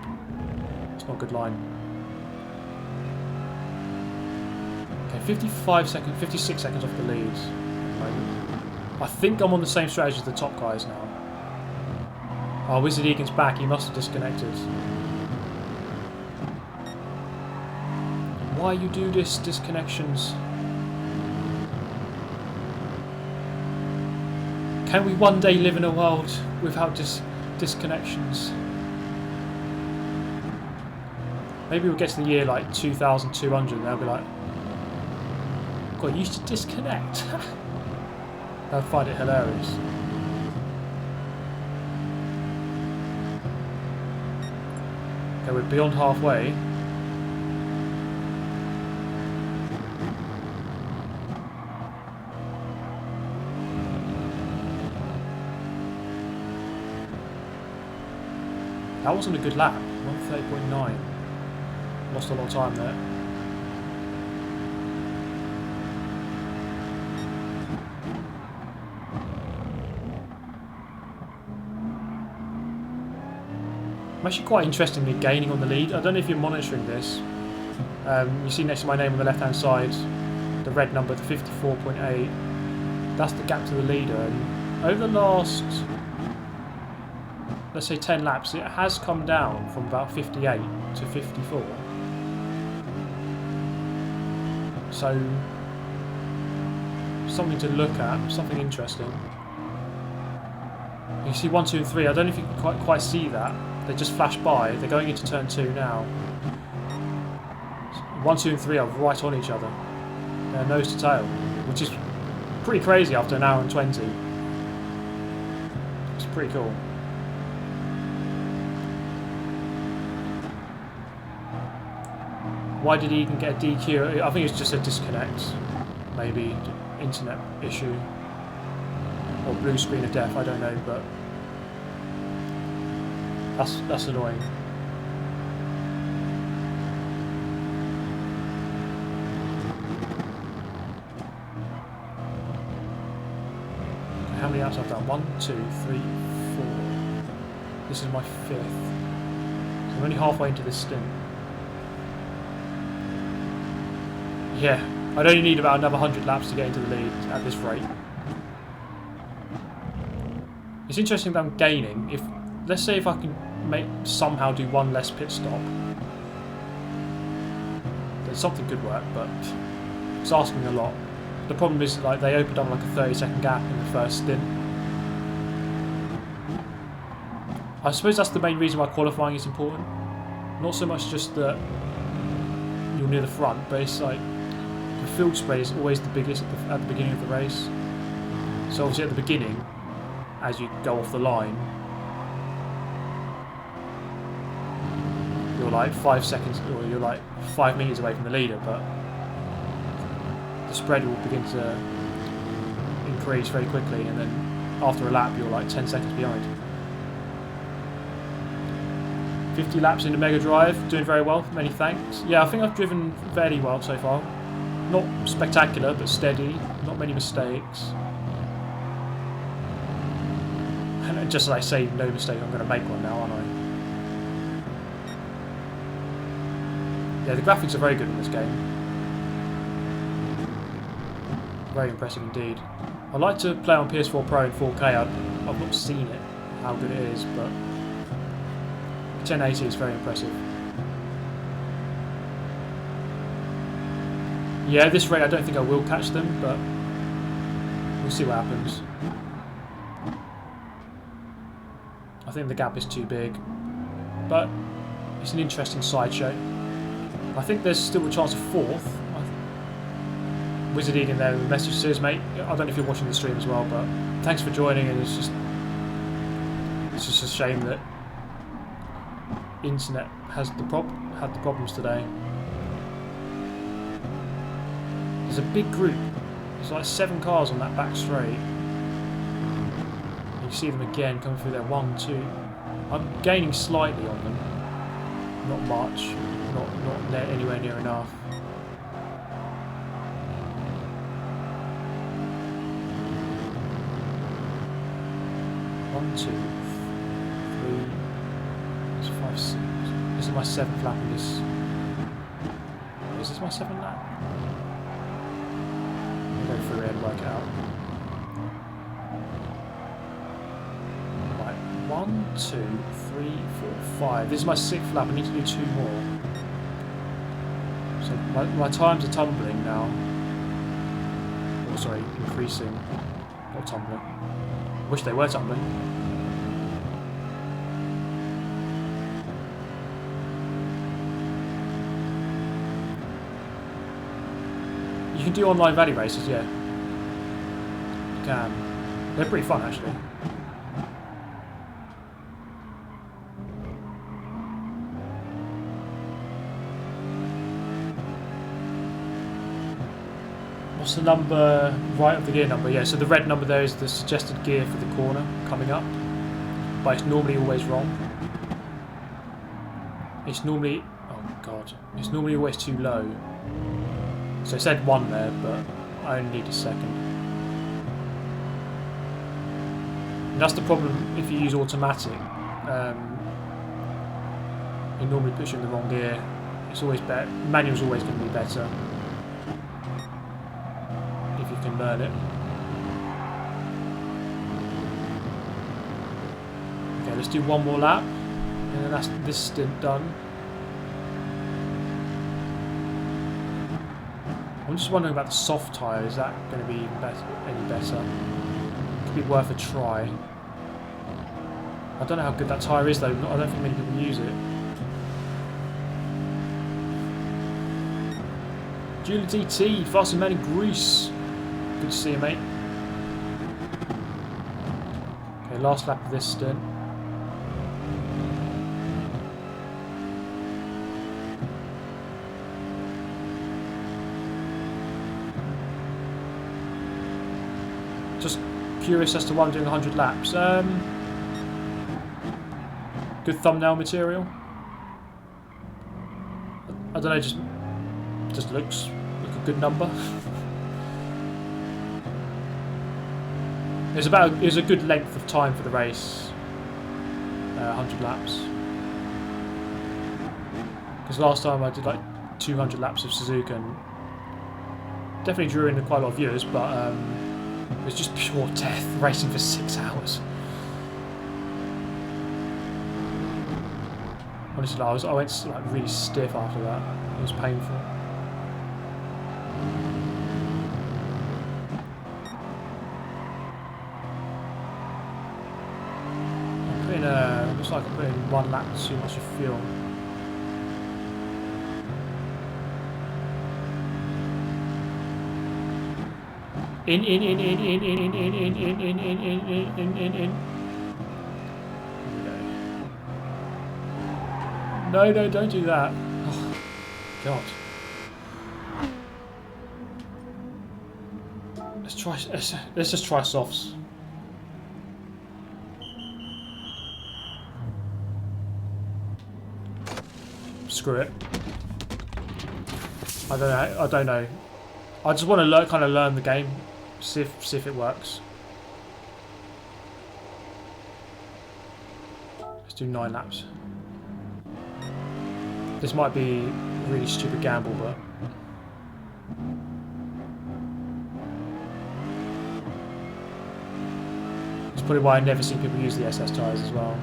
It's not a good line. Okay, 56 seconds off the lead at the moment. I think I'm on the same strategy as the top guys now. Oh, Wizard Egan's back. He must have disconnected. Why you do this? Disconnections. Can we one day live in a world without disconnections? Maybe we'll get to the year like 2200 and they'll be like, God, you used to disconnect. They'll find it hilarious. Okay, we're beyond halfway. That wasn't a good lap. 130.9. Lost a lot of time there. I'm actually quite interestingly gaining on the lead. I don't know if you're monitoring this. You see next to my name on the left hand side the red number, the 54.8. That's the gap to the leader. And over the last, let's say 10 laps, it has come down from about 58 to 54. So something to look at, something interesting. You see 1, 2 and 3, I don't know if you can quite see that. They just flash by. They're going into turn 2 now. 1, 2 and 3 are right on each other. They're nose to tail. which is pretty crazy after an hour and 20. It's pretty cool. Why did he even get a DQ? I think it's just a disconnect, maybe internet issue, or blue screen of death. I don't know, but that's annoying. How many laps have I done? 1, 2, 3, 4. This is my 5th. So I'm only halfway into this stint. Yeah, I'd only need about another 100 laps to get into the lead at this rate. It's interesting that I'm gaining. If let's say if I can somehow do one less pit stop, then something could work. But it's asking a lot. The problem is like they opened up like a 30-second gap in the first stint. I suppose that's the main reason why qualifying is important. Not so much just that you're near the front, but it's like the field spread is always the biggest at the beginning of the race. So obviously at the beginning, as you go off the line, you're like 5 seconds, or you're like 5 meters away from the leader, but the spread will begin to increase very quickly, and then after a lap you're like 10 seconds behind. 50 laps in the Mega Drive, doing very well, many thanks. Yeah, I think I've driven fairly well so far. Not spectacular, but steady, not many mistakes. And just as I say no mistake, I'm going to make one now, aren't I? Yeah, the graphics are very good in this game. Very impressive indeed. I'd like to play on PS4 Pro in 4K. I've not seen it, how good it is, but 1080 is very impressive. Yeah, at this rate I don't think I will catch them, but we'll see what happens. I think the gap is too big, but it's an interesting sideshow. I think there's still a chance of 4th. Wizard Egan there, the message says, mate, I don't know if you're watching the stream as well, but thanks for joining, and it's just a shame that internet had the problems today. There's a big group. There's like 7 cars on that back straight. You see them again coming through there. 1, 2. I'm gaining slightly on them. Not much. Not anywhere near enough. 1, 2, 3, 4, 5, 6. This is my 7th lap in this. Is this my 7th lap? I'll go through here and work it out. Right, 1, 2, 3, 4, 5. This is my 6th lap. I need to do 2 more. So my times are tumbling now. Oh, sorry, increasing. Not tumbling. Wish they were tumbling. You can do online valley races, yeah. You can. They're pretty fun, actually. What's the number right of the gear number? Yeah, so the red number there is the suggested gear for the corner coming up, but it's normally always wrong. It's normally, oh god, it's normally always too low. So it said 1 there, but I only need a second. And that's the problem if you use automatic. It normally puts you in the wrong gear. It's always better. Manual's always going to be better. If you can learn it. Okay, let's do 1 more lap. And then that's this stint done. I'm just wondering about the soft tyre. Is that going to be any better? Could be worth a try. I don't know how good that tyre is though. I don't think many people use it. Julie DT, Fast and Man in Greece. Good to see you, mate. Okay, last lap of this stint. Just curious as to why I'm doing 100 laps. Good thumbnail material. I don't know, just looks like a good number. It was a good length of time for the race. 100 laps. Because last time I did like 200 laps of Suzuka and definitely drew in quite a lot of viewers, but it was just pure death, racing for 6 hours. Honestly, I went like really stiff after that. It was painful. I'm putting looks like I'm putting 1 lap too much of fuel. In. No, don't do that. Oh, God. Let's just try softs. Screw it. I don't know. I just want to kind of learn the game. See if it works. Let's do 9 laps. This might be a really stupid gamble, but it's probably why I never see people use the SS tyres as well.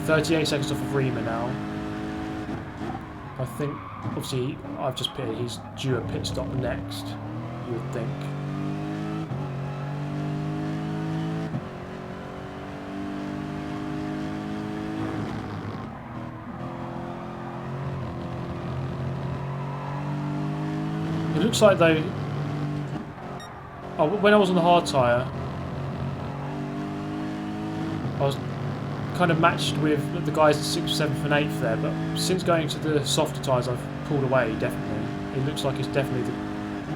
.38 seconds off of Rima now. I think, obviously, I've just pitted. He's due a pit stop next, you would think. It looks like though. Oh, when I was on the hard tyre, I was kind of matched with the guys at 6th, 7th and 8th there, but since going to the softer tyres I've pulled away, definitely. It looks like it's definitely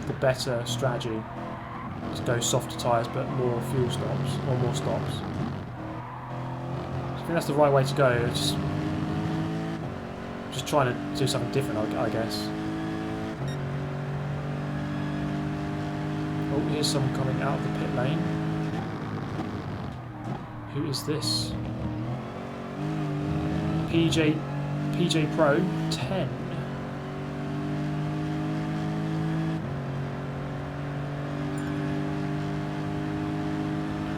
the better strategy to go softer tyres but more fuel stops, or more stops. I think that's the right way to go. It's just trying to do something different, I guess. Oh, here's someone coming out of the pit lane. Who is this? PJ Pro 10.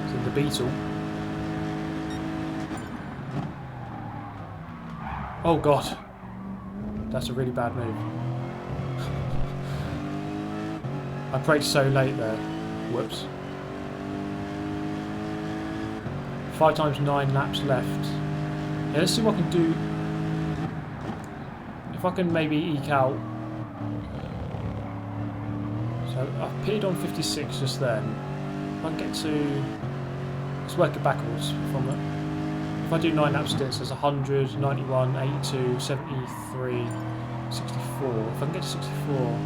So the Beetle. Oh God, that's a really bad move. I braked so late there. Whoops. 5 times 9 laps left. Yeah, let's see what I can do. If I can maybe eke out. So I pitted on 56 just then. If I can get to. Let's work it backwards from it. If I do 9 lap stints, there's 100, 91, 82, 73, 64. If I can get to 64.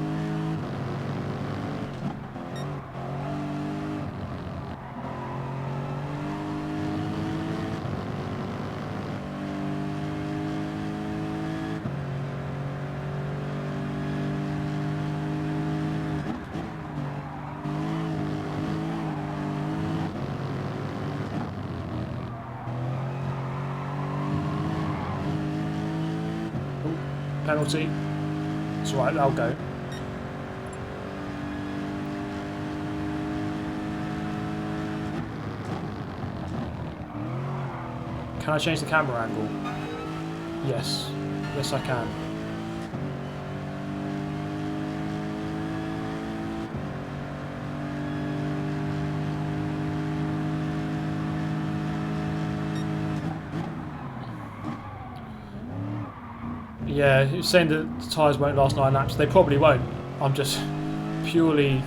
Penalty. It's alright, I'll go. Can I change the camera angle? Yes. Yes, I can. Yeah, it's saying that the tyres won't last 9 laps. They probably won't. I'm just purely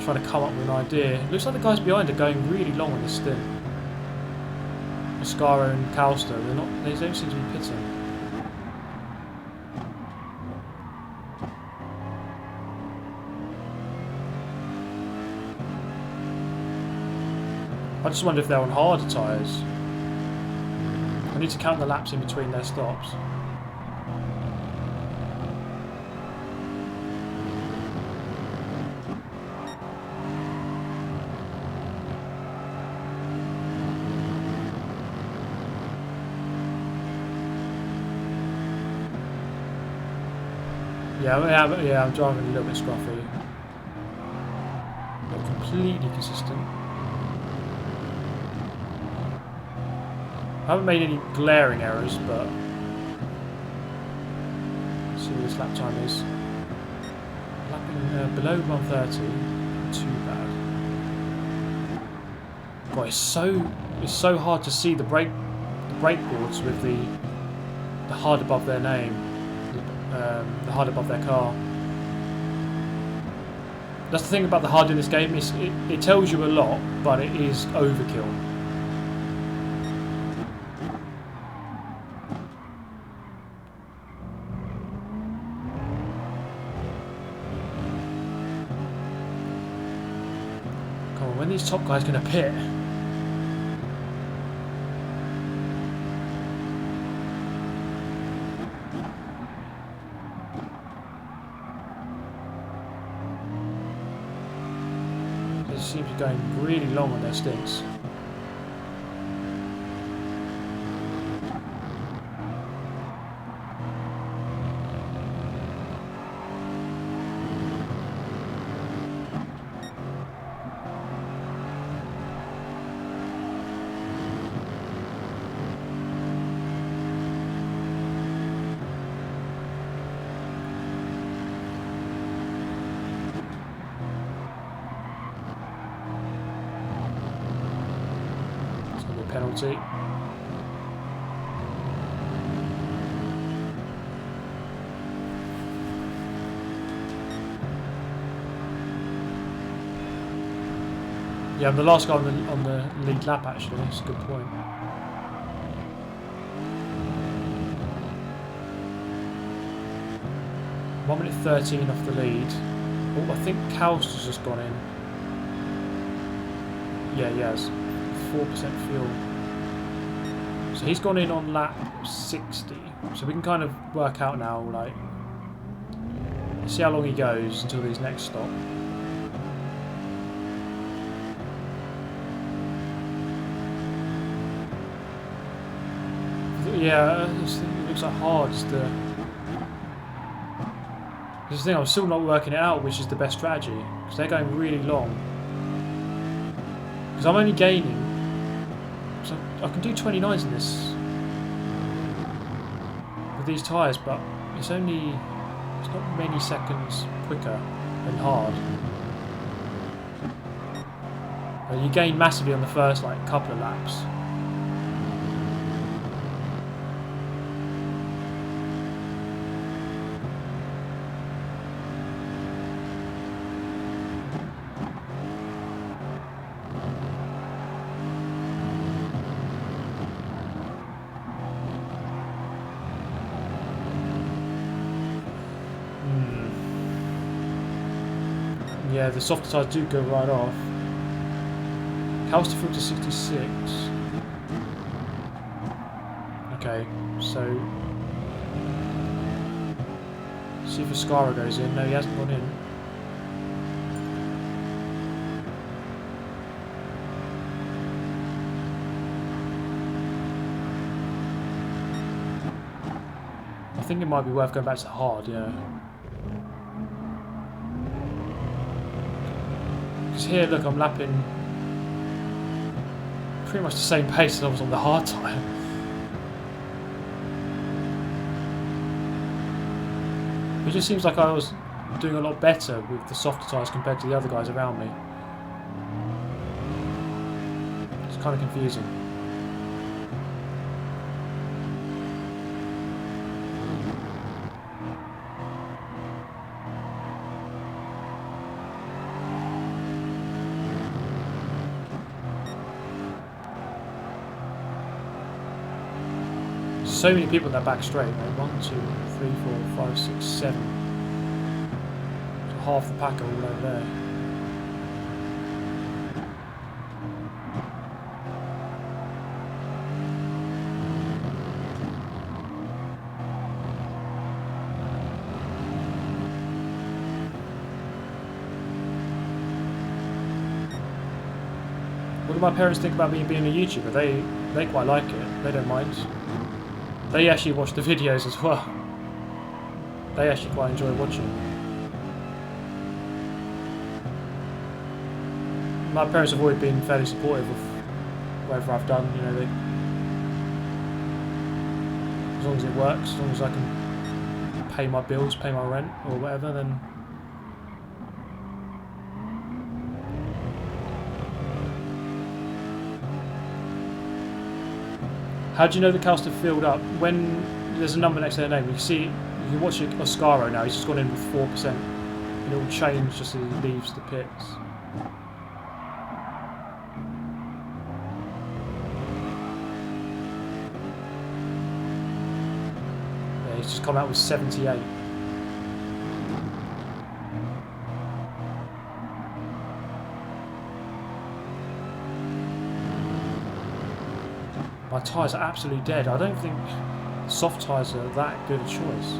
trying to come up with an idea. It looks like the guys behind are going really long on this stint. Mascara and Calster, they don't seem to be pitting. I just wonder if they're on harder tyres. I need to count the laps in between their stops. Yeah, I'm driving a little bit scruffy. Not completely consistent. I haven't made any glaring errors, but let's see what this lap time is. Lapping below 130, not too bad. God, it's so hard to see the brake boards with the HUD above their name. The HUD above their car. That's the thing about the HUD in this game, is it tells you a lot, but it is overkill. Come on, when are these top guys going to pit? Seem to be going really long on their stints. Penalty. Yeah, I'm the last guy on the lead lap actually, that's a good point. One minute 13 off the lead. Oh, I think Calster's just gone in. Yeah, he has. 4% fuel. So he's gone in on lap 60. So we can kind of work out now, like, see how long he goes until his next stop. Yeah, it looks like hard. This is the thing, I'm still not working it out which is the best strategy, because they're going really long. Because I'm only gaining, so I can do 29s in this with these tyres, but it's not many seconds quicker than hard. You gain massively on the first like couple of laps. Yeah, the softer tyres do go right off. Calster through to 66. Okay, so see if Mascara goes in. No, he hasn't gone in. I think it might be worth going back to hard, yeah. Because here, look, I'm lapping pretty much the same pace as I was on the hard tyre. It just seems like I was doing a lot better with the softer tyres compared to the other guys around me. It's kind of confusing. So many people in that back straight, mate. 1, 2, 3, 4, 5, 6, 7. So half the pack are all over there. What do my parents think about me being a YouTuber? They quite like it. They don't mind. They actually watch the videos as well. They actually quite enjoy watching. My parents have always been fairly supportive of whatever I've done. You know, as long as it works, as long as I can pay my bills, pay my rent, or whatever, then. How do you know the cars have filled up? When there's a number next to their name, you can see, you can watch Oscaro now, he's just gone in with 4%, and it will change just as he leaves the pits. Yeah, he's just come out with 78. My tyres are absolutely dead. I don't think soft tyres are that good a choice.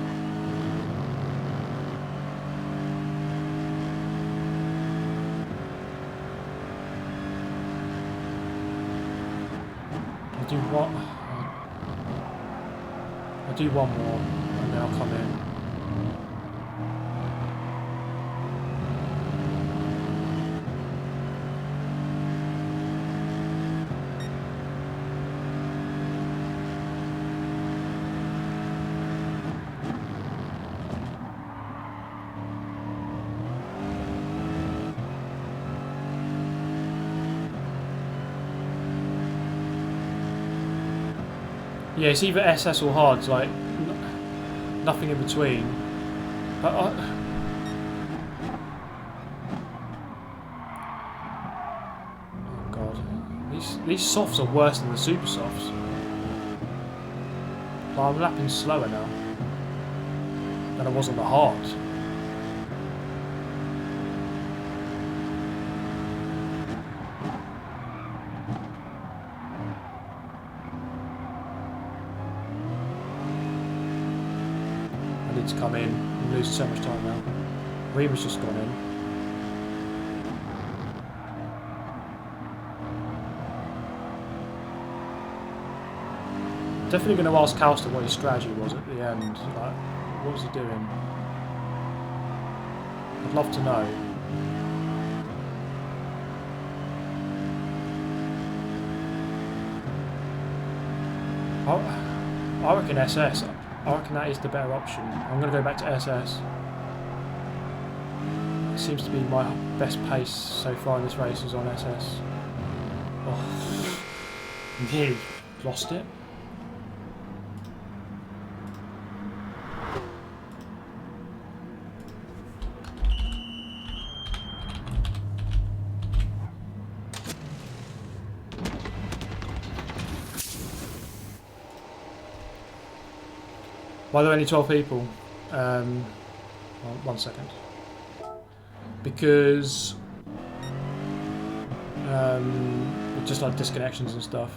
I'll do one more and then I'll come in. Yeah, it's either SS or hard, it's like nothing in between. But oh god, these softs are worse than the super softs. Like, I'm lapping slower now than I was on the hard. To come in, I'm losing so much time now. Reema's just gone in. Definitely going to ask Calster what his strategy was at the end. Like, what was he doing? I'd love to know. I reckon SS. I reckon that is the better option. I'm going to go back to SS. It seems to be my best pace so far in this race is on SS. Oh, nearly lost it. Why are there only 12 people? Well, 1 second. Because just like disconnections and stuff.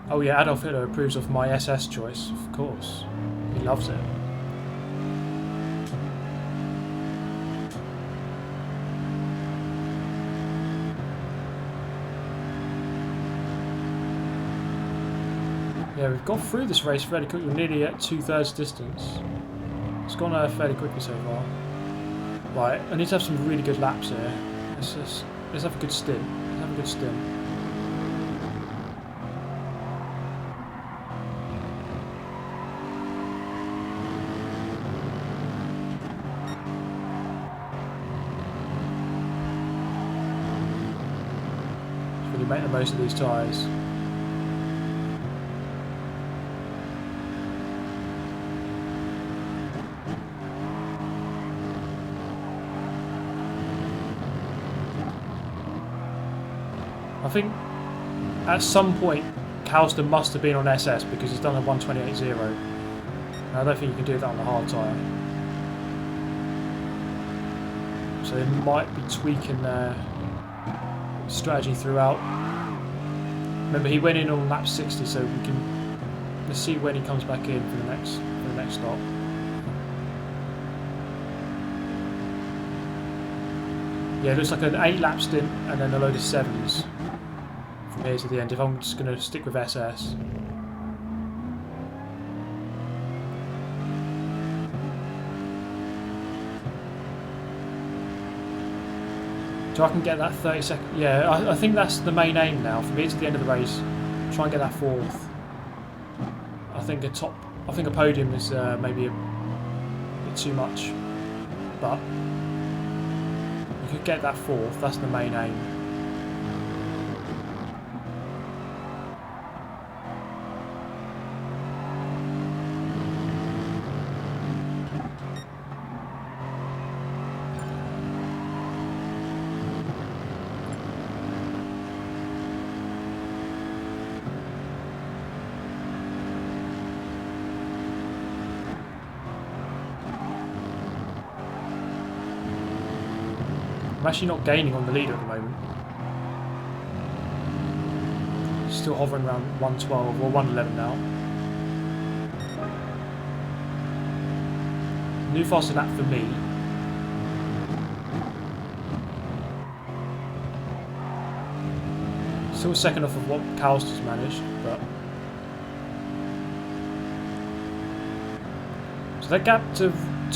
Oh yeah, Adolf Hitler approves of my SS choice, of course. He loves it. Yeah, we've got through this race fairly quickly. We're nearly at 2/3 distance. It's gone fairly quickly so far. Right, I need to have some really good laps here. Let's have a good stint. Let's have a good stint. Just really make the most of these tyres. I think at some point Calston must have been on SS because he's done a 128.0. I don't think you can do that on the hard tyre. So they might be tweaking their strategy throughout. Remember, he went in on lap 60, so let's see when he comes back in for the next stop. Yeah, it looks like an 8-lap stint and then a load of 7s. From here to the end, if I'm just going to stick with SS. So I can get that 30 second. Yeah, I think that's the main aim now. From here to the end of the race, try and get that 4th. I think a podium is maybe a bit too much, but you could get that 4th. That's the main aim. I'm actually not gaining on the leader at the moment. Still hovering around 112 or 111 now. New faster lap for me. Still a second off of what Calster's managed, but so that gap to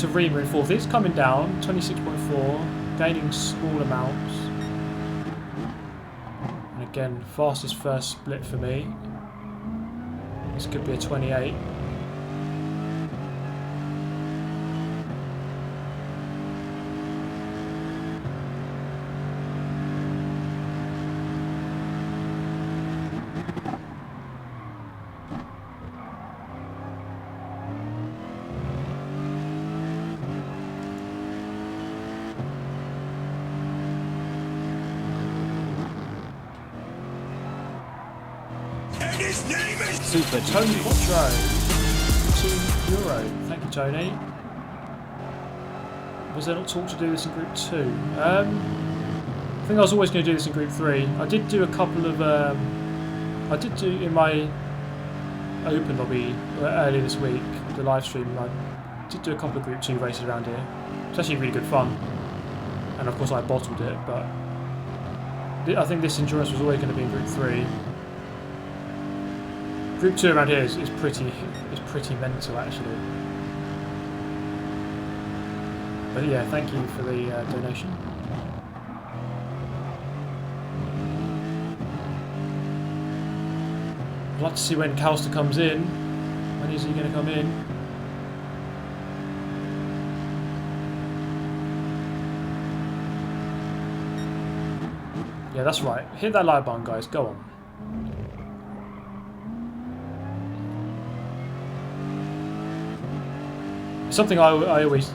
Rima in 4th is coming down, 26.4. Gaining small amounts. And again, fastest first split for me. This could be a 28. His name is Super Tony GT. Quattro. €2. Thank you, Tony. Was there not talk to do this in Group 2? I think I was always going to do this in Group 3. I did do a couple of... I did do in my open lobby earlier this week, the live stream, I did do a couple of Group 2 races around here. It's actually really good fun. And of course I bottled it, but I think this endurance was always going to be in Group 3. Group 2 around here is pretty mental actually. But yeah, thank you for the donation. I'd like to see when Calster comes in. When is he going to come in? Yeah, that's right. Hit that like button, guys. Go on. Something I always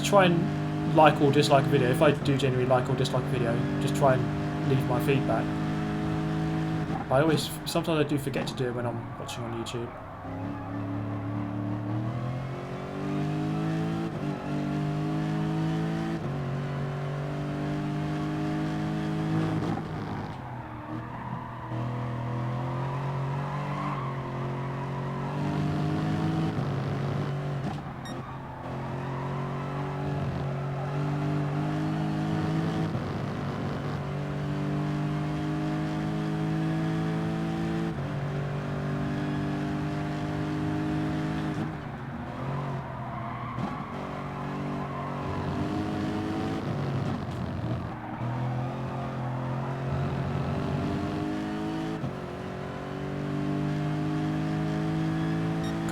try and like or dislike a video. If I do genuinely like or dislike a video, just try and leave my feedback. Sometimes I do forget to do it when I'm watching on YouTube.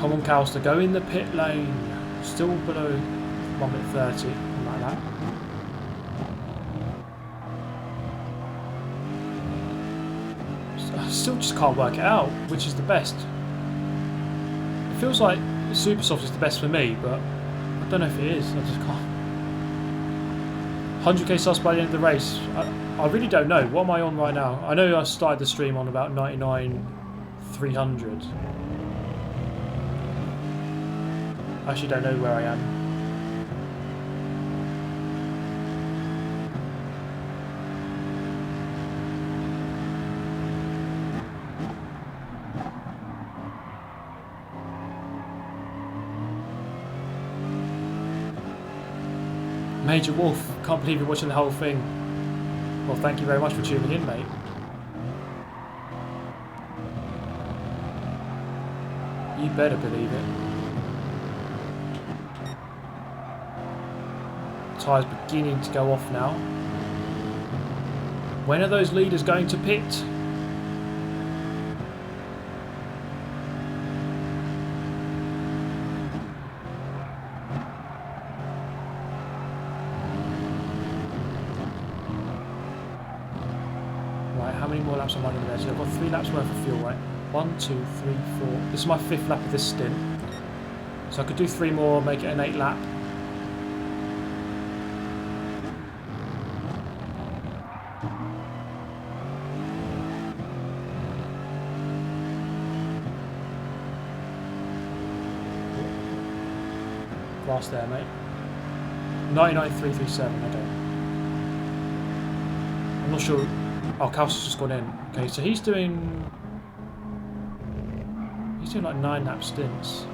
Come on, Calster, go in the pit lane. Still below 1 minute 30, like that. I still just can't work it out, which is the best. It feels like Super Soft is the best for me, but I don't know if it is. I just can't. 100k subs by the end of the race. I really don't know. What am I on right now? I know I started the stream on about 99,300. I actually don't know where I am. Major Wolf, can't believe you're watching the whole thing. Well, thank you very much for tuning in, mate. You better believe it. Tyres beginning to go off now. When are those leaders going to pit? How many more laps am I going to go? So I've got 3 laps worth of fuel, right? 1, 2, 3, 4. This is my 5th lap of this stint. So I could do 3 more, make it an 8 lap. Fast there, mate. 99,337, okay. I'm not sure. Oh, Calster's just gone in. Okay, so he's doing like 9 lap stints.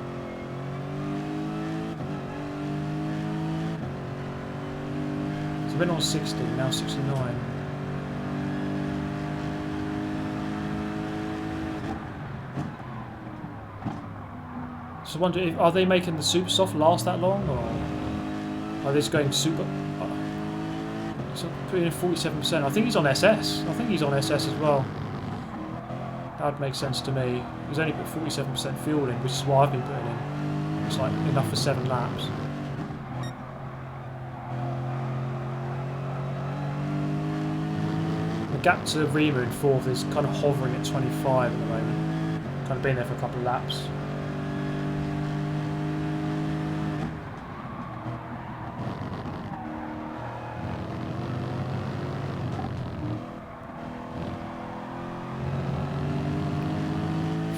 So we've been on 60, now 69. So I wonder, are they making the Super Soft last that long, or are they just going super? So putting in 47%. I think he's on SS. I think he's on SS as well. That would make sense to me. He's only put 47% fuel in, which is what I've been putting in. It's like enough for 7 laps. The gap to Rima in 4th is kind of hovering at 25 at the moment. Kind of been there for a couple of laps.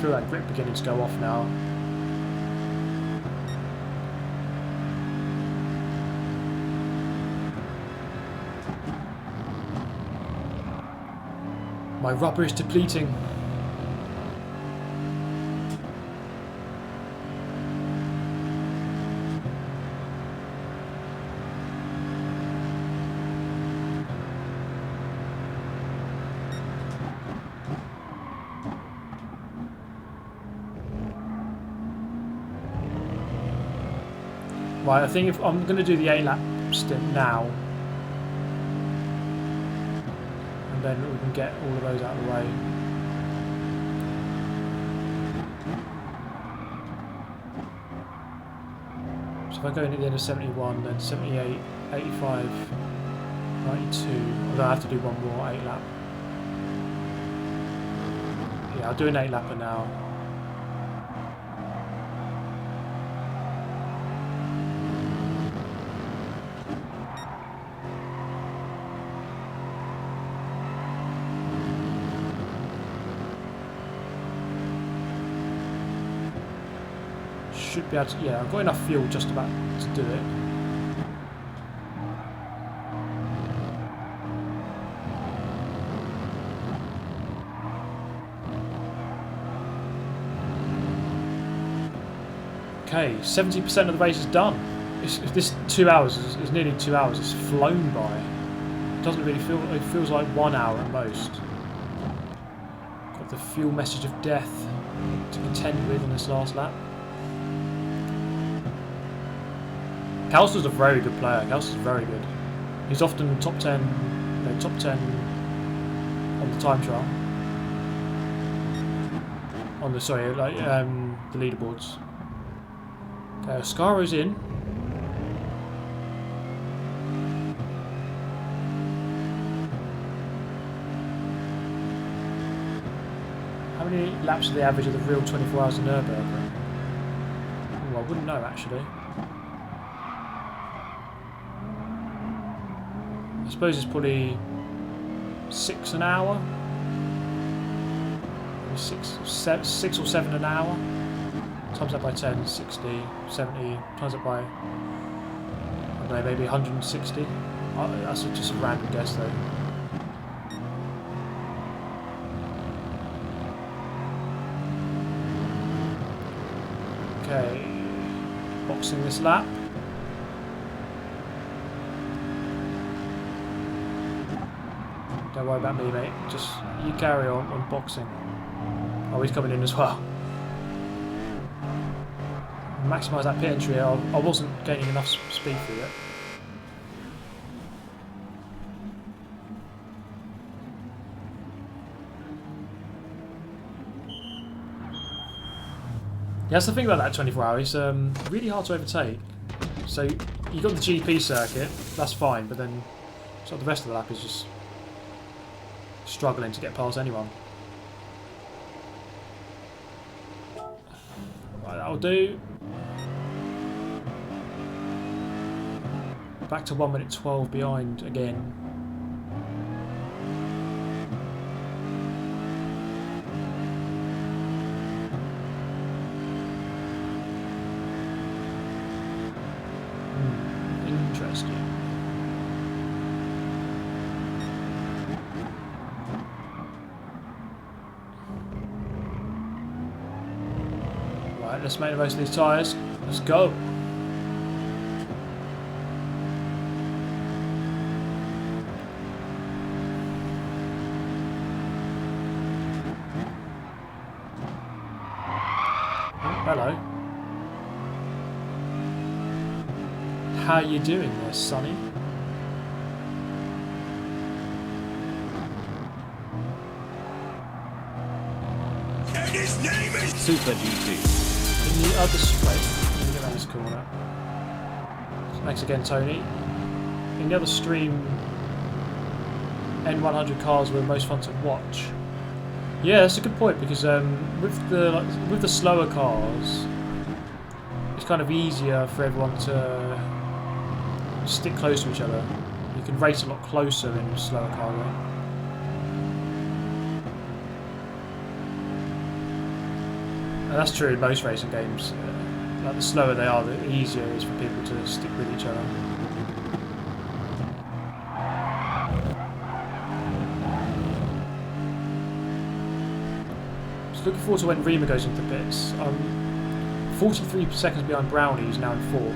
Feel that grip beginning to go off now. My rubber is depleting. Right, I think if I'm going to do the 8 lap stint now, and then we can get all of those out of the way. So if I go in at the end of 71, then 78, 85, 92, although I have to do one more 8 lap. Yeah, I'll do an 8 lapper now. Should be able to, yeah, I've got enough fuel just about to do it. Okay, 70% of the race is done. This 2 hours is nearly 2 hours. It's flown by. It doesn't really feel. It feels like 1 hour at most. Got the fuel message of death to contend with on this last lap. Calster's a very good player. Calster's very good. He's often top 10, top 10 on the time trial. On the the leaderboards. Okay, Oscaro's in. How many laps are the average of the real 24 hours of Nürburgring? Oh, I wouldn't know actually. I suppose it's probably 6 an hour. Maybe 6 or 7 an hour. Times that by 10, 60, 70. Times that by, I don't know, maybe 160. That's just a random guess though. Okay, boxing this lap. Don't worry about me, mate. Just you carry on boxing. Oh, he's coming in as well. Maximise that pit entry. I wasn't gaining enough speed for it. Yeah, that's the thing about that 24 hour. It's really hard to overtake. So you got the GP circuit, that's fine, but then so the rest of the lap is just struggling to get past anyone. Right, that'll do. Back to 1 minute 12 behind again. Interesting. Right, let's make the most of these tyres. Let's go. Hello. How you doing there, Sonny? And his name is Super GT. In the other straight, let me get around this corner. Thanks again, Tony. In the other stream, N100 cars were most fun to watch. Yeah, that's a good point because with the slower cars, it's kind of easier for everyone to stick close to each other. You can race a lot closer in slower car though. And that's true in most racing games. Like the slower they are, the easier it is for people to stick with each other. Just looking forward to when Rima goes into the pits. 43 seconds behind Brownie, who's now in 4th.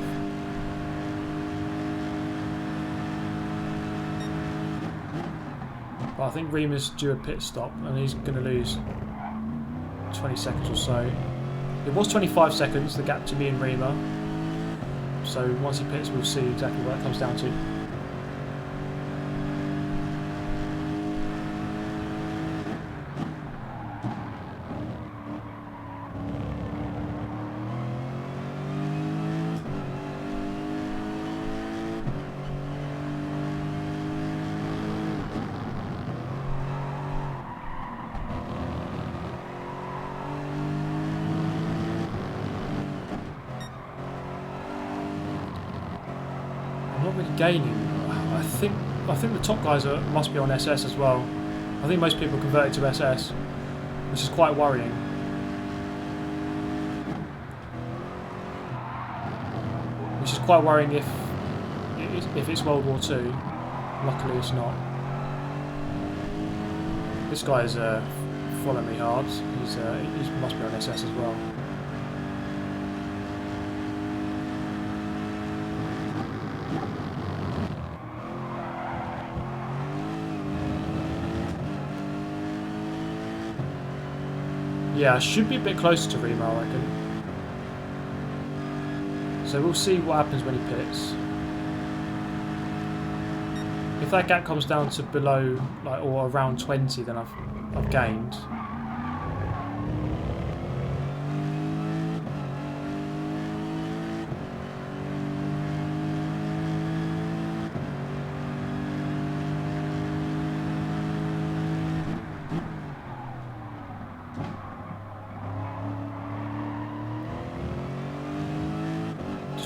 But I think Rima's due a pit stop and he's going to lose 20 seconds or so. It was 25 seconds, the gap to me and Rima. So once he pits, we'll see exactly what it comes down to. Gaining. I think the top guys must be on SS as well. I think most people converted to SS, which is quite worrying. Which is quite worrying if it's World War II. Luckily, it's not. This guy is following me hard. He must be on SS as well. Yeah, I should be a bit closer to Rima, I reckon. So we'll see what happens when he pits. If that gap comes down to below, like, or around 20, then I've gained.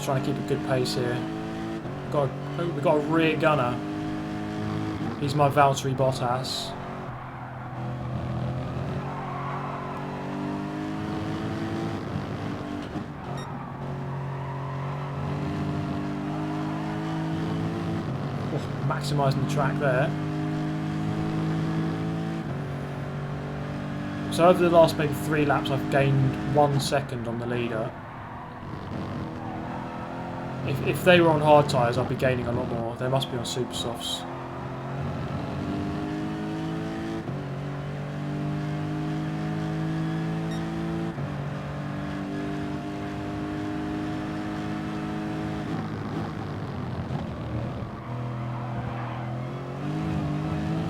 trying to keep a good pace here. We've got a rear gunner. He's my Valtteri Bottas. Oh, maximising the track there. So over the last maybe 3 laps I've gained 1 second on the leader. If they were on hard tyres I'd be gaining a lot more. They must be on super softs.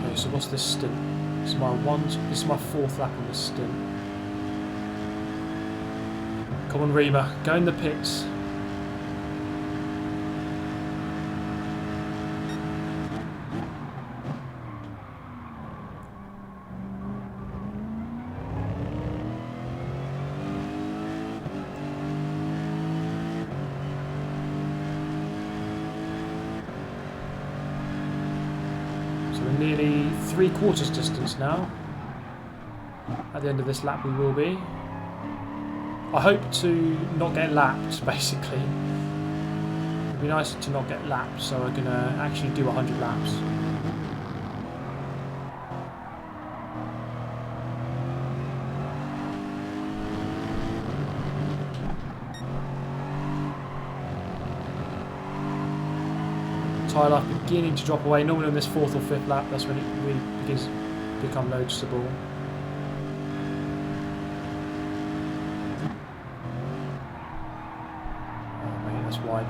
Okay, so what's this stint? This is my 4th lap on this stint. Come on, Rima, go in the pits. So we're nearly 3/4 distance now. At the end of this lap we will be. I hope to not get lapped, basically. It'd be nice to not get lapped so I can actually do 100 laps. Tyre life beginning to drop away. Normally on this 4th or 5th lap, that's when it really begins to become noticeable. Oh mate, that's wide.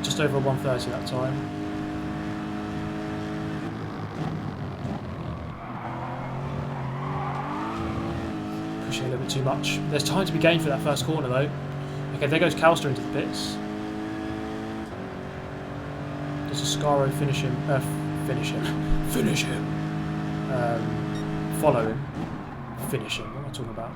Just over 1:30 that time. Pushing a little bit too much. There's time to be gained for that first corner though. Okay, there goes Calster into the pits. Does Ascaro finish him? Finish him! Follow him. Finish him. What am I talking about?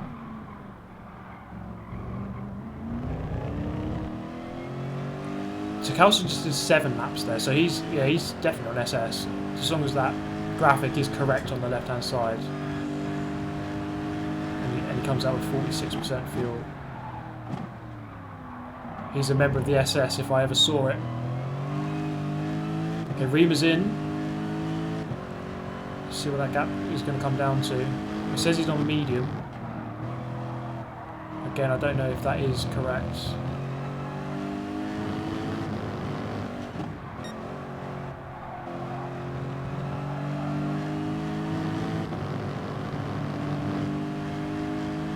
So Calster just did 7 laps there, so he's definitely on SS. As long as that graphic is correct on the left hand side. And he comes out with 46% fuel. He's a member of the SS if I ever saw it. Okay, Rima's in. Let's see what that gap is going to come down to. It says he's on medium. Again, I don't know if that is correct.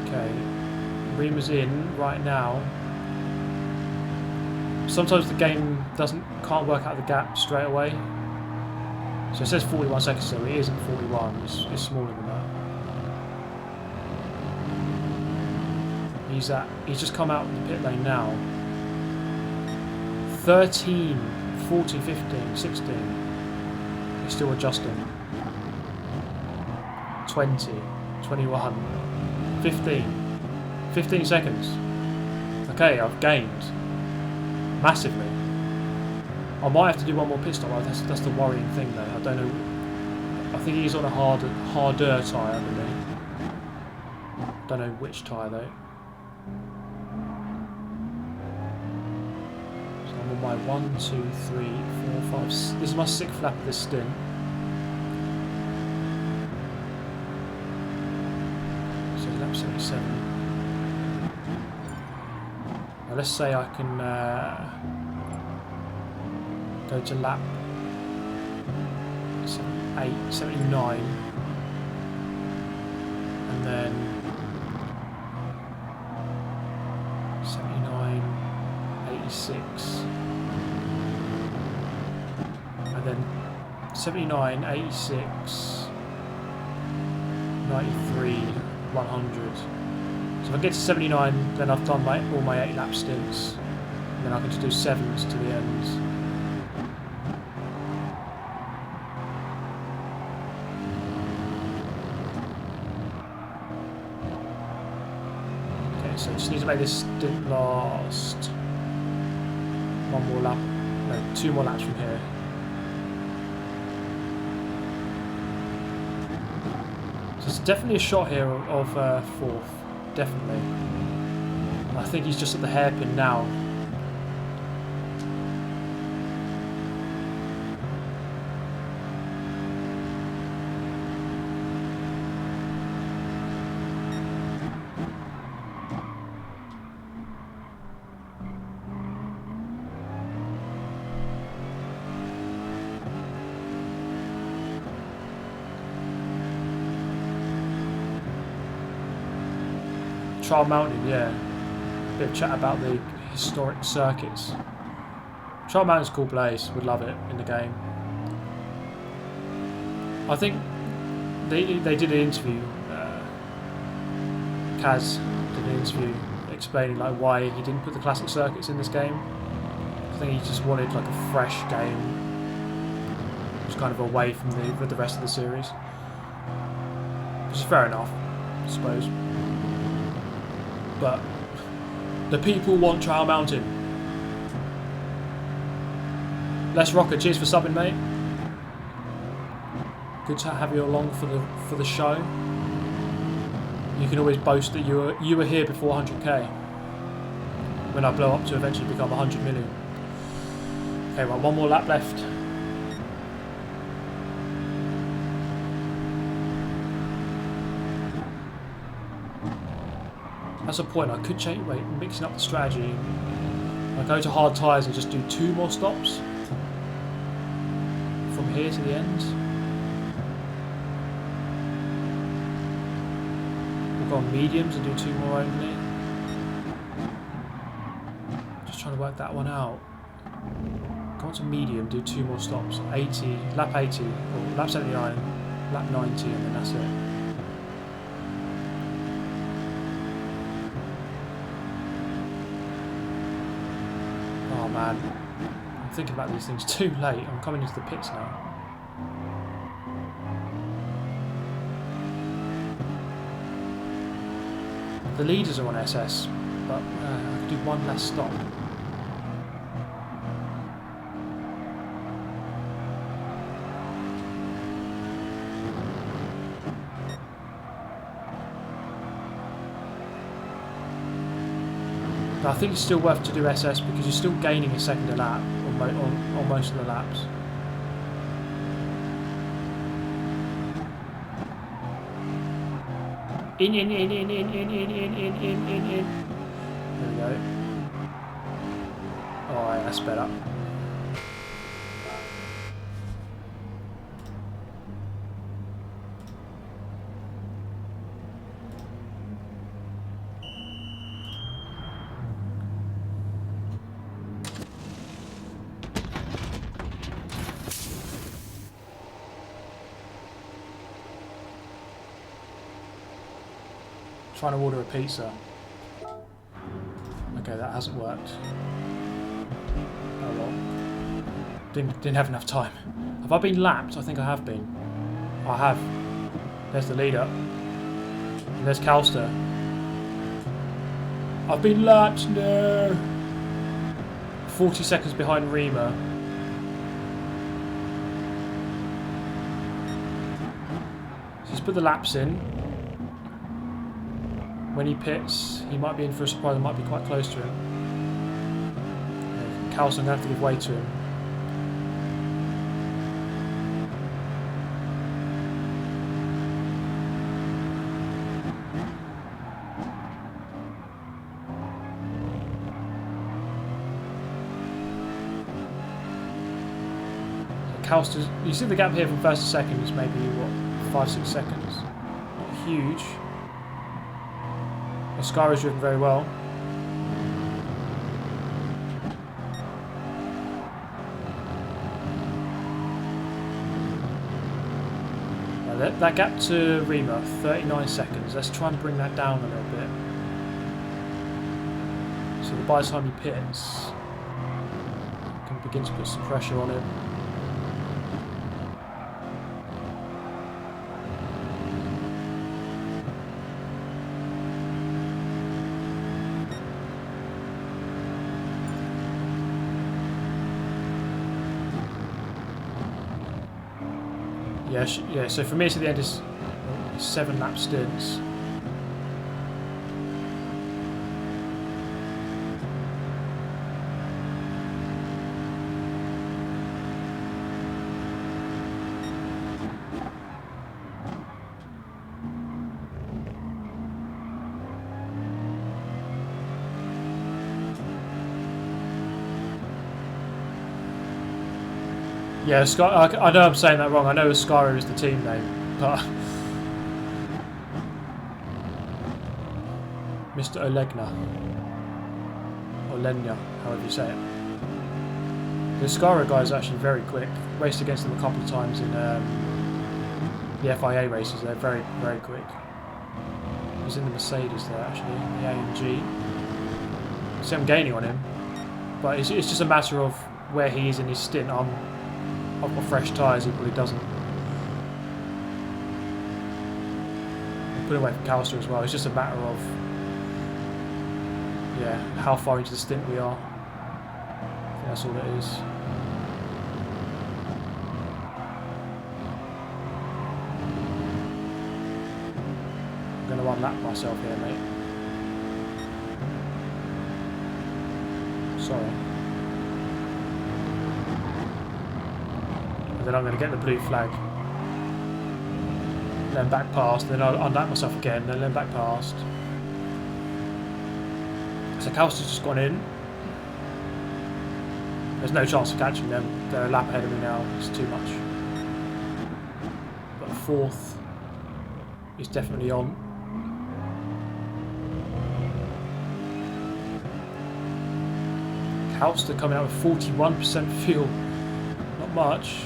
Okay, Rima's in right now. Sometimes the game can't work out the gap straight away. So it says 41 seconds, so it isn't 41. It's smaller than that. He's just come out of the pit lane now. 13, 14, 15, 16. He's still adjusting. 20, 21, 15. 15 seconds. Okay, I've gained massively. I might have to do one more pit stop. That's the worrying thing though. I don't know. I think he's on a harder tyre than me. Don't know which tyre though. So I'm on my 1, 2, 3, 4, 5. This is my 6th lap of this stint. So lap 77. Now let's say I can go to lap 79 and then 79, 86 and then 79, 86, 93, 100. So if I get to 79 then I've done all my 8 lap stints and then I can just do 7s to the end. So just need to make this stint last one more lap, no, 2 more laps from here. So it's definitely a shot here of 4th, definitely. And I think he's just at the hairpin now. Trial Mountain, yeah. Bit of chat about the historic circuits. Trial Mountain's a cool place. Would love it in the game. I think they did an interview. Kaz did an interview explaining like why he didn't put the classic circuits in this game. I think he just wanted like a fresh game, just kind of away from the rest of the series. Which is fair enough, I suppose. But the people want Trial Mountain. Les Rocker, cheers for subbing, mate. Good to have you along for the show. You can always boast that you were here before 100k. When I blow up to eventually become 100 million. Okay, well, 1 more lap left. That's a point. I could change, mixing up the strategy. I go to hard tyres and just do 2 more stops from here to the end. We'll go on mediums and do 2 more only. Just trying to work that one out. Go on to medium, do 2 more stops. 80, lap 80, or lap 79, lap 90, and then that's it. Oh man, I'm thinking about these things too late. I'm coming into the pits now. The leaders are on SS, but I could do 1 less stop. I think it's still worth to do SS because you're still gaining a second a lap on most of the laps. In. There we go. Alright, that's better. Trying to order a pizza. Okay, that hasn't worked. Oh well. Didn't have enough time. Have I been lapped? I think I have been. I have. There's the leader. And there's Calster. I've been lapped, no! 40 seconds behind Rima. So he's put the laps in. When he pits, he might be in for a surprise that might be quite close to him. Calster, I'm going to have to give way to him. Calster's, you see the gap here from first to second is maybe, what, 5-6 seconds. Not huge. Oscar is driven very well. Now that gap to Rima, 39 seconds. Let's try and bring that down a little bit. So that by the time he pits, I can begin to put some pressure on him. Yeah, yeah. So for me, to the end is 7 lap stints. Yeah, I know I'm saying that wrong. I know Ascari is the team name, but Mr. Olegna, Olenya, however you say it. The Ascari guy is actually very quick. Raced against them a couple of times in the FIA races. They're very, very quick. He's in the Mercedes there, actually, the AMG. See, I'm gaining on him, but it's just a matter of where he is in his stint. I've got fresh tyres, he probably doesn't. I'm putting away from Calster as well. It's just a matter of, yeah, how far into the stint we are. I think that's all it is. I'm going to unlap myself here, mate. Sorry. Then I'm going to get the blue flag, then back past, then I'll unlap myself again, then back past. So Calster's just gone in. There's no chance of catching them. They're a lap ahead of me now. It's too much. But 4th is definitely on. Calster coming out with 41% fuel. Not much.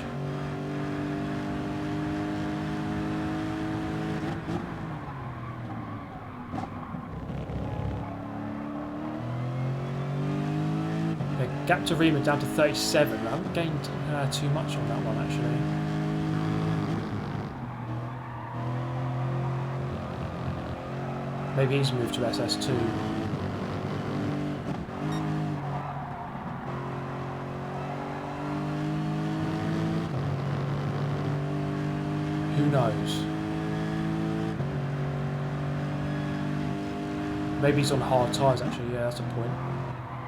Gap to Riemann down to 37. I haven't gained too much on that one, actually. Maybe he's moved to SS2. Who knows? Maybe he's on hard tyres, actually. Yeah, that's a point.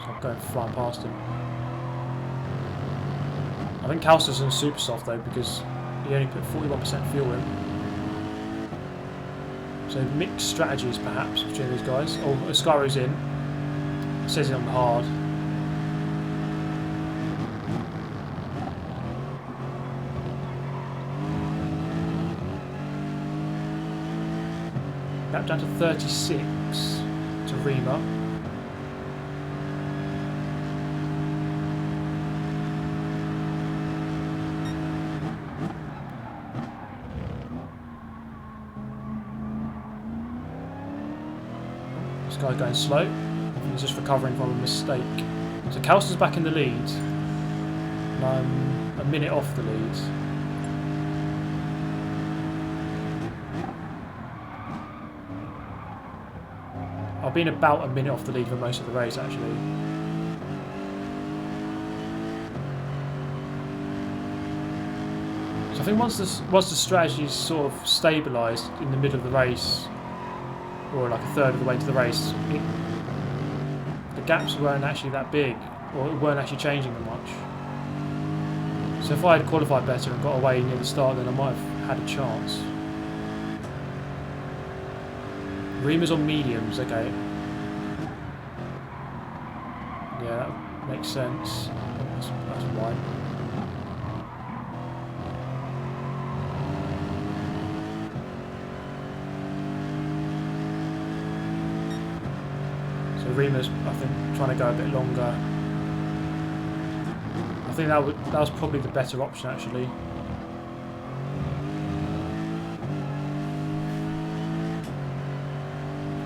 So I'm going flying past him. I think Calster's on super soft though, because he only put 41% fuel in. So mixed strategies perhaps between these guys. Oh, Ascaro's in. It says it on hard. Back down to 36 to Rima. Guy going slow. He's just recovering from a mistake. So Calster's back in the lead. And I'm a minute off the lead. I've been about a minute off the lead for most of the race, actually. So I think once the strategy is sort of stabilised in the middle of the race, or like a third of the way to the race, the gaps weren't actually that big, or weren't actually changing that much. So if I had qualified better and got away near the start, then I might have had a chance. Rima's on mediums, okay. Yeah, that makes sense. That's why. Rima's, I think, trying to go a bit longer. I think that was probably the better option, actually.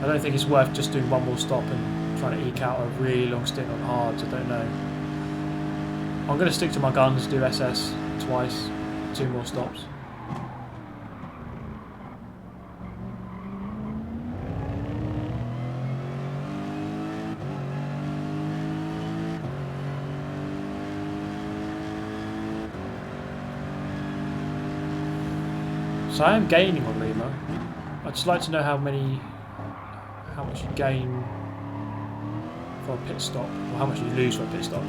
I don't think it's worth just doing one more stop and trying to eke out a really long stint on hards. I don't know. I'm going to stick to my guns, do SS twice, 2 more stops. So I am gaining on Lima. I'd just like to know how much you gain for a pit stop, or how much you lose for a pit stop. I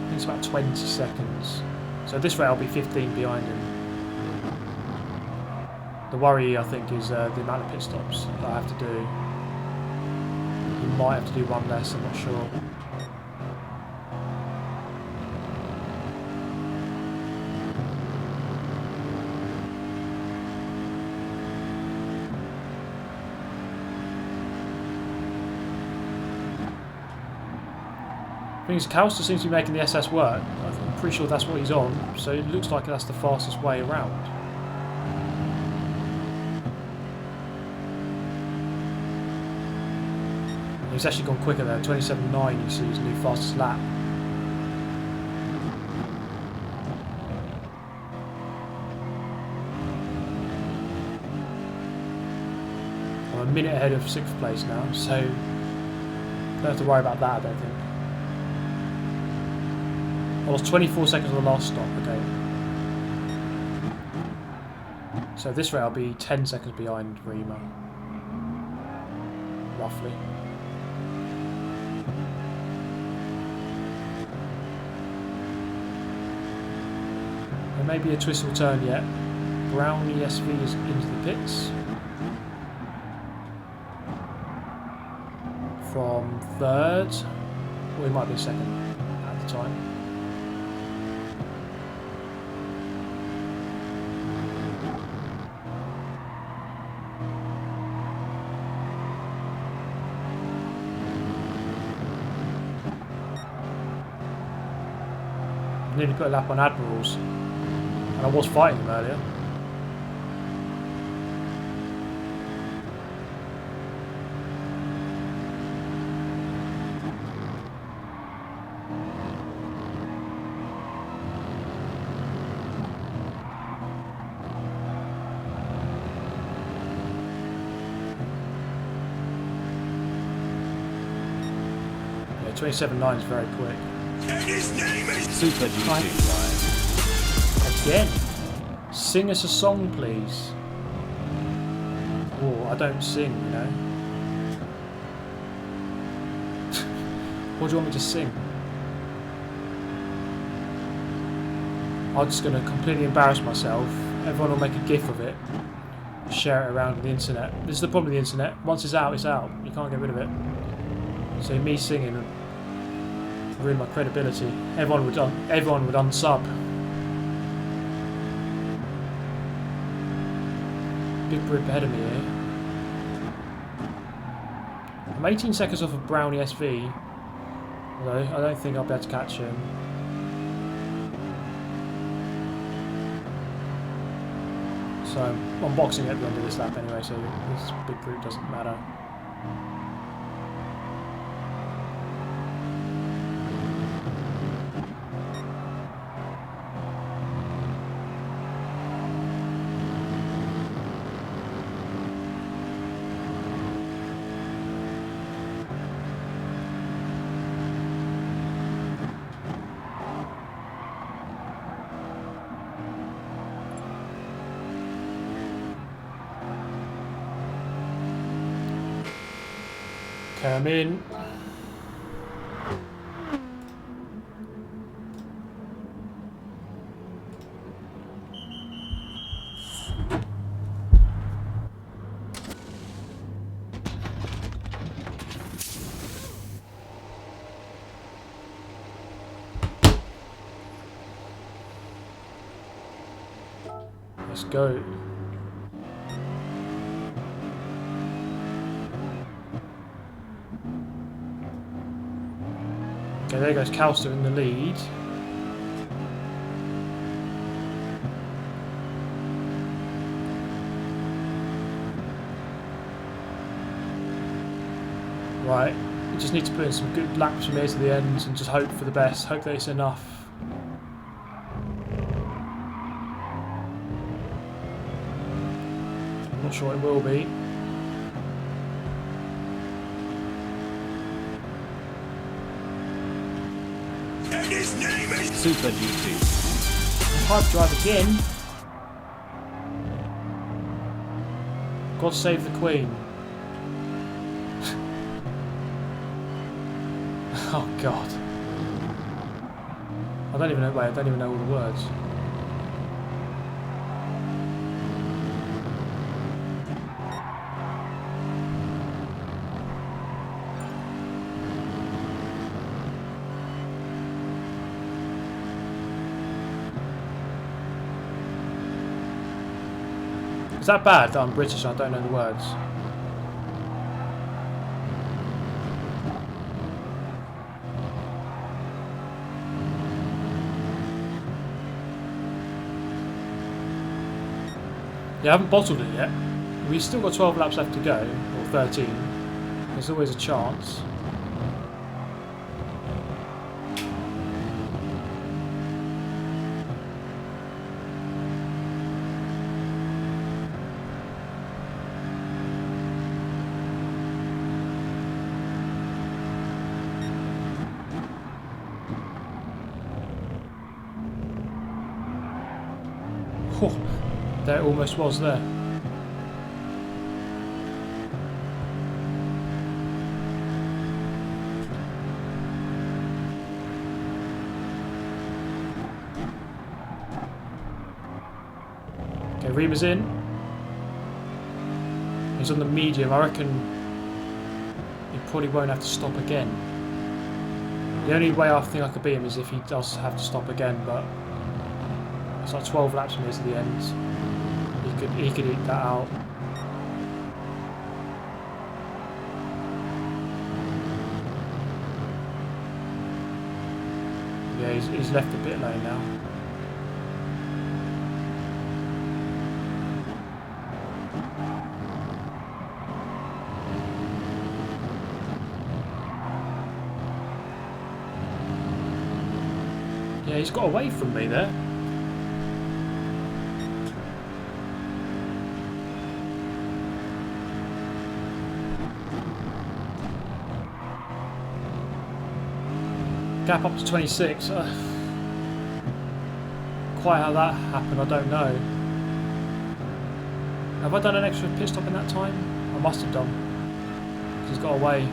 think it's about 20 seconds. So at this rate I'll be 15 behind him. The worry, I think, is the amount of pit stops that I have to do. You might have to do one less, I'm not sure. Things Calster seems to be making the SS work. I'm pretty sure that's what he's on, so it looks like that's the fastest way around. He's actually gone quicker there, 27.9 you see his new fastest lap. I'm a minute ahead of 6th place now, so don't have to worry about that, I don't think. I lost 24 seconds on the last stop, okay. So at this rate I'll be 10 seconds behind Rima. Roughly. There may be a twistle turn yet. Brown ESV is into the pits. From 3rd, or he might be 2nd at the time. I nearly put a lap on Admirals, and I was fighting him earlier. Yeah, 27.9 is very quick. And his name is Super GT. Again. Sing us a song, please. Oh, I don't sing, you know. What do you want me to sing? I'm just going to completely embarrass myself. Everyone will make a gif of it. Share it around on the internet. This is the problem with the internet. Once it's out, it's out. You can't get rid of it. So me singing would ruin my credibility. Everyone would unsub. Big group ahead of me here. I'm 18 seconds off of Brown ESV, although I don't think I'll be able to catch him. So I'm boxing at the end of this lap anyway, so this big group doesn't matter. Come in. Let's go. Okay, there goes Calster in the lead. Right, we just need to put in some good laps from here to the end and just hope for the best. Hope that it's enough. I'm not sure it will be. His name is Super GT. Hype drive again. God save the Queen. Oh God. I don't even know. Wait, I don't even know all the words. Is that bad that I'm British and I don't know the words? Yeah, I haven't bottled it yet. We've still got 12 laps left to go, or 13. There's always a chance. Oh, there it almost was there. Okay, Rima's in. He's on the medium. I reckon he probably won't have to stop again. The only way I think I could beat him is if he does have to stop again, but it's like 12 laps from here to the end. He could eat that out. Yeah, he's left the pit lane now. Yeah, he's got away from me there. Gap up to 26. Quite how that happened, I don't know. Have I done an extra pit stop in that time? I must have done. Because he's got away.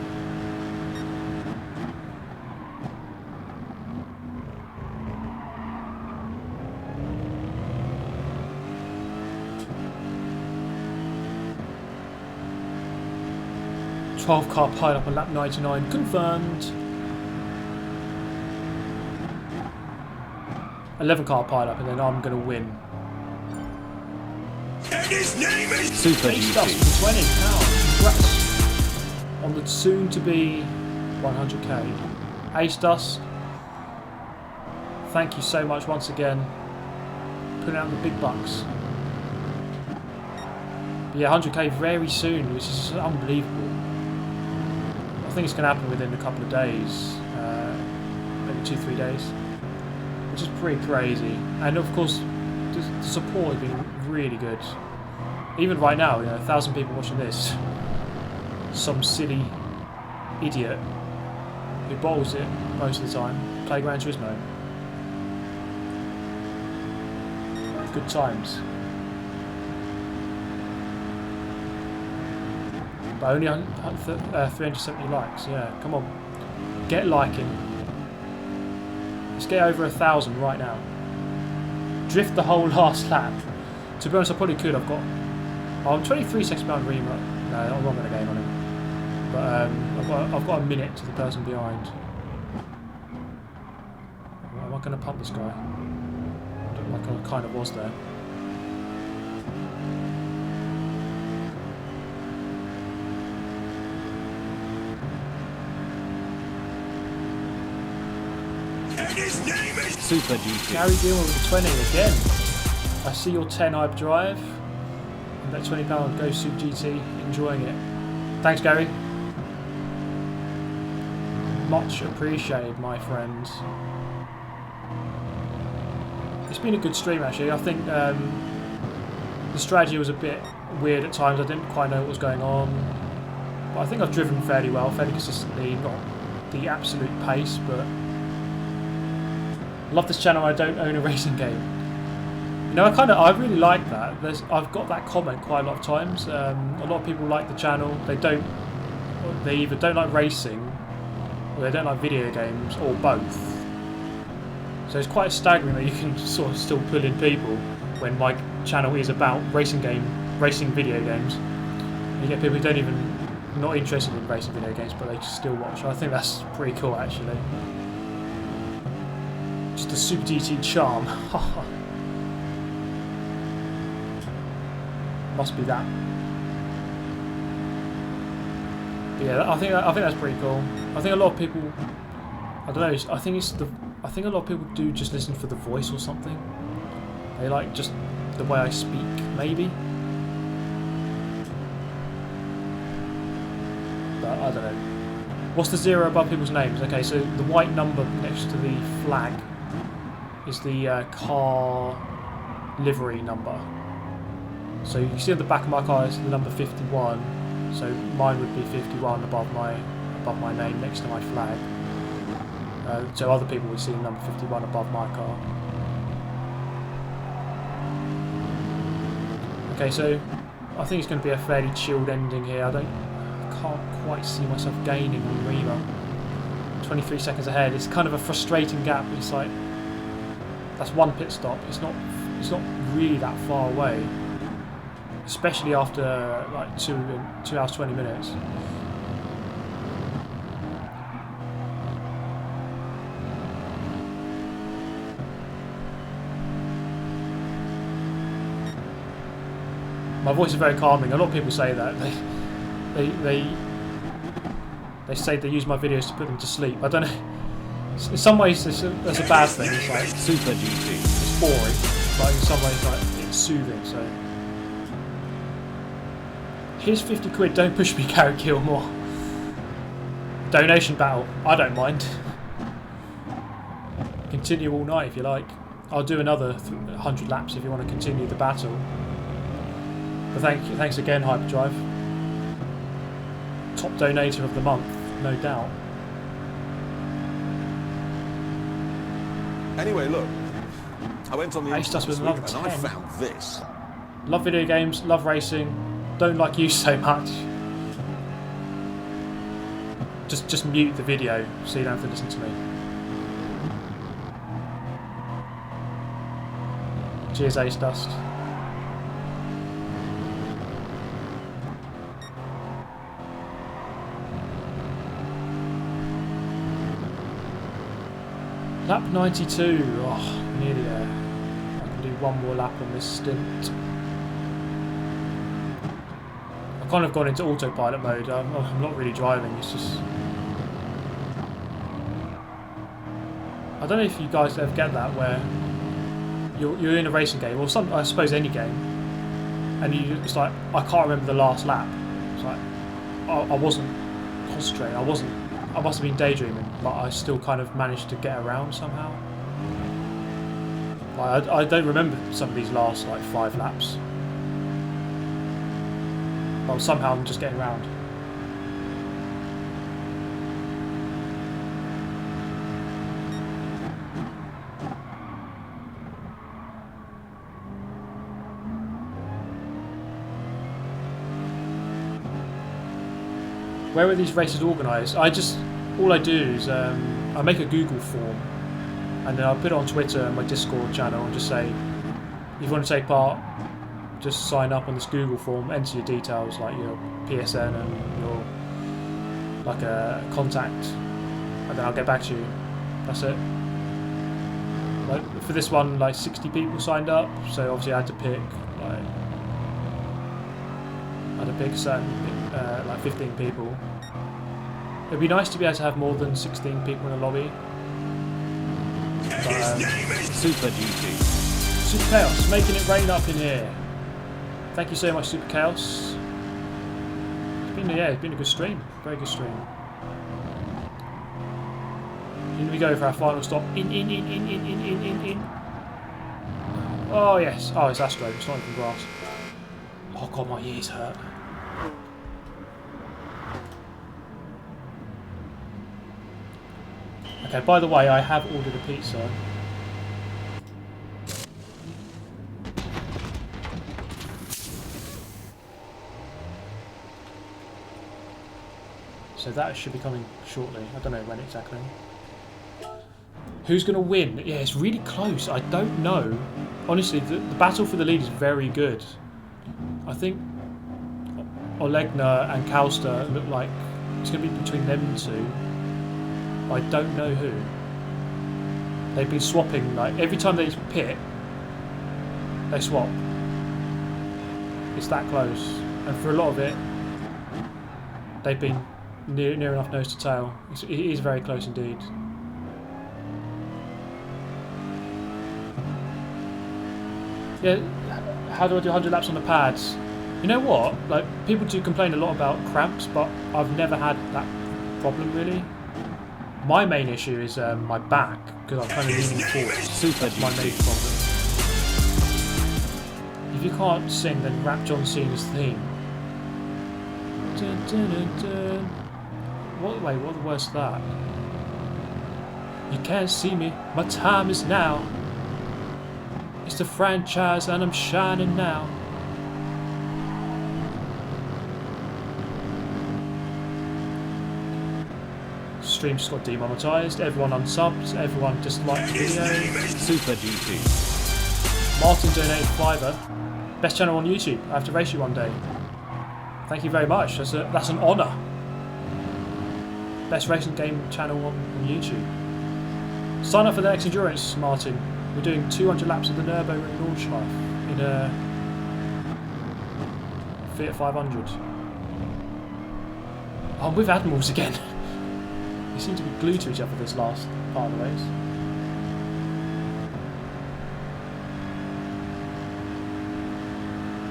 car pile up on lap 99, confirmed. 11 car pile up and then I'm going to win. And his name is Super Ace Dust GT. for 20 pounds. Congrats on the soon to be 100k. Ace Dust, thank you so much once again. Putting out the big bucks. But yeah, 100k very soon, which is unbelievable. I think it's going to happen within a couple of days, maybe 2-3 days, which is pretty crazy. And of course, the support has been really good. Even right now, you know, 1,000 people watching this. Some silly idiot who bottles it most of the time play Gran Turismo. Good times. But only 370 likes, yeah, come on. Get liking. Let's get over 1,000 right now. Drift the whole last lap. To be honest, I probably could. I'm 23 seconds behind Rima. No, I'm not going to game on him. But I've got a minute to the person behind. Am I going to pump this guy? Like I kind of was there. and his name is Super GT. Gary Gilmore with the 20 again. I see your 10 hype drive. And that £20 Go Super GT, enjoying it. Thanks, Gary. Much appreciated, my friends. It's been a good stream actually. I think the strategy was a bit weird at times. I didn't quite know what was going on. But I think I've driven fairly well, fairly consistently. Not the absolute pace, but I love this channel. I don't own a racing game. You know, I really like that. I've got that comment quite a lot of times. A lot of people like the channel. They either don't like racing, or they don't like video games, or both. So it's quite staggering that you can sort of still pull in people when my channel is about racing video games. You get people who don't even not interested in racing video games, but they still watch. I think that's pretty cool, actually. Just a Super GT charm. Must be that. But yeah, I think that's pretty cool. I think a lot of people, I don't know. I think a lot of people do just listen for the voice or something. They like just the way I speak, maybe. But I don't know. What's the 0 above people's names? Okay, so the white number next to the flag is the car livery number. So you can see on the back of my car is the number 51. So mine would be 51 above my name next to my flag. So other people would see the number 51 above my car. Okay, so I think it's going to be a fairly chilled ending here. I can't quite see myself gaining on Rima. 23 seconds ahead. It's kind of a frustrating gap. It's like that's one pit stop. It's not really that far away, especially after like 2 hours 20 minutes. My voice is very calming. A lot of people say that they say they use my videos to put them to sleep. I don't know. In some ways, that's a bad thing. It's like Super GT. It's boring, but in some ways, like it's soothing. So here's 50 quid. Don't push me, Gary Gilmore. Donation battle. I don't mind. Continue all night if you like. I'll do another 100 laps if you want to continue the battle. But thanks again, Hyperdrive. Top donator of the month, no doubt. Anyway, look, I went on the Aced us with another and I 10. found this. Love video games, love racing. Don't like you so much. Just mute the video so you don't have to listen to me. Cheers, Ace Dust. Lap 92. Oh, nearly there. I can do one more lap on this stint. I've kind of gone into autopilot mode. I'm not really driving. It's just. I don't know if you guys ever get that where you're in a racing game or I suppose any game, and it's like I can't remember the last lap. It's like I wasn't concentrating. I must have been daydreaming, but I still kind of managed to get around somehow. Like, I don't remember some of these last like 5 laps. But somehow I'm just getting around. Where are these races organised? All I do is I make a Google form and then I put it on Twitter and my Discord channel and just say, if you want to take part, just sign up on this Google form, enter your details like your PSN and your like a contact, and then I'll get back to you. That's it. Like for this one, like 60 people signed up, so obviously I had to pick certain like 15 people. It'd be nice to be able to have more than 16 people in a lobby. But, Super GT. Super Chaos, making it rain up in here. Thank you so much, Super Chaos. It's been a good stream. Very good stream. In we go for our final stop. In. Oh yes. Oh, it's Astro. It's not even grass. Oh god, my ears hurt. Okay, by the way, I have ordered a pizza. So that should be coming shortly. I don't know when exactly. Who's going to win? Yeah, it's really close. I don't know. Honestly, the battle for the lead is very good. I think Olegna and Kalster look like it's going to be between them two. I don't know who. They've been swapping, like, every time they pit, they swap. It's that close. And for a lot of it, they've been near enough nose to tail. It is very close indeed. Yeah, how do I do 100 laps on the pads? You know what? Like, people do complain a lot about cramps, but I've never had that problem really. My main issue is my back, because I'm kind of leaning forward. That's my main problem. If you can't sing, then rap John Cena's theme. Dun, dun, dun, dun. Wait, what the worst is that? You can't see me, my time is now. It's the franchise and I'm shining now. Stream just got demonetised, everyone unsubs, everyone disliked the video. Super GT. Martin donated $5. Best channel on YouTube. I have to race you one day. Thank you very much. That's an honour. Best racing game channel on YouTube. Sign up for the next endurance, Martin. We're doing 200 laps of the Nürburgring Nordschleife in a Fiat 500. Oh, I'm with Admirals again. They seem to be glued to each other this last part of the race.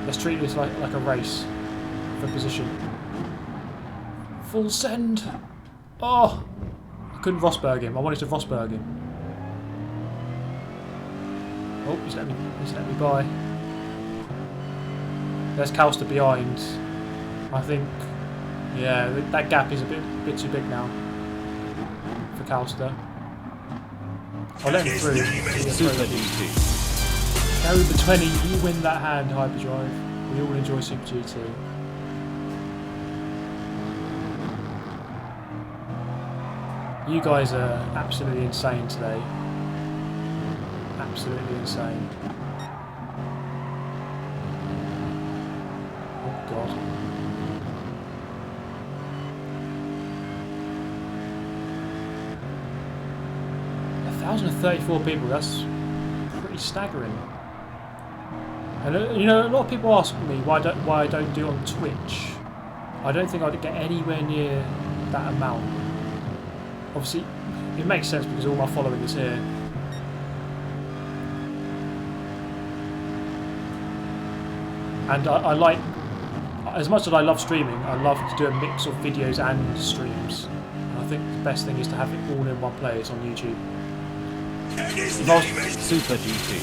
Let's treat this like a race for position. Full send! Oh! I couldn't Rosberg him. I wanted to Rosberg him. Oh, he's let me by. There's Kalster behind. I think, yeah, that gap is a bit too big now for Kalster. I'll let him through. Super GT. Carry the 20, you win that hand, Hyperdrive. We all enjoy Super GT. You guys are absolutely insane today. Absolutely insane. Oh god. A 1,034 people, that's pretty staggering. And you know, a lot of people ask me why I don't do it on Twitch. I don't think I'd get anywhere near that amount. Obviously, it makes sense because all my following is here. And I like, as much as I love streaming, I love to do a mix of videos and streams. And I think the best thing is to have it all in one place on YouTube. Super GT.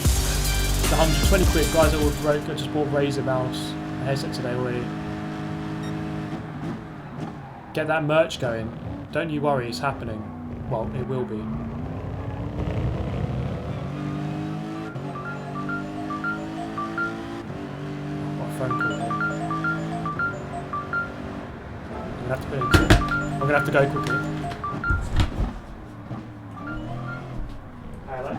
The 120 quid, guys that I just bought Razer mouse and headset today already. Get that merch going. Don't you worry, it's happening. Well, it will be. What a phone call here. I'm gonna have to go quickly. Hello.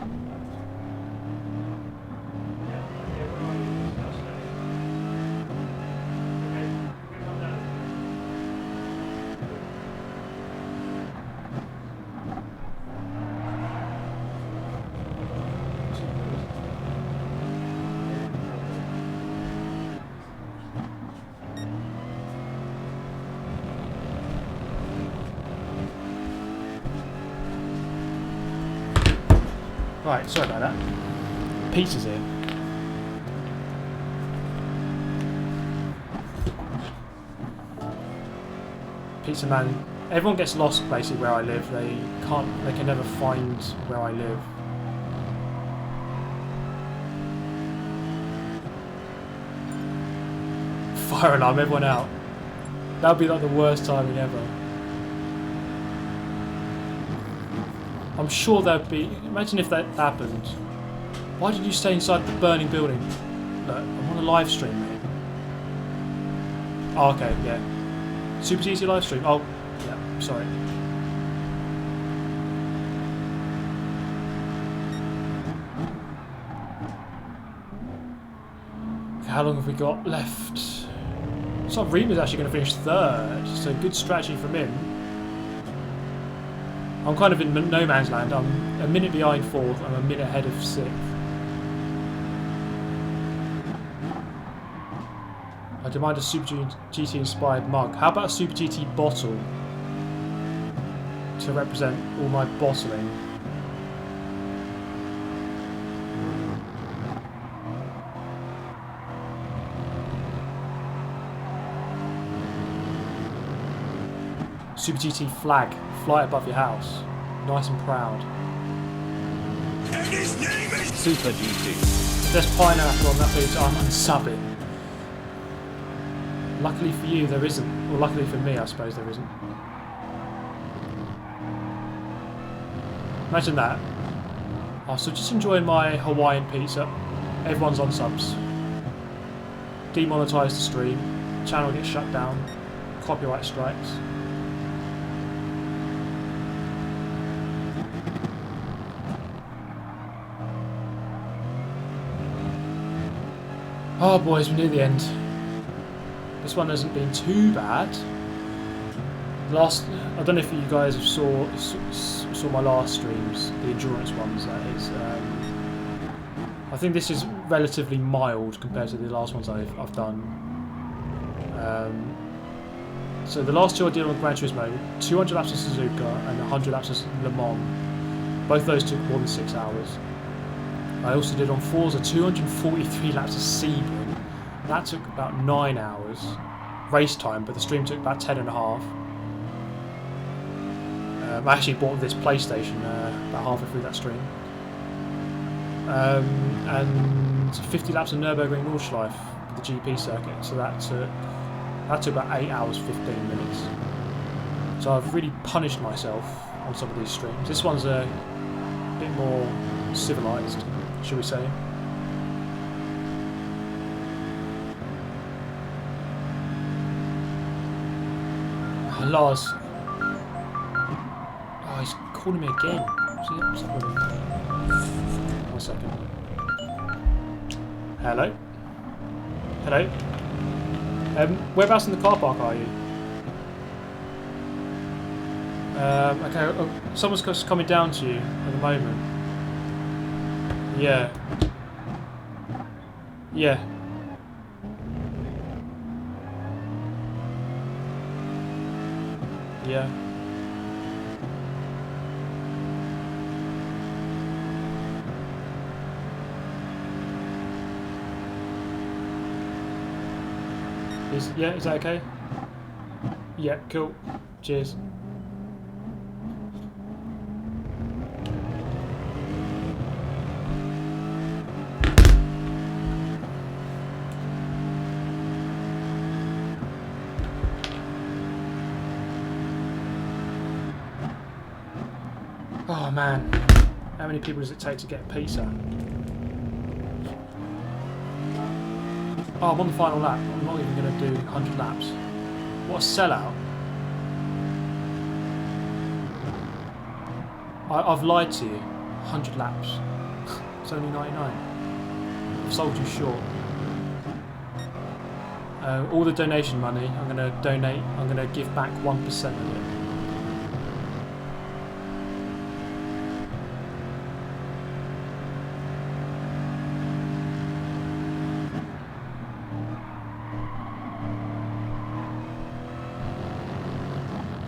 Right, sorry about that. Pizza's here. Pizza man. Everyone gets lost basically where I live. They can never find where I live. Fire alarm, everyone out. That would be like the worst timing ever. I'm sure there'd be... Imagine if that happened. Why did you stay inside the burning building? Look, I'm on a live stream, mate. Oh, okay, yeah. Super GT live stream. Oh, yeah. sorry. Okay, how long have we got left? So Rima's actually going to finish third, so good strategy from him. I'm kind of in no man's land. I'm a minute behind fourth. I'm a minute ahead of sixth. I demand a Super GT inspired mug. How about a Super GT bottle to represent all my bottling? Super GT flag, fly above your house, nice and proud. And his name is Super GT. If there's pineapple on that page, I'm unsubbing. Luckily for you, there isn't. Or luckily for me, I suppose there isn't. Imagine that. Oh, so just enjoying my Hawaiian pizza. Everyone's on subs. Demonetise the stream. Channel gets shut down. Copyright strikes. Oh boys, we're near the end. This one hasn't been too bad. I don't know if you guys have saw my last streams, the endurance ones. That is, I think this is relatively mild compared to the last ones I've done. So the last two I did on Gran Turismo, 200 laps of Suzuka and 100 laps of Le Mans. Both those took more than 6 hours. I also did on Forza 243 laps of Sebring. That took about 9 hours race time, but the stream took about 10 and a half. I actually bought this PlayStation about halfway through that stream. And 50 laps of Nürburgring Nordschleife, the GP circuit. So that took about 8 hours 15 minutes. So I've really punished myself on some of these streams. This one's a bit more civilised, shall we say. Oh, Lars. Oh, he's calling me again. What's up with him? 1 second. Hello? Hello? Whereabouts in the car park are you? Okay, someone's just coming down to you at the moment. Yeah. Yeah. Yeah. Is that okay? Yeah, cool. Cheers. Oh man, how many people does it take to get a pizza? Oh, I'm on the final lap. I'm not even going to do 100 laps. What a sellout. I've lied to you. 100 laps. It's only 99. I've sold you short. All the donation money, I'm going to donate, I'm going to give back 1% of it.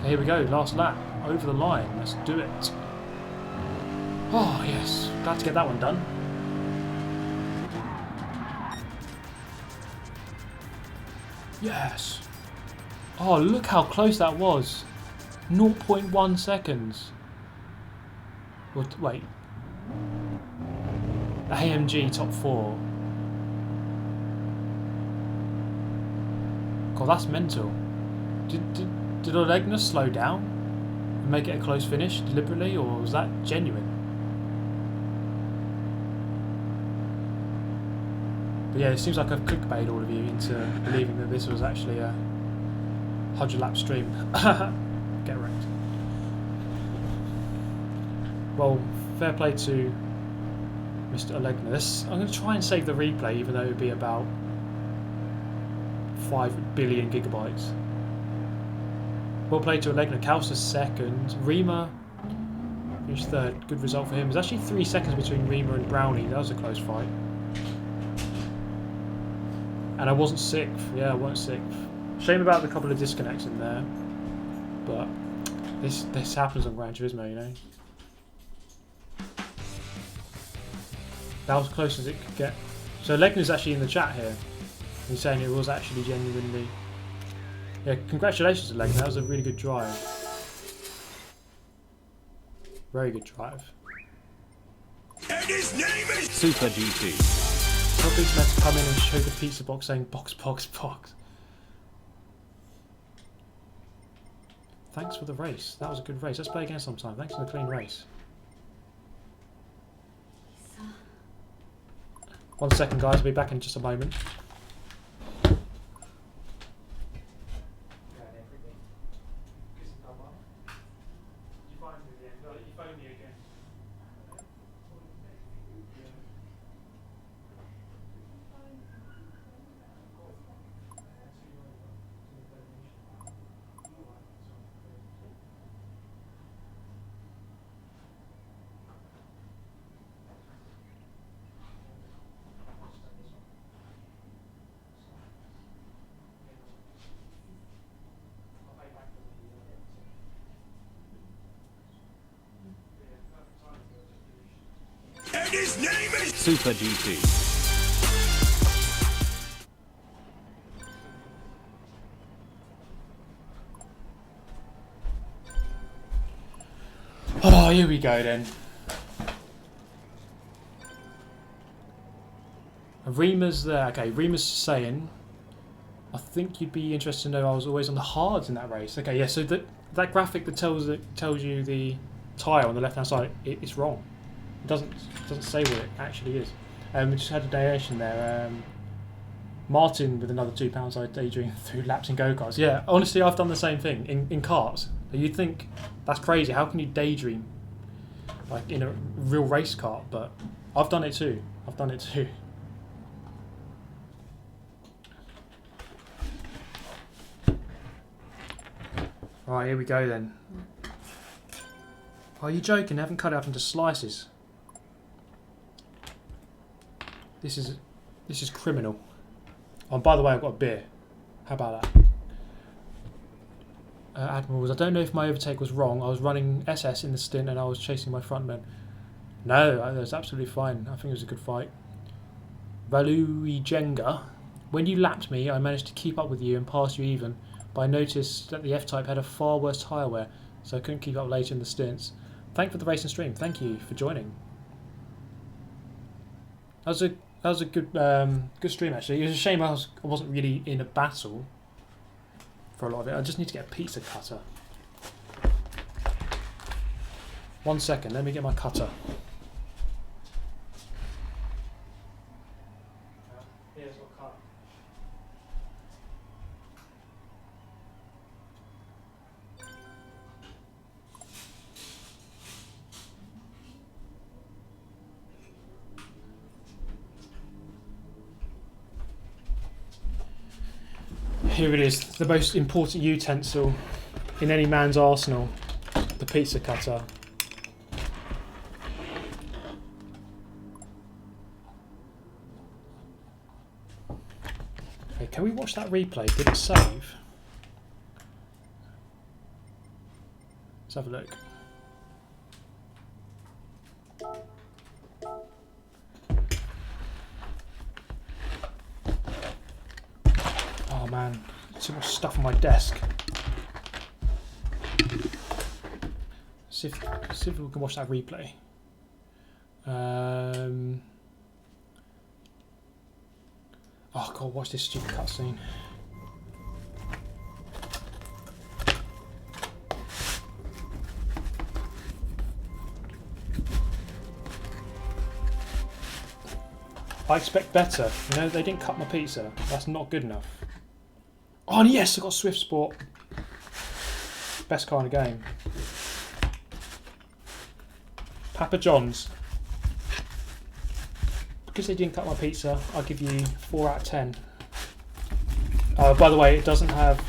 Here we go, last lap, over the line, let's do it. Oh yes, glad to get that one done. Yes. Oh, look how close that was. 0.1 seconds. Wait. The AMG top 4. God, that's mental. Did Olegna slow down and make it a close finish deliberately, or was that genuine? But yeah, it seems like I've clickbait all of you into believing that this was actually a 100 lap stream. get wrecked. Well, fair play to Mr. Olegna. I'm going to try and save the replay, even though it would be about 5 billion gigabytes. Well played to Olegna. Kausa second. Rima finished third. Good result for him. There's actually 3 seconds between Rima and Brownie. That was a close fight. And I wasn't sixth. Yeah, I wasn't sixth. Shame about the couple of disconnects in there. But this happens on Gran Turismo, you know. That was close as it could get. So Legner's actually in the chat here. He's saying it was actually genuinely. Yeah, congratulations to Legner. That was a really good drive. Very good drive. And his name is Super GT. Tell Big Matt to come in and show the pizza box saying box, box, box. Thanks for the race. That was a good race. Let's play again sometime. Thanks for the clean race. 1 second, guys. I'll be back in just a moment. and his name is Super GT. Oh, here we go then. Rima's there. Okay, Rima's saying, I think you'd be interested to know I was always on the hards in that race. Okay, yeah, so that graphic that tells you the tyre on the left hand side, it's wrong. It doesn't say what it actually is. We just had a donation there. Martin with another £2 I daydream through laps in go-karts. Yeah, honestly, I've done the same thing in karts. You'd think that's crazy. How can you daydream like in a real race kart? But I've done it too. Right, here we go then. Are you joking? They haven't cut it up into slices. This is criminal. Oh, and by the way, I've got a beer. How about that? Admirals, I don't know if my overtake was wrong. I was running SS in the stint and I was chasing my frontman. No, that was absolutely fine. I think it was a good fight. Valui Jenga, when you lapped me, I managed to keep up with you and pass you even, but I noticed that the F-Type had a far worse tyre wear, so I couldn't keep up later in the stints. Thank you for the racing stream. Thank you for joining. That was a good good stream actually. It was a shame I wasn't really in a battle for a lot of it. I just need to get a pizza cutter. 1 second, let me get my cutter. Here's what cut. Here it is, the most important utensil in any man's arsenal, the pizza cutter. Okay, can we watch that replay? Did it save? Let's have a look. Oh man, too much stuff on my desk. See if we can watch that replay. Oh god, watch this stupid cutscene. I expect better. You know, they didn't cut my pizza. That's not good enough. Oh, and yes, I got Swift Sport. best car in the game. Papa John's. Because they didn't cut my pizza, I'll give you 4 out of 10. By the way, it doesn't have...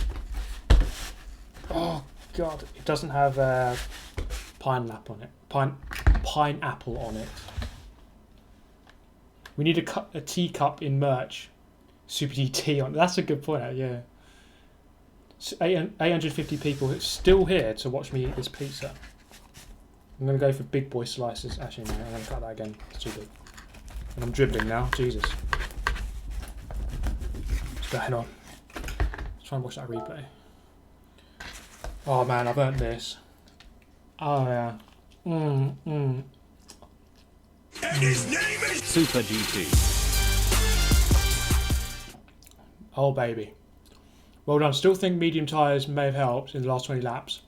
Oh, God. It doesn't have pineapple on it. Pineapple on it. We need a teacup in merch. Super GT on it. That's a good point, yeah. 850 people still here to watch me eat this pizza. I'm going to go for big boy slices. Actually, no, I'm going to cut that again. It's too big. And I'm dribbling now. Jesus. What's going on? Let's try and watch that replay. Oh man, I've earned this. Oh yeah. And his name is Super GT. Oh baby. Well done. Still think medium tyres may have helped in the last 20 laps.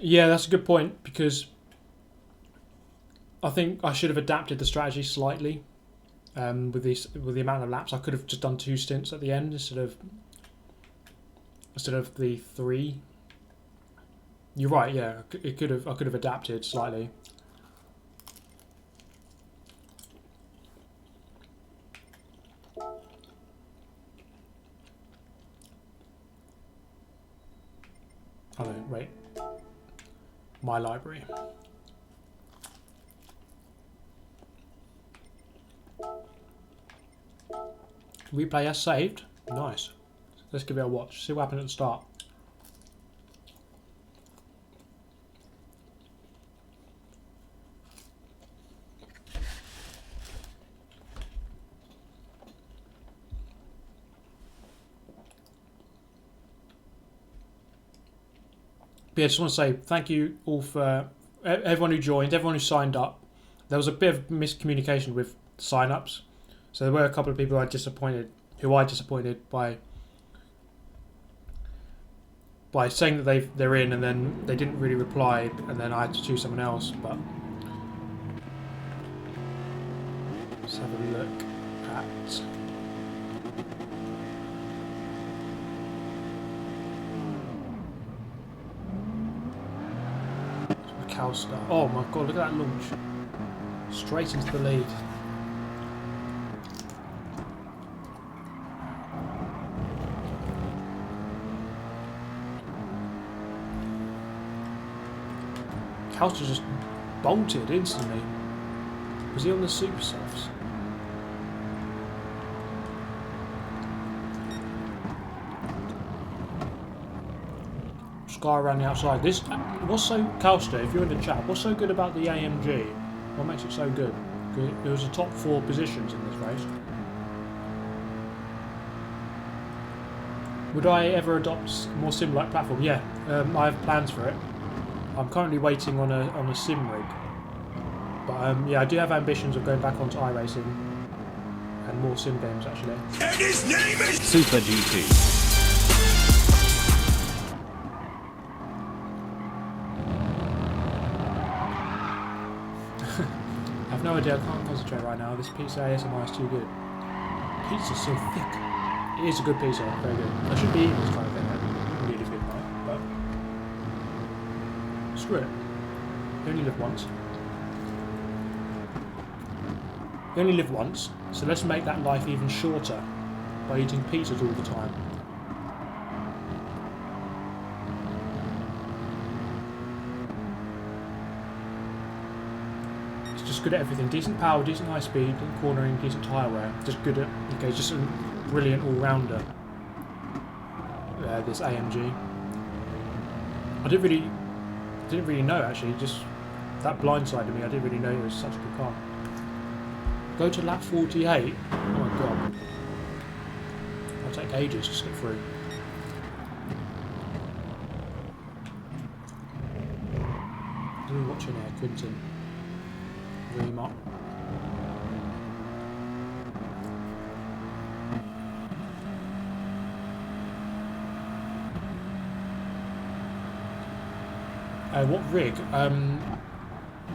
Yeah, that's a good point, because I think I should have adapted the strategy slightly with the amount of laps. I could have just done 2 stints at the end instead of the 3. You're right. Yeah, I could have adapted slightly. Oh no, wait. My library. Replay as saved. Nice. Let's give it a watch. See what happened at the start. But yeah, I just want to say thank you all for everyone who joined, everyone who signed up. There was a bit of miscommunication with sign-ups, so there were a couple of people who I disappointed by saying that they're in, and then they didn't really reply, and then I had to choose someone else. But let's have a look at. Calstar. Oh my god, look at that launch. Straight into the lead. Calstar just bolted instantly. Was he on the super softs? Guy around the outside. This what's so Calster, if you're in the chat, what's so good about the AMG? What makes it so good? It was the top 4 positions in this race. Would I ever adopt a more sim-like platform? Yeah, I have plans for it. I'm currently waiting on a sim rig, but yeah, I do have ambitions of going back onto iRacing and more sim games actually. and his name is Super GT. I've no idea, I can't concentrate right now. This pizza ASMR is too good. Pizza's so thick. It is a good pizza, very good. I should be eating this kind of thing at really midnight, but screw it. You only live once. You only live once, so let's make that life even shorter by eating pizzas all the time. Just good at everything. Decent power, decent high speed, decent cornering, decent tyre wear. Just good at, okay, just a brilliant all-rounder. This AMG. I didn't really know actually, just that blindsided me. I didn't really know it was such a good car. Go to lap 48. Oh my god. I'll take ages to skip through. What are we watching here, Quinton? Remark. What rig?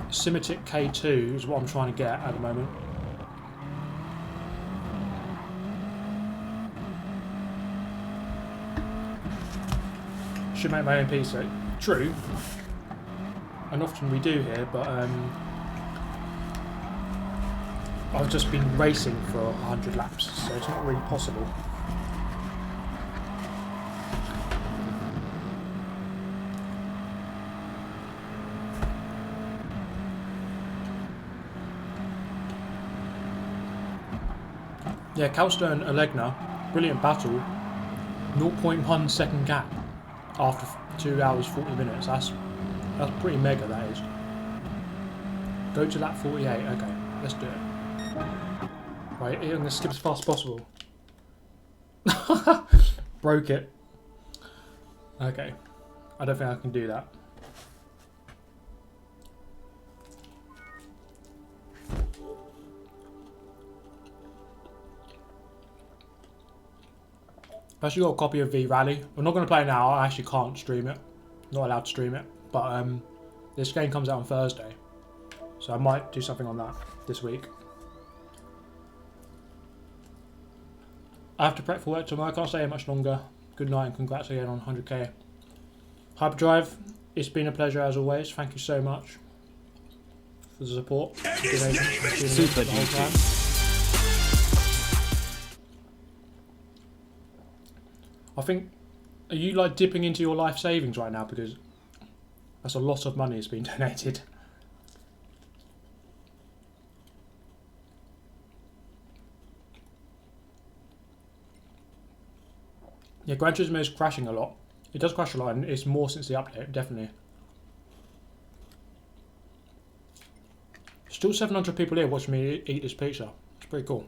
Simitic K2 is what I'm trying to get at the moment. Should make my own pizza. True. And often we do here, but I've just been racing for 100 laps, so it's not really possible. Yeah, Calstone Alegna, brilliant battle. 0.1 second gap after 2 hours 40 minutes. That's pretty mega, that is. Go to lap 48. Okay, let's do it. Right, I'm going to skip as fast as possible. Broke it. Okay, I don't think I can do that. I've actually got a copy of V Rally. I'm not going to play it now. I actually can't stream it. Not allowed to stream it. But this game comes out on Thursday, so I might do something on that this week. I have to prep for work tomorrow. I can't stay here much longer. Good night and congrats again on 100k. Hyperdrive, it's been a pleasure as always. Thank you so much for the support. Super GT. I think, are you like dipping into your life savings right now, because that's a lot of money that's been donated. Yeah, Gran Turismo is crashing a lot. It does crash a lot, and it's more since the update, definitely. Still 700 people here watching me eat this pizza. It's pretty cool.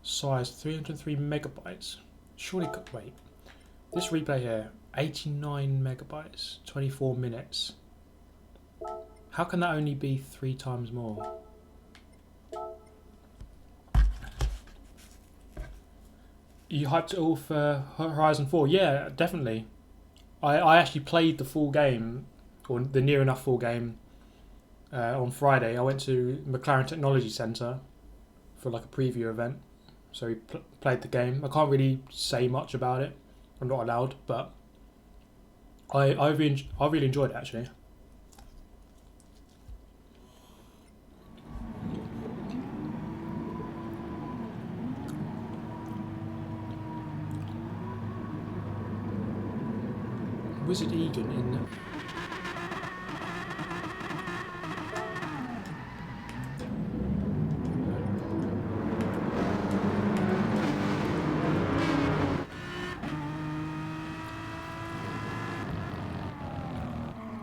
Size 303 megabytes. Surely, wait. This replay here, 89 megabytes, 24 minutes. How can that only be 3 times more? You hyped it all for Horizon 4? Yeah, definitely. I actually played the full game, or the near enough full game, on Friday. I went to McLaren Technology Centre for like a preview event. So we played the game. I can't really say much about it. I'm not allowed, but I really enjoyed it actually. Wizard Egan in.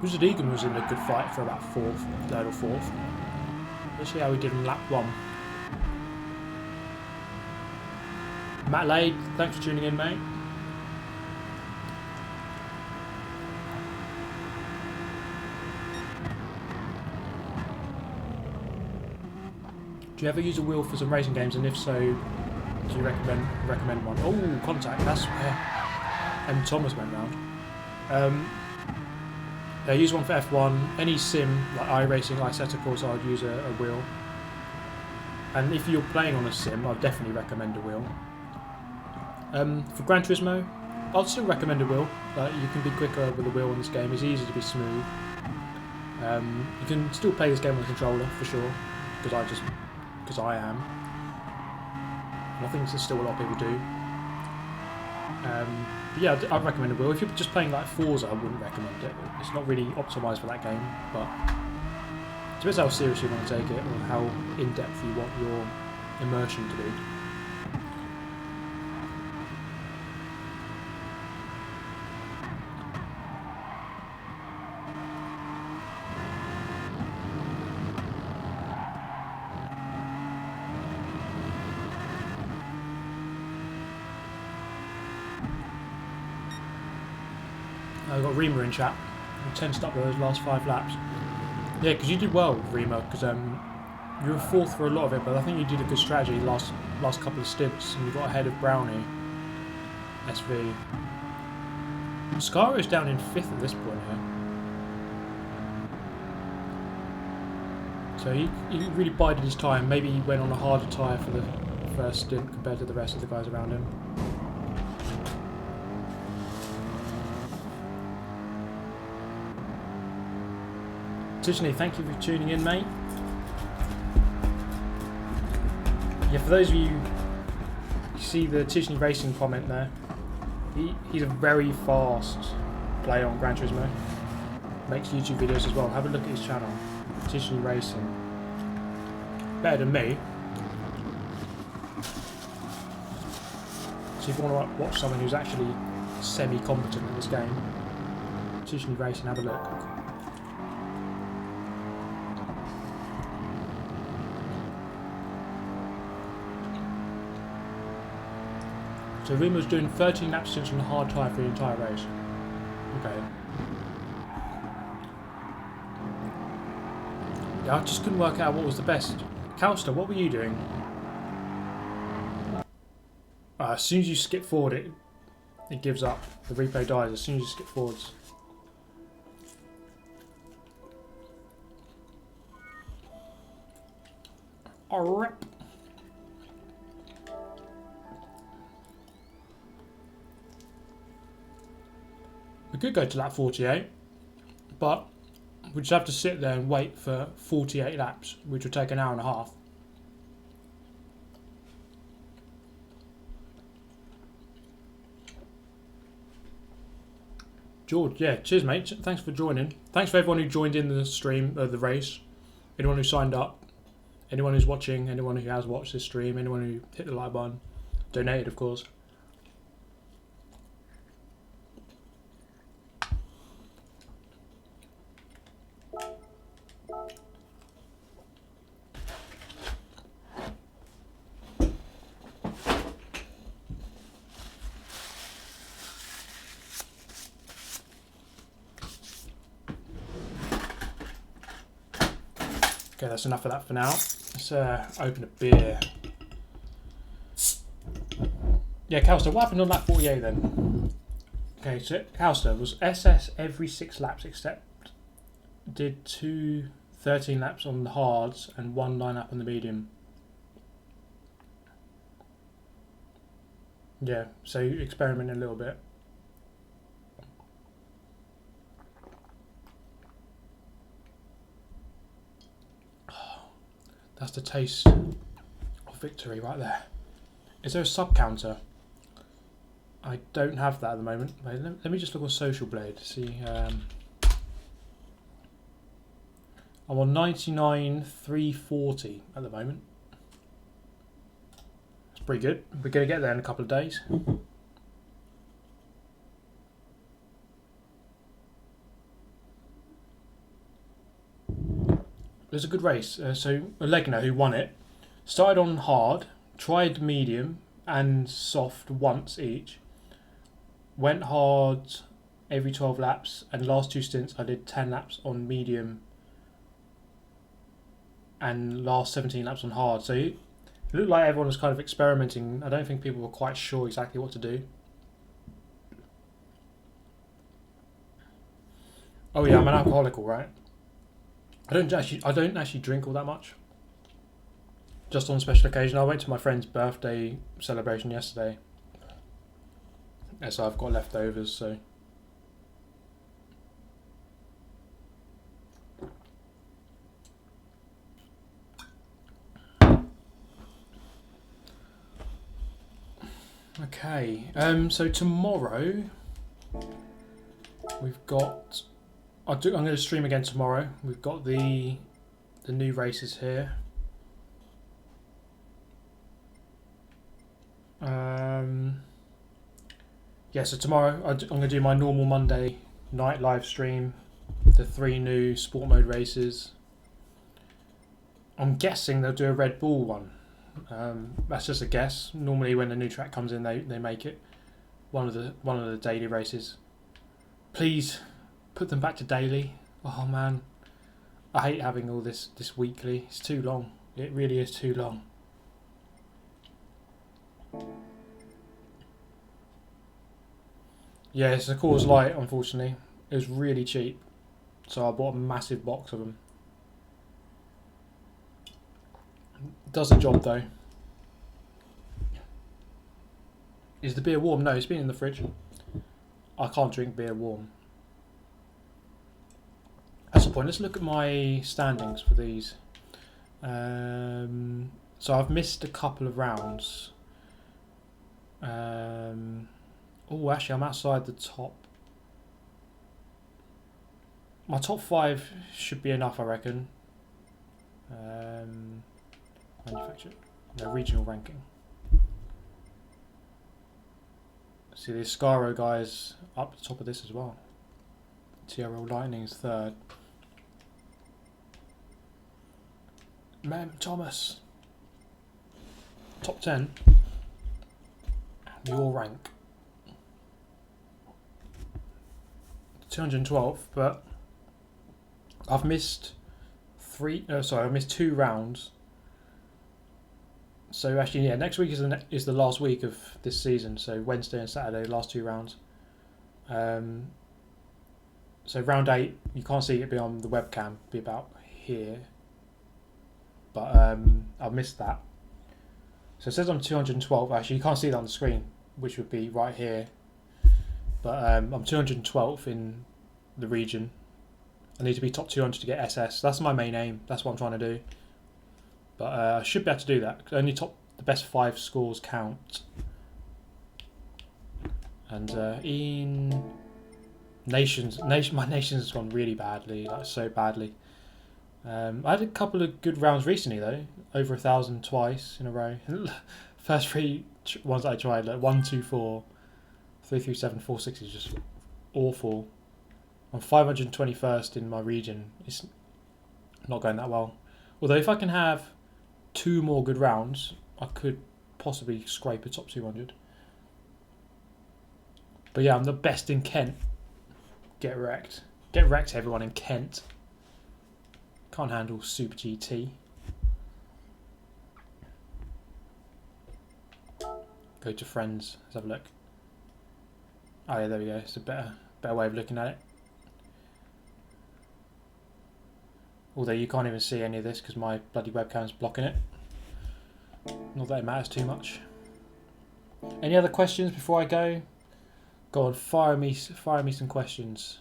Wizard Egan was in a good fight for about 4th, 3rd or 4th. Let's see how he did in lap 1. Matt Lade, thanks for tuning in, mate. Do you ever use a wheel for some racing games, and if so, do you recommend one? Oh, Contact, that's where M. Thomas went round. I use one for F1. Any sim, like iRacing, iSet, of course, I would use a wheel. And if you're playing on a sim, I'd definitely recommend a wheel. For Gran Turismo, I'd still recommend a wheel. You can be quicker with a wheel in this game. It's easy to be smooth. You can still play this game on a controller, for sure, because I am. And I think there's still a lot of people do. But yeah, I'd recommend a wheel. If you're just playing like Forza, I wouldn't recommend it. It's not really optimised for that game, but it depends how serious you want to take it, or how in-depth you want your immersion to be. I've got Rima in chat. 10 stop those last 5 laps. Yeah, because you did well, Rima, because you were 4th for a lot of it, but I think you did a good strategy last couple of stints, and you got ahead of Brownie. SV. Scaro's down in 5th at this point here. So he really bided his time. Maybe he went on a harder tyre for the first stint compared to the rest of the guys around him. Tiffany, thank you for tuning in, mate. Yeah, for those of you see the Tiffany Racing comment there, he's a very fast player on Gran Turismo. Makes YouTube videos as well. Have a look at his channel, Tiffany Racing. Better than me. So if you want to watch someone who's actually semi-competent in this game, Tiffany Racing, have a look. So Rim was doing 13 lap stints on the hard tyre for the entire race. Okay. Yeah, I just couldn't work out what was the best. Calster, what were you doing? As soon as you skip forward, it gives up. The replay dies as soon as you skip forwards. Alright. We could go to lap 48, but we just have to sit there and wait for 48 laps, which would take an hour and a half. George, yeah, cheers mate, thanks for joining. Thanks for everyone who joined in the stream, the race. Anyone who signed up, anyone who's watching, anyone who has watched this stream, anyone who hit the like button, donated of course. Okay, that's enough of that for now. Let's open a beer. Yeah, Calster, what happened on lap 48 then? Okay, so Calster was SS every 6 laps except did 13 laps on the hards and 1 9 lap on the medium. Yeah, so experiment a little bit. That's the taste of victory right there. Is there a sub counter? I don't have that at the moment. Wait, let me just look on Social Blade to see. I'm on 99,340 at the moment. It's pretty good. We're going to get there in a couple of days. It was a good race. So Legner, who won it, started on hard, tried medium and soft once each, went hard every 12 laps, and last 2 stints I did 10 laps on medium and last 17 laps on hard. So it looked like everyone was kind of experimenting. I don't think people were quite sure exactly what to do. Oh yeah, I'm an alcoholic, all right. I don't actually drink all that much. Just on special occasion. I went to my friend's birthday celebration yesterday. And so I've got leftovers, so. Okay, so tomorrow we've got. I'm going to stream again tomorrow. We've got the new races here. Yeah, so tomorrow I'm going to do my normal Monday night live stream. The 3 new sport mode races. I'm guessing they'll do a Red Bull one. That's just a guess. Normally, when a new track comes in, they make it one of the daily races. Please put them back to daily. Oh man, I hate having all this weekly. It's too long. It really is too long. Yeah, it's a Coors Light. Unfortunately, it was really cheap, so I bought a massive box of them. Does the job though. Is the beer warm? No, it's been in the fridge. I can't drink beer warm. That's the point. Let's look at my standings for these. So I've missed a couple of rounds. Oh, actually, I'm outside the top. My top 5 should be enough, I reckon. Manufacturer, no, regional ranking. See, the Scaro guys up the top of this as well. TRL Lightning is 3rd. Mem Thomas, top 10. Your rank 212, but I've missed I've missed 2 rounds. So actually, yeah, next week is the last week of this season. So Wednesday and Saturday, last 2 rounds. So round 8, you can't see it be on the webcam, be about here. But I've missed that. So it says I'm 212. Actually, you can't see that on the screen, which would be right here. But I'm 212th in the region. I need to be top 200 to get SS. That's my main aim. That's what I'm trying to do. But I should be able to do that. Only the best 5 scores count. And in nations, my nations has gone really badly, like so badly. I had a couple of good rounds recently though, over 1,000 twice in a row. First 3 ones that I tried, like 1, 2, 4, 3, 3, 7, 4, 6 is just awful. I'm 521st in my region. It's not going that well. Although if I can have 2 more good rounds, I could possibly scrape a top 200. But yeah, I'm the best in Kent. Get wrecked. Get wrecked, everyone in Kent. Can't handle Super GT. Go to friends. Let's have a look. Oh yeah, there we go. It's a better way of looking at it. Although you can't even see any of this because my bloody webcam's blocking it. Not that it matters too much. Any other questions before I go? Go on, fire me some questions.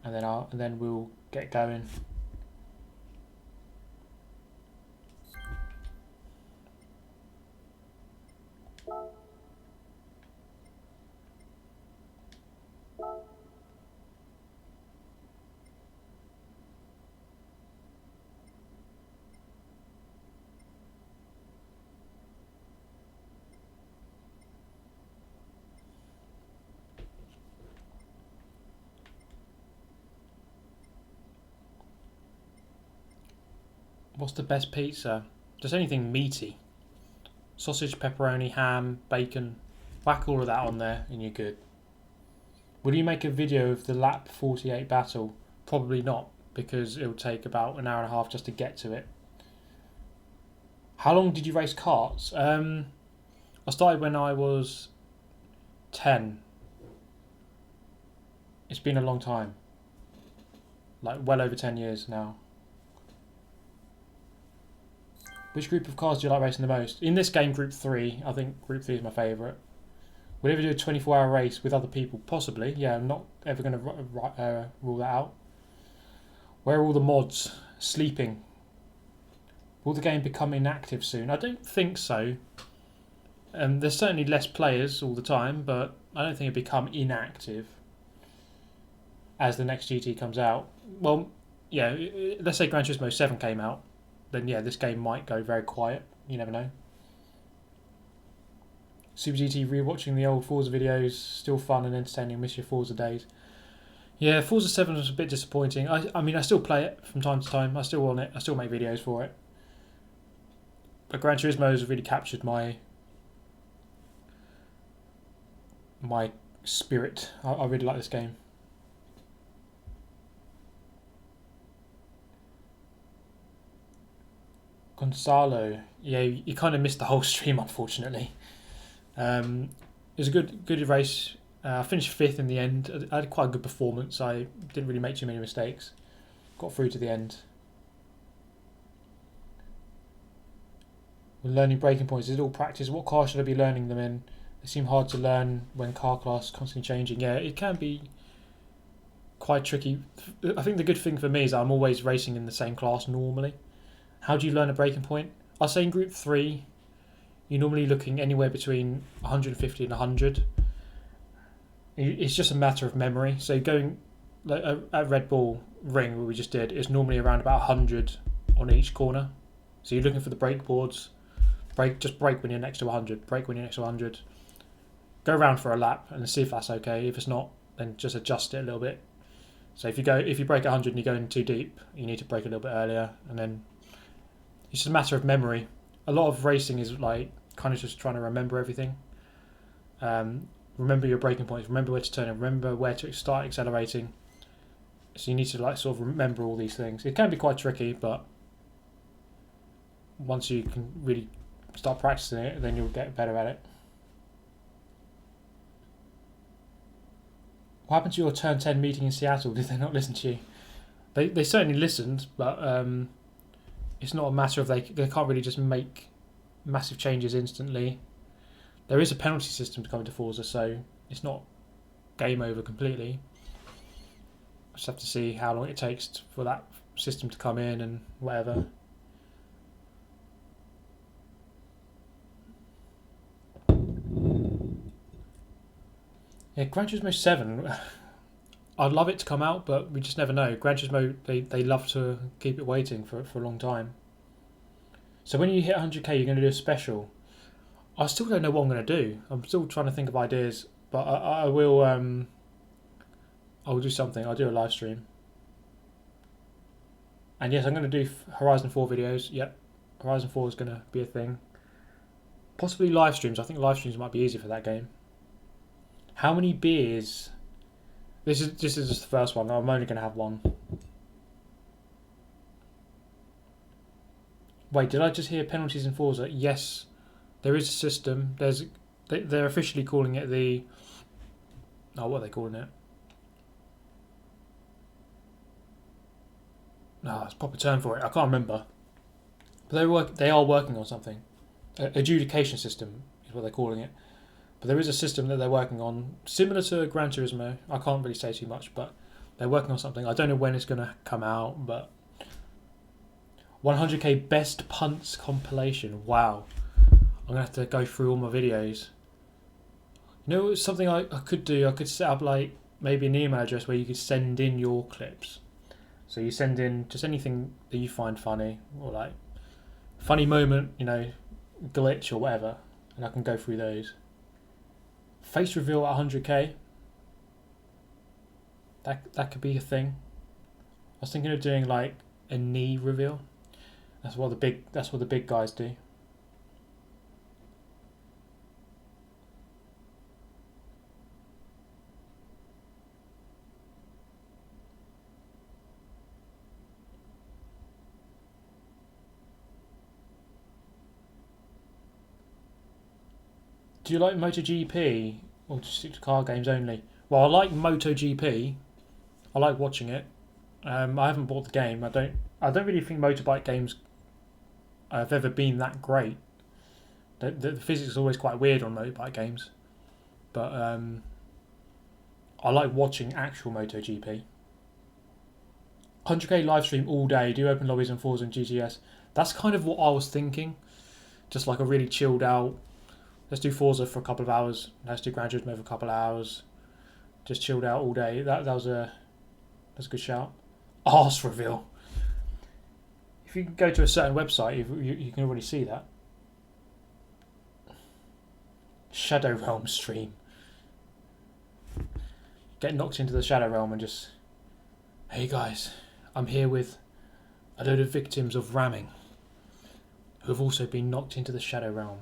And then we'll get going. What's the best pizza? Just anything meaty. Sausage, pepperoni, ham, bacon. Whack all of that on there and you're good. Will you make a video of the lap 48 battle? Probably not, because it'll take about an hour and a half just to get to it. How long did you race karts? I started when I was 10. It's been a long time. Like well over 10 years now. Which group of cars do you like racing the most? In this game, Group 3. I think Group 3 is my favourite. Would you ever do a 24-hour race with other people? Possibly. Yeah, I'm not ever going to rule that out. Where are all the mods? Sleeping. Will the game become inactive soon? I don't think so. There's certainly less players all the time, but I don't think it'll become inactive as the next GT comes out. Well, yeah, let's say Gran Turismo 7 came out. Then yeah, this game might go very quiet. You never know. Super GT rewatching the old Forza videos, still fun and entertaining. Miss your Forza days. Yeah, Forza 7 was a bit disappointing. I mean, I still play it from time to time. I still want it. I still make videos for it. But Gran Turismo has really captured my spirit. I really like this game. Gonzalo, yeah, you kind of missed the whole stream, unfortunately. It was a good race. I finished 5th in the end. I had quite a good performance. I didn't really make too many mistakes. Got through to the end. We're learning braking points. Is it all practice? What car should I be learning them in? They seem hard to learn when car class is constantly changing. Yeah, it can be quite tricky. I think the good thing for me is that I'm always racing in the same class normally. How do you learn a braking point? I'll say in Group 3, you're normally looking anywhere between 150 and 100. It's just a matter of memory. So going at Red Bull Ring, where we just did, it's normally around about 100 on each corner. So you're looking for the brake boards. Just brake when you're next to 100. Brake when you're next to 100. Go around for a lap and see if that's okay. If it's not, then just adjust it a little bit. So if you brake at 100 and you're going too deep, you need to brake a little bit earlier. And then it's just a matter of memory. A lot of racing is like kind of just trying to remember everything. Remember your braking points. Remember where to turn. Remember where to start accelerating. So you need to like sort of remember all these things. It can be quite tricky, but once you can really start practicing it, then you'll get better at it. What happened to your Turn 10 meeting in Seattle? Did they not listen to you? They certainly listened, but it's not a matter of they can't really just make massive changes instantly. There is a penalty system to come into Forza, so it's not game over completely. Just have to see how long it takes for that system to come in and whatever. Yeah, Gran Turismo 7, I'd love it to come out, but we just never know. Gran Turismo, they love to keep it waiting for a long time. So when you hit 100k, you're going to do a special. I still don't know what I'm going to do. I'm still trying to think of ideas, but I will do something. I'll do a live stream. And yes, I'm going to do Horizon 4 videos. Yep, Horizon 4 is going to be a thing. Possibly live streams. I think live streams might be easy for that game. How many beers? This is just the first one. I'm only going to have one. Wait, did I just hear penalties in Forza? Yes, there is a system. They're officially calling it the... Oh, what are they calling it? No, it's a proper term for it. I can't remember. But they are working on something. Adjudication system is what they're calling it. But there is a system that they're working on, similar to Gran Turismo. I can't really say too much, but they're working on something. I don't know when it's going to come out, but 100k best punts compilation. Wow. I'm going to have to go through all my videos. You know, something I could do? I could set up like maybe an email address where you could send in your clips. So you send in just anything that you find funny, or like funny moment, you know, glitch or whatever, and I can go through those. Face reveal at 100k. That could be a thing. I was thinking of doing like a knee reveal. That's what the big guys do. Do you like MotoGP or just stick to car games only? Well, I like MotoGP. I like watching it. I haven't bought the game. I don't really think motorbike games have ever been that great. The physics is always quite weird on motorbike games, but I like watching actual MotoGP. 100k live stream all day. Do open lobbies on Forza and GTS. That's kind of what I was thinking. Just like a really chilled out. Let's do Forza for a couple of hours. Let's do Gran Turismo for a couple of hours. Just chilled out all day. That's a good shout. Arse reveal. If you go to a certain website, you can already see that. Shadow Realm stream. Get knocked into the Shadow Realm and just... Hey guys, I'm here with a load of victims of ramming who have also been knocked into the Shadow Realm.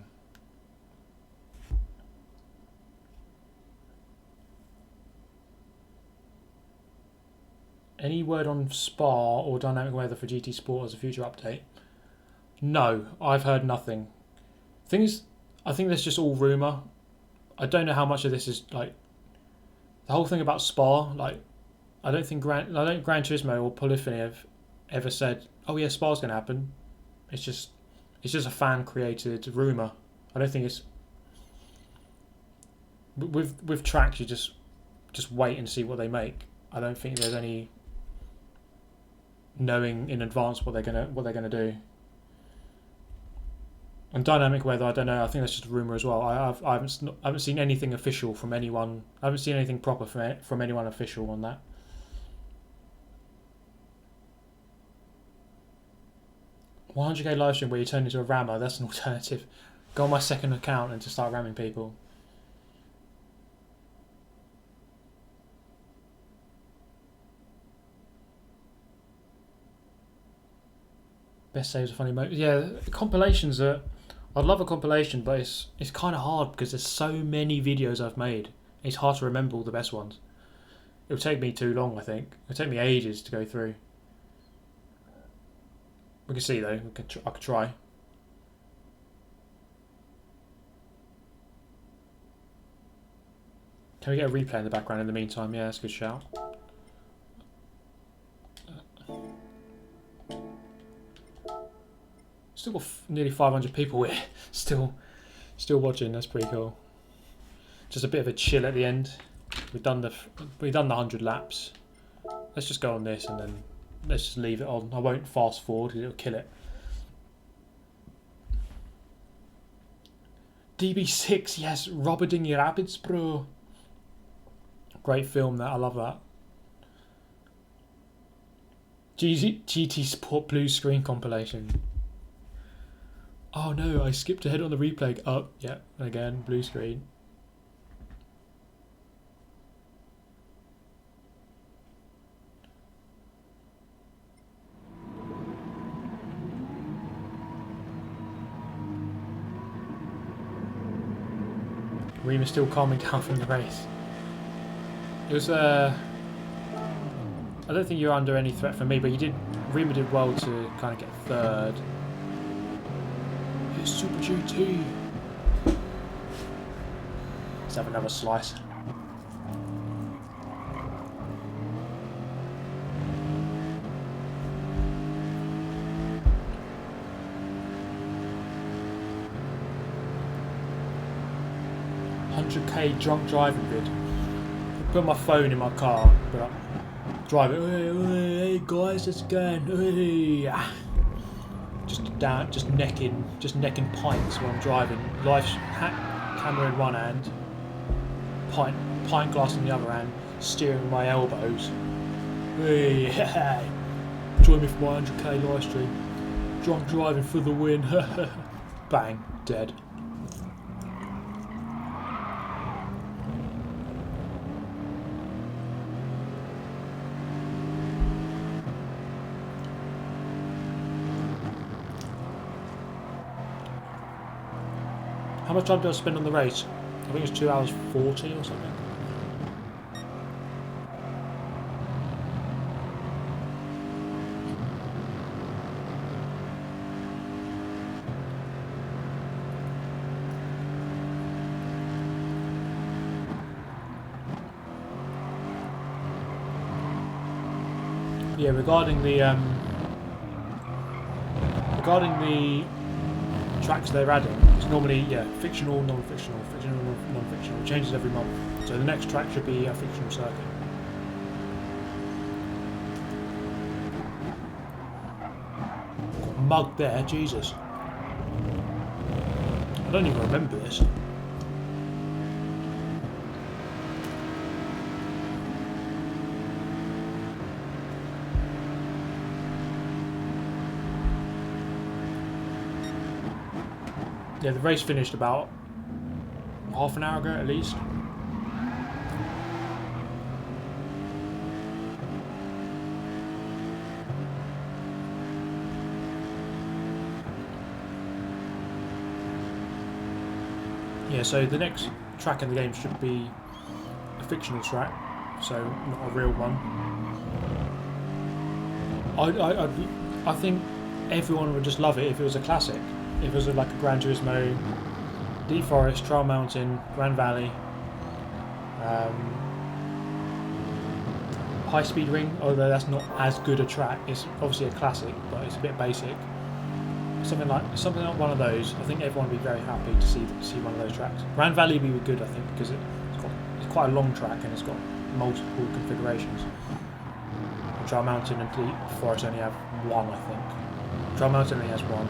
Any word on Spa or dynamic weather for GT Sport as a future update? No, I've heard nothing. Thing is, I think that's just all rumour. I don't know how much of this is like the whole thing about Spa. Like, I don't think Gran Turismo or Polyphony have ever said, "Oh yeah, Spa's going to happen." It's just a fan created rumor. I don't think it's with tracks. You just wait and see what they make. I don't think there's any knowing in advance what they're gonna do. And dynamic weather, I don't know. I think that's just a rumor as well. I haven't seen anything official from anyone. I haven't seen anything proper from anyone official on that. $100k livestream where you turn into a rammer. That's an alternative. Go on my second account and just start ramming people. Best saves are funny moments. Yeah, compilations are. I'd love a compilation, but it's kind of hard because there's so many videos I've made. It's hard to remember all the best ones. It'll take me too long, I think. It'll take me ages to go through. We can see though. I could try. Can we get a replay in the background in the meantime? Yeah, that's a good shout. Still got nearly 500 people here. Still watching. That's pretty cool. Just a bit of a chill at the end. We've done the 100 laps. Let's just go on this and then let's just leave it on. I won't fast forward because it'll kill it. DB6, yes, Robert Dingy Rapids, bro. Great film that. I love that. GT Sport Blue Screen compilation. Oh no, I skipped ahead on the replay. Oh, yeah, again, blue screen. Reema's still calming down from the race. It was I don't think you're under any threat from me, but Reema did well to kind of get third. It's Super GT. Let's have another slice. $100k drunk driving vid. Put my phone in my car, but drive it. Hey guys, let's go. Hey. Just necking pints while I'm driving. Live camera in one hand, pint glass in the other hand, steering with my elbows. Hey, join me for my 100k live stream. Drunk driving for the win. Bang, dead. How much time did I spend on the race? I think it was 2 hours 40 or something. Yeah, regarding the tracks they're adding, it's normally fictional, non-fictional, fictional, non-fictional. It changes every month. So the next track should be a fictional circuit. Got mugged there, Jesus. I don't even remember this. Yeah, the race finished about half an hour ago at least. Yeah, so the next track in the game should be a fictional track, so not a real one. I think everyone would just love it if it was a classic. If it was like a Gran Turismo, Deep Forest, Trial Mountain, Grand Valley, High Speed Ring, although that's not as good a track. It's obviously a classic, but it's a bit basic. Something like one of those. I think everyone would be very happy to see one of those tracks. Grand Valley would be good, I think, because it's quite a long track and it's got multiple configurations. Trial Mountain and Deep Forest only have one, I think. Trial Mountain only has one.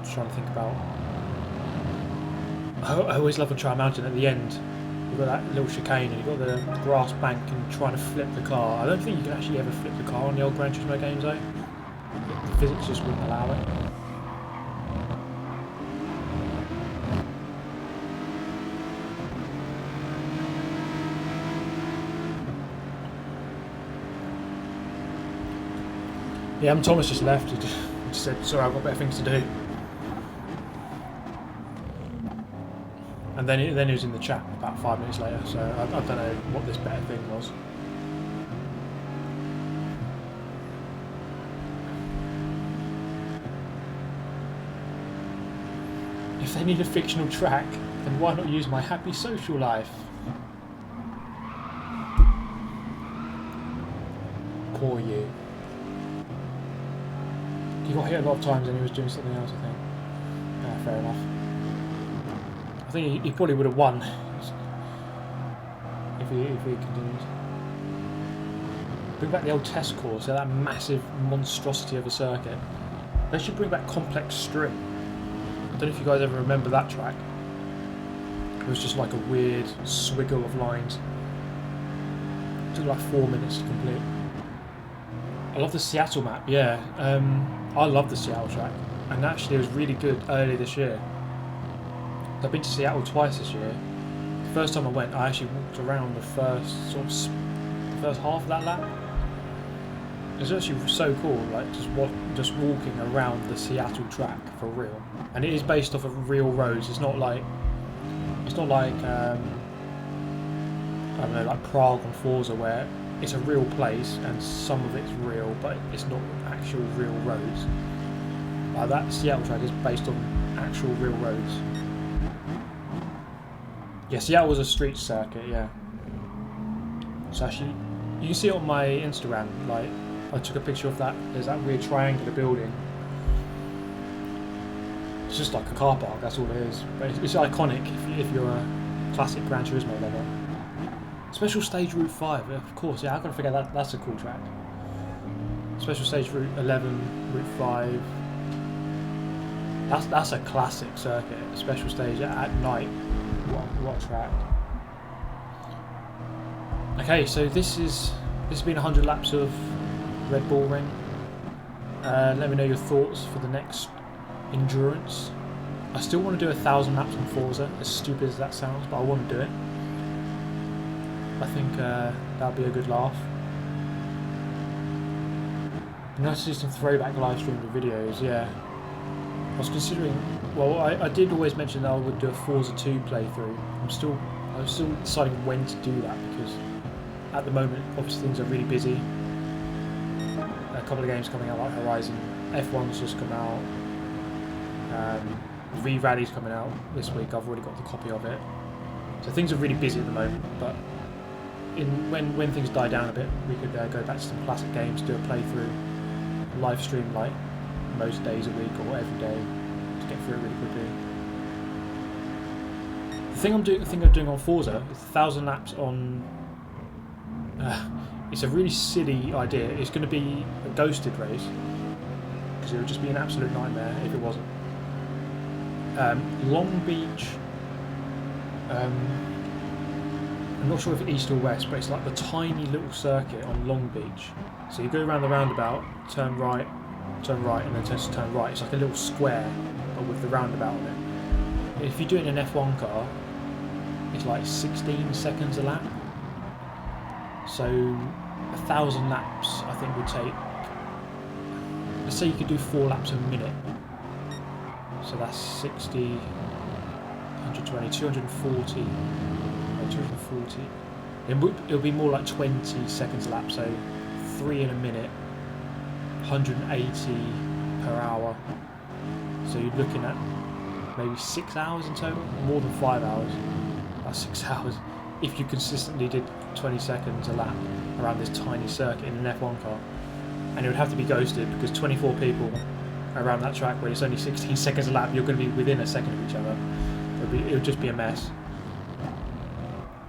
Just trying to think about. I always love a Trial Mountain at the end. You've got that little chicane and you've got the grass bank and trying to flip the car. I don't think you can actually ever flip the car on the old Gran Turismo games though. The physics just wouldn't allow it. Yeah, Thomas just left. He just said, sorry, I've got better things to do. And then he was in the chat about 5 minutes later, so I don't know what this better thing was. If they need a fictional track, then why not use my happy social life? Poor you. He got hit a lot of times and he was doing something else, I think. Yeah, fair enough. I think he probably would have won if he continued. Bring back the old test course, that massive monstrosity of a circuit. They should bring back Complex String. I don't know if you guys ever remember that track. It was just like a weird swiggle of lines. It took like 4 minutes to complete. I love the Seattle map, yeah. I love the Seattle track, and actually it was really good earlier this year. I've been to Seattle twice this year. The first time I went, I actually walked around the first half of that lap. It was actually so cool, like just walking around the Seattle track for real. And it is based off of real roads. It's not like I don't know, like Prague and Forza, where it's a real place and some of it's real, but it's not actual real roads. That Seattle track is based on actual real roads. Yeah, Seattle was a street circuit, yeah. So actually, you can see it on my Instagram, like, I took a picture of that. There's that weird triangular building. It's just like a car park, that's all it is. But it's iconic if you're a classic Gran Turismo lover. Special Stage Route 5, of course, yeah, I've got to figure that's a cool track. Special Stage Route 11, Route 5. That's a classic circuit. Special Stage at night. What track. Okay, so this has been 100 laps of Red Bull Ring. Let me know your thoughts for the next endurance. I still want to do 1,000 laps on Forza, as stupid as that sounds, but I want to do it. I think that'd be a good laugh. Nice to do some throwback live stream videos, yeah. I was considering, well, I did always mention that I would do a Forza 2 playthrough. I'm still deciding when to do that, because at the moment, obviously things are really busy. A couple of games coming out, like Horizon. F1's just come out. V-Rally's coming out this week. I've already got the copy of it. So things are really busy at the moment, but when things die down a bit, we could go back to some classic games, do a playthrough, live stream like most days a week or every day to get through it really quickly. The thing I'm doing on Forza is 1,000 laps on. It's a really silly idea. It's going to be a ghosted race because it would just be an absolute nightmare if it wasn't. Long Beach. I'm not sure if east or west, but it's like the tiny little circuit on Long Beach. So you go around the roundabout, turn right, and then turn right. It's like a little square, but with the roundabout on it. If you do it in an F1 car, it's like 16 seconds a lap. So 1,000 laps, I think, would take. Let's say you could do 4 laps a minute. So that's 60, 120, 240. 240. It'll be more like 20 seconds a lap, so 3 in a minute, 180 per hour. So you're looking at maybe 6 hours in total, more than 5 hours. About 6 hours. if you consistently did 20 seconds a lap around this tiny circuit in an F1 car, and it would have to be ghosted because 24 people around that track where it's only 16 seconds a lap, you're going to be within a second of each other. It would just be a mess.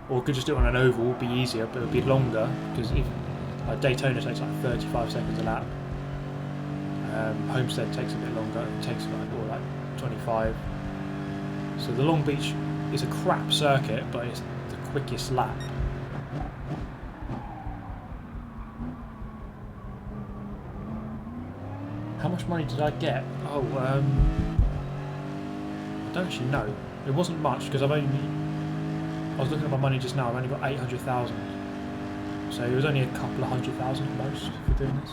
Or could just do it on an oval, would be easier, but it would be longer because if like Daytona takes like 35 seconds a lap. Homestead takes a bit longer, it takes like 25. So the Long Beach is a crap circuit, but it's the quickest lap. How much money did I get? Oh, I don't actually know. It wasn't much because I was looking at my money just now. I've only got 800,000, so it was only a couple of 100,000 at most for doing this.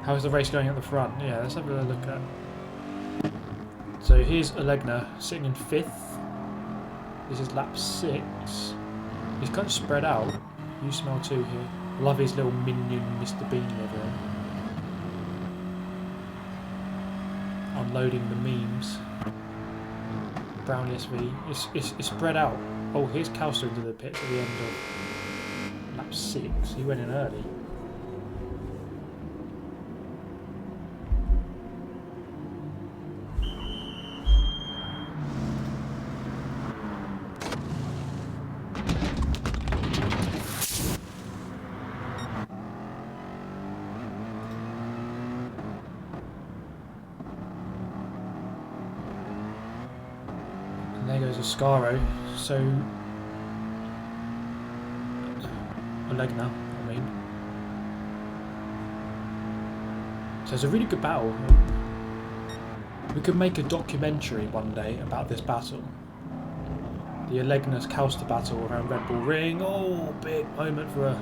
How's the race going at the front? Yeah, let's have a look at. So here's Alegna sitting in 5th. This is lap 6. He's kind of spread out. You smell too here. Love his little minion Mr. Bean over him. Unloading the memes. Brown SV. It's spread out. Oh, here's Calster into the pits at the end of lap 6. He went in early. There goes Ascaro, so Alegna, I mean. So it's a really good battle. We could make a documentary one day about this battle. The Alegna's Calster battle around Red Bull Ring. Oh, big moment for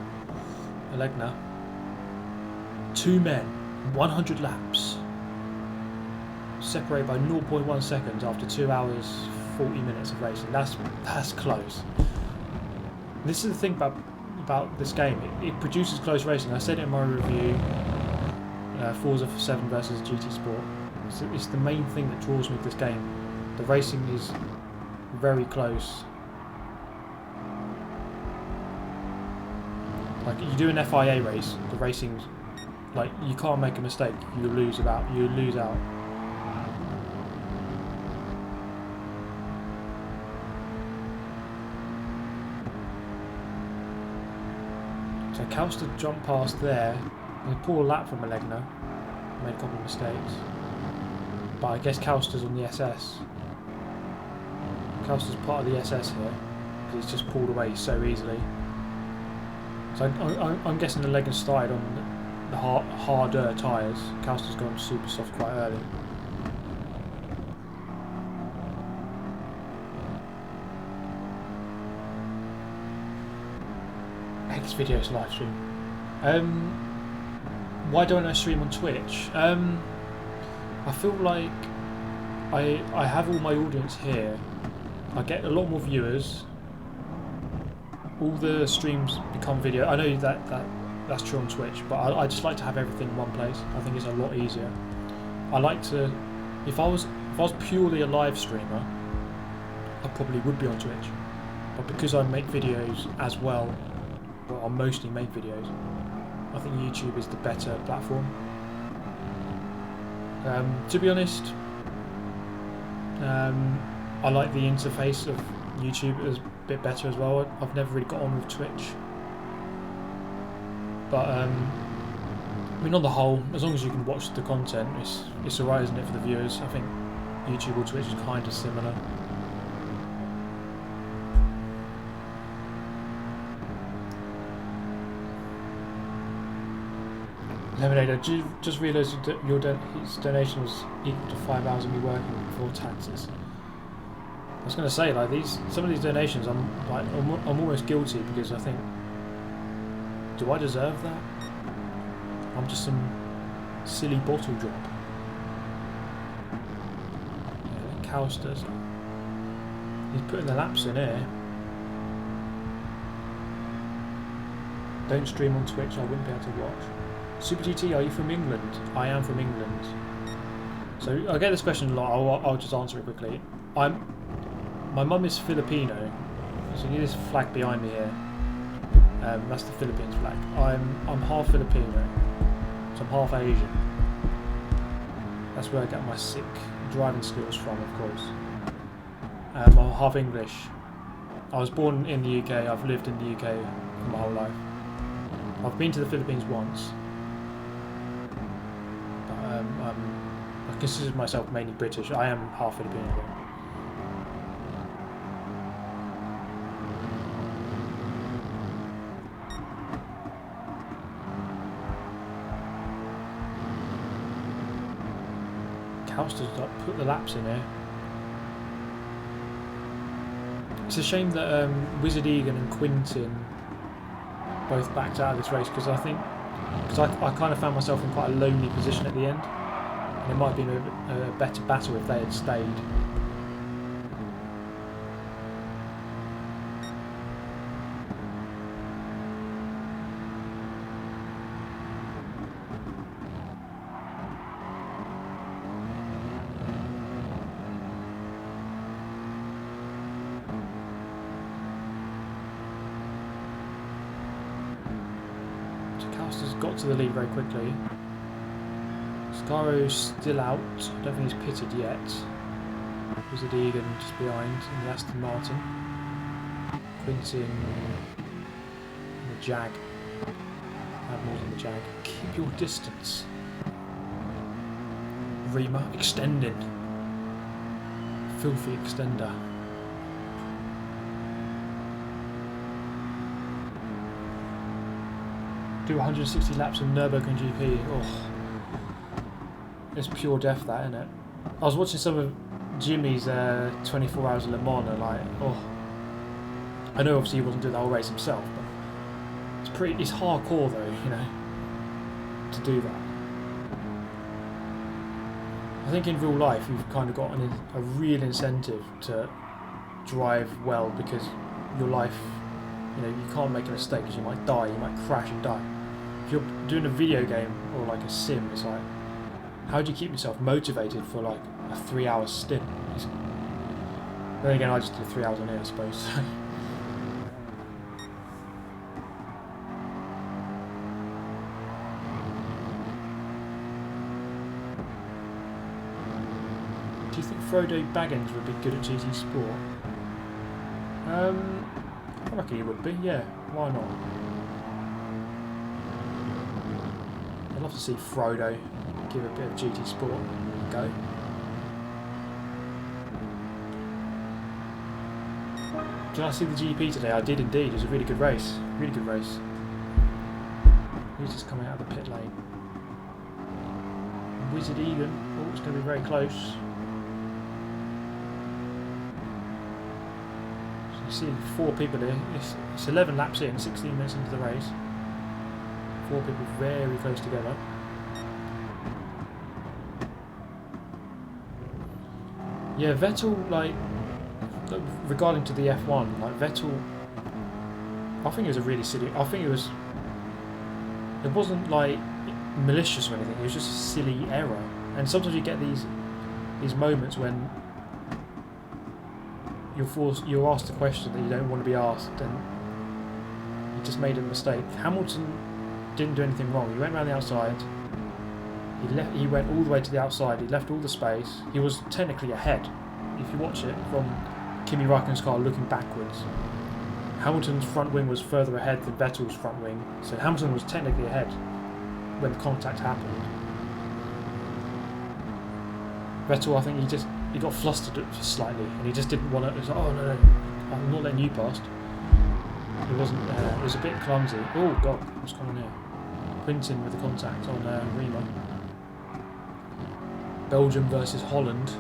Alegna. 2 men, 100 laps. Separated by 0.1 seconds after 2 hours 40 minutes of racing. That's close. This is the thing about this game. It produces close racing. I said it in my review. Forza 7 versus GT Sport. It's the main thing that draws me to this game. The racing is very close. Like you do an FIA race, the racing's like you can't make a mistake. You lose out. So Calster jumped past there. A poor lap from Alegna. Made a couple of mistakes. But I guess Calster's on the SS. Calster's part of the SS here. Because he's just pulled away so easily. So I'm guessing Alegna started on the harder tyres. Calster's gone super soft quite early. X videos live stream. Why don't I stream on Twitch? I feel like I have all my audience here. I get a lot more viewers. All the streams become video. I know that's true on Twitch, but I just like to have everything in one place. I think it's a lot easier. I like to. If I was purely a live streamer, I probably would be on Twitch. But because I make videos as well. Well, I mostly make videos. I think YouTube is the better platform. To be honest, I like the interface of YouTube as a bit better as well. I've never really got on with Twitch, but I mean, on the whole, as long as you can watch the content, it's alright, isn't it, for the viewers? I think YouTube or Twitch is kind of similar. Lemonade, I just realised his donation was equal to 5 hours of me working before taxes. I was going to say, like some of these donations, I'm almost guilty because I think, do I deserve that? I'm just some silly bottle drop. Yeah, Calster's. He's putting the laps in here. Don't stream on Twitch, I wouldn't be able to watch. Super GT, are you from England? I am from England. So I get this question a lot. I'll just answer it quickly. my mum is Filipino, so you see this flag behind me here. That's the Philippines flag. I'm half Filipino, so I'm half Asian. That's where I get my sick driving skills from, of course. I'm half English. I was born in the UK. I've lived in the UK for my whole life. I've been to the Philippines once, but I consider myself mainly British. I am half Filipino though. Calster's put the laps in here. It's a shame that Wizard Egan and Quintin both backed out of this race, because I kind of found myself in quite a lonely position at the end, and it might have been a better battle if they had stayed. Has got to the lead very quickly. Scaro's still out. I don't think he's pitted yet. Wizard Egan just behind in the Aston Martin. Quintin in the Jag. Admiral's in the Jag. Keep your distance. Rima extending. Filthy extender. Do 160 laps in Nürburgring GP. Oh, it's pure death, that, isn't it? I was watching some of Jimmy's 24 Hours of Le Mans, and like, oh, I know obviously he wasn't doing the whole race himself, but it's hardcore though, you know, to do that. I think in real life you've kind of got a real incentive to drive well, because your life, you know, you can't make a mistake because you might die, you might crash and die. If you're doing a video game or like a sim, it's like, how do you keep yourself motivated for like a 3-hour stint? Then again, I just did 3 hours on here, I suppose. Do you think Frodo Baggins would be good at GT Sport? I reckon he would be, yeah, why not? I'd love to see Frodo give a bit of GT Sport a go. Did I see the GP today? I did indeed, it was a really good race. Really good race. He's just coming out of the pit lane. Wizard Egan, oh, it's going to be very close. See 4 people here. It's 11 laps in, 16 minutes into the race. 4 people very close together. Yeah, Vettel, like, regarding to the F1, like Vettel, I think it was a really silly. I think it wasn't like malicious or anything. It was just a silly error. And sometimes you get these moments when you're asked a question that you don't want to be asked, and you just made a mistake. Hamilton didn't do anything wrong. He went around the outside. He went all the way to the outside. He left all the space. He was technically ahead. If you watch it from Kimi Raikkonen's car looking backwards, Hamilton's front wing was further ahead than Vettel's front wing, so Hamilton was technically ahead when the contact happened. Vettel, I think he got flustered slightly, and he just didn't want to. It was like, oh no, I'm not letting you past. It wasn't. It was a bit clumsy. Oh god, what's going on here? Quintin with the contact on Rima. Belgium versus Holland.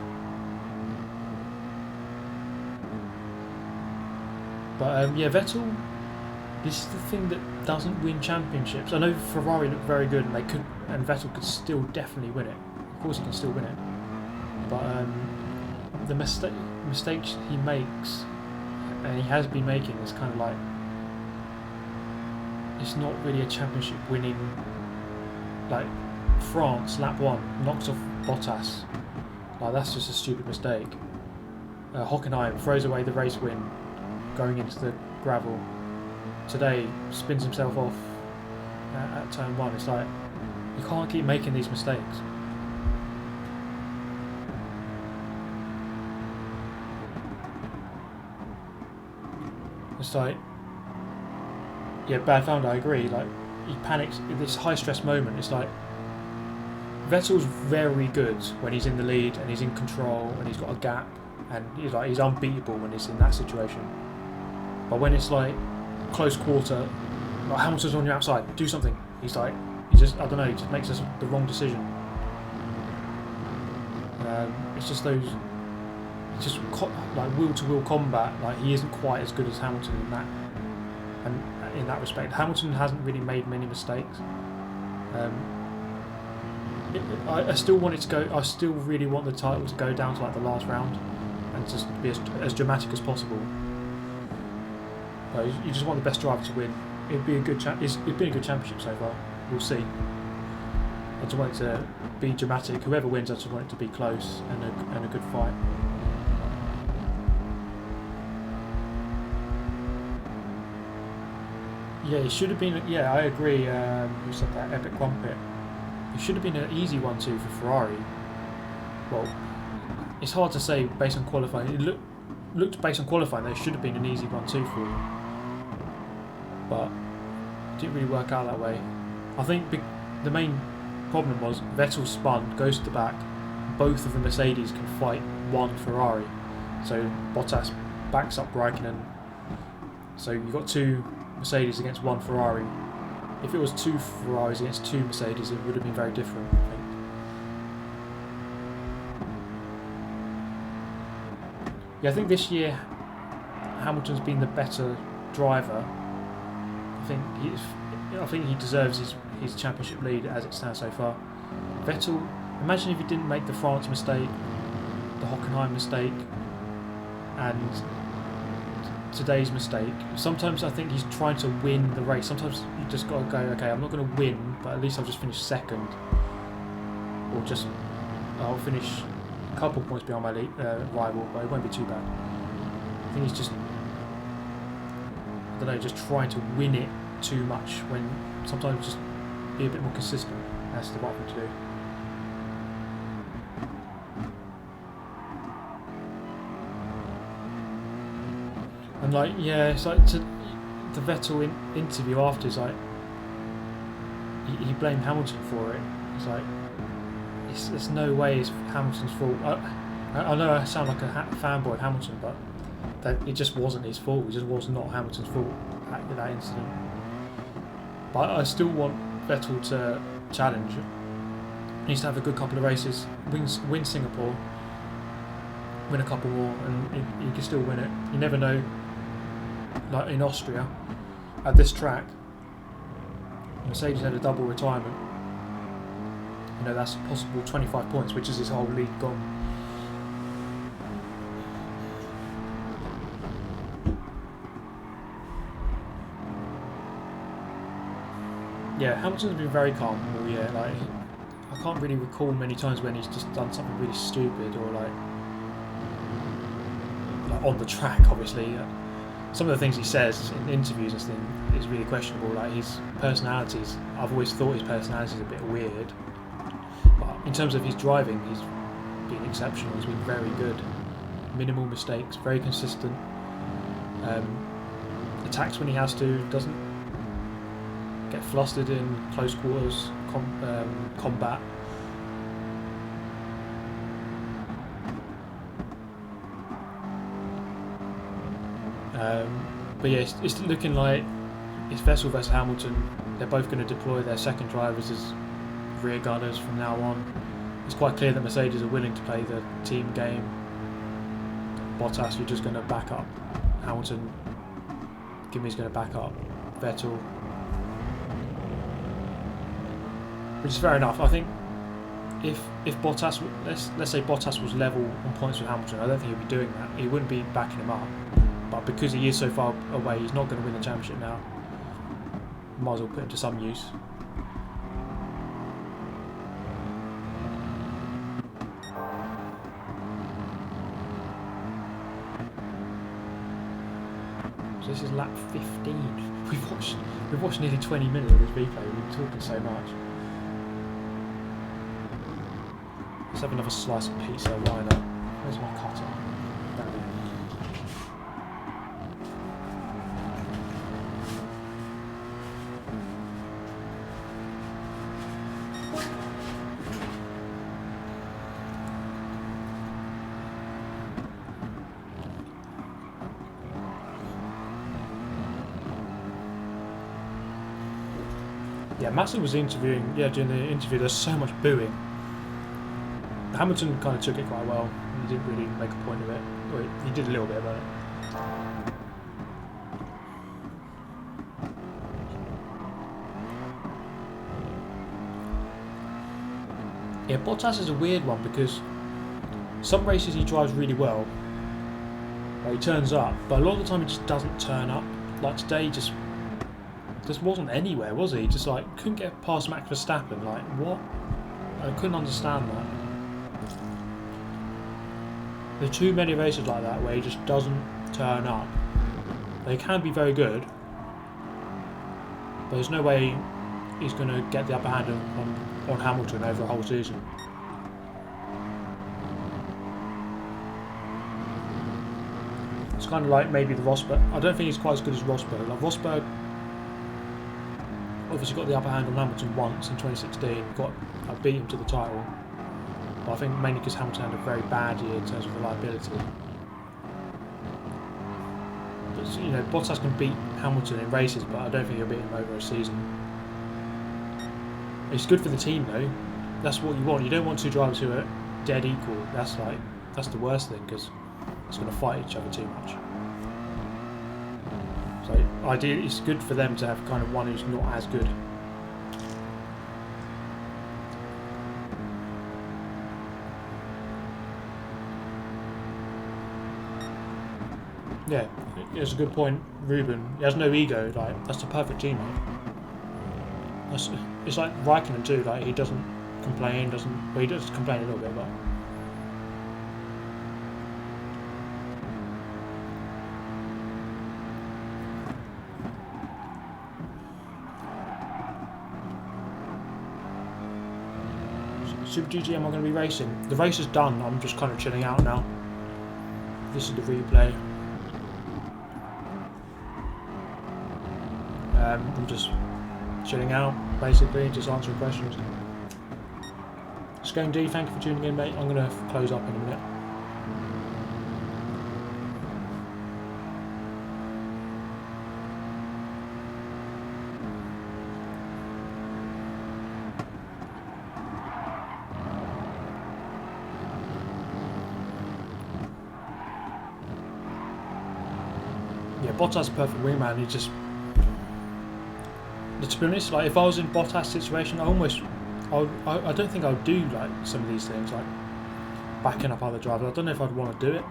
But yeah, Vettel. This is the thing that doesn't win championships. I know Ferrari looked very good, and Vettel could still definitely win it. Of course, he can still win it. But the mistakes he makes, and he has been making, is kind of like, it's not really a championship winning. Like France, lap 1, knocks off Bottas. Like, that's just a stupid mistake. Hockenheim throws away the race win going into the gravel. Today spins himself off at turn 1. It's like, you can't keep making these mistakes. It's like, yeah, bad founder, I agree. Like, he panics in this high stress moment. It's like, Vettel's very good when he's in the lead and he's in control and he's got a gap and he's unbeatable when he's in that situation. But when it's like close quarter, like Hamilton's on your outside, do something. He's like, he just makes us the wrong decision. It's just those, like wheel-to-wheel combat. Like, he isn't quite as good as Hamilton in that, and in that respect, Hamilton hasn't really made many mistakes. I still want it to go. I still really want the title to go down to like the last round, and just be as dramatic as possible. You just want the best driver to win. It'd be a good It's been a good championship so far. We'll see. I just want it to be dramatic. Whoever wins, I just want it to be close and a good fight. Yeah, it should have been. Yeah, I agree. You said that epic one-pit. It should have been an easy 1-2 for Ferrari. Well, it's hard to say based on qualifying. It looked based on qualifying, there should have been an easy 1-2 for him. But it didn't really work out that way. I think the main problem was Vettel spun, goes to the back. Both of the Mercedes can fight one Ferrari. So Bottas backs up Raikkonen. So you've got 2 Mercedes against 1 Ferrari. If it was 2 Ferraris against 2 Mercedes, it would have been very different, I think. Yeah, I think this year Hamilton's been the better driver. I think he deserves his championship lead as it stands so far. Vettel, imagine if he didn't make the France mistake, the Hockenheim mistake, and today's mistake. Sometimes I think he's trying to win the race. Sometimes you just got to go, okay, I'm not going to win, but at least I'll just finish second, or just I'll finish a couple points behind my rival, but it won't be too bad. I think he's just, I don't know, just trying to win it too much, when sometimes just be a bit more consistent. That's the right thing to do. And like, yeah, it's like the Vettel interview after, is like he blamed Hamilton for it. It's like, there's no way it's Hamilton's fault. I know I sound like a fanboy of Hamilton, but it just wasn't his fault. It just was not Hamilton's fault, that incident. But I still want Vettel to challenge. He needs to have a good couple of races, win Singapore, win a couple more, and he can still win it. You never know. Like in Austria, at this track, Mercedes had a double retirement. You know, that's a possible 25 points, which is his whole lead gone. Yeah, Hamilton's been very calm all year. Like, I can't really recall many times when he's just done something really stupid, or like on the track, obviously. Some of the things he says in interviews and things is really questionable. Like, his personalities, I've always thought his personality is a bit weird. But in terms of his driving, he's been exceptional. He's been very good. Minimal mistakes, very consistent. Attacks when he has to, doesn't get flustered in close quarters combat. But yeah, it's looking like it's Vettel versus Hamilton. They're both going to deploy their second drivers as rear gunners from now on. It's quite clear that Mercedes are willing to play the team game. Bottas, you're just going to back up Hamilton. Kimi's going to back up Vettel, which is fair enough. I think if Bottas, let's say Bottas was level on points with Hamilton, I don't think he'd be doing that. He wouldn't be backing him up. But because he is so far away, he's not going to win the championship now. Might as well put him to some use. So this is lap 15. We've watched nearly 20 minutes of this replay. We've been talking so much. Let's have another slice of pizza. Why not? Where's my cutter? Down here. Yeah, Massa was interviewing. Yeah, during the interview, there's so much booing. Hamilton kind of took it quite well. He didn't really make a point of it. Well, he did a little bit about it. Yeah, Bottas is a weird one because some races he drives really well. Like he turns up, but a lot of the time he just doesn't turn up. Like today, just wasn't anywhere, was he? Just like couldn't get past Max Verstappen. Like what? I couldn't understand that. There are too many races like that where he just doesn't turn up. They can be very good, but there's no way he's going to get the upper hand on Hamilton over a whole season. It's kind of like maybe the Rosberg. I don't think he's quite as good as Rosberg. Like Rosberg obviously got the upper hand on Hamilton once in 2016. I beat him to the title. But I think mainly because Hamilton had a very bad year in terms of reliability. But you know, Bottas can beat Hamilton in races, but I don't think he'll beat him over a season. It's good for the team though. That's what you want. You don't want two drivers who are dead equal. That's the worst thing because it's going to fight each other too much. So ideally, it's good for them to have kind of one who's not as good. Yeah, it's a good point, Ruben. He has no ego. Like that's the perfect teammate. It's like Raikkonen too. Like he doesn't complain. Well, he does complain a little bit, but. Super GT, am I going to be racing? The race is done. I'm just kind of chilling out now. This is the replay. I'm just chilling out, basically, just answering questions. Scone D, thank you for tuning in, mate. I'm going to close up in a minute. Yeah, Bottas is a perfect wingman. He just... To be honest, like if I was in Bottas' situation, I don't think I would do like some of these things, like backing up other drivers. I don't know if I'd want to do it.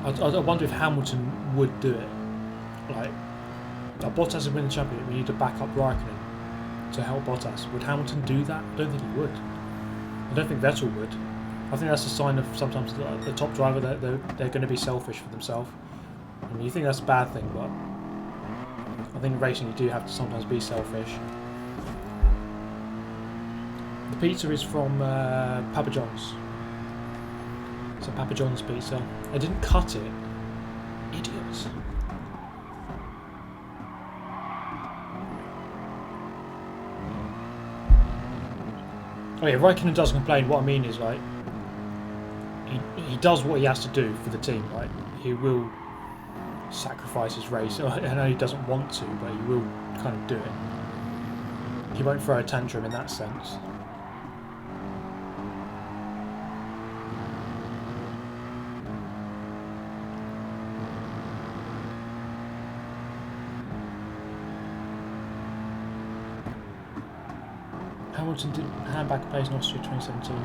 I wonder if Hamilton would do it. Like Bottas has been the champion, we need to back up Raikkonen to help Bottas. Would Hamilton do that? I don't think he would. I don't think Vettel would. I think that's a sign of sometimes the top driver that they're going to be selfish for themselves. And you think that's a bad thing, but I think in racing you do have to sometimes be selfish. The pizza is from Papa John's. It's a Papa John's pizza. I didn't cut it. Idiots. Oh yeah, Raikkonen does complain. What I mean is like he does what he has to do for the team. Like he will sacrifice his race. I know he doesn't want to, but he will kind of do it. He won't throw a tantrum in that sense. Hamilton did hand back a place in Austria 2017.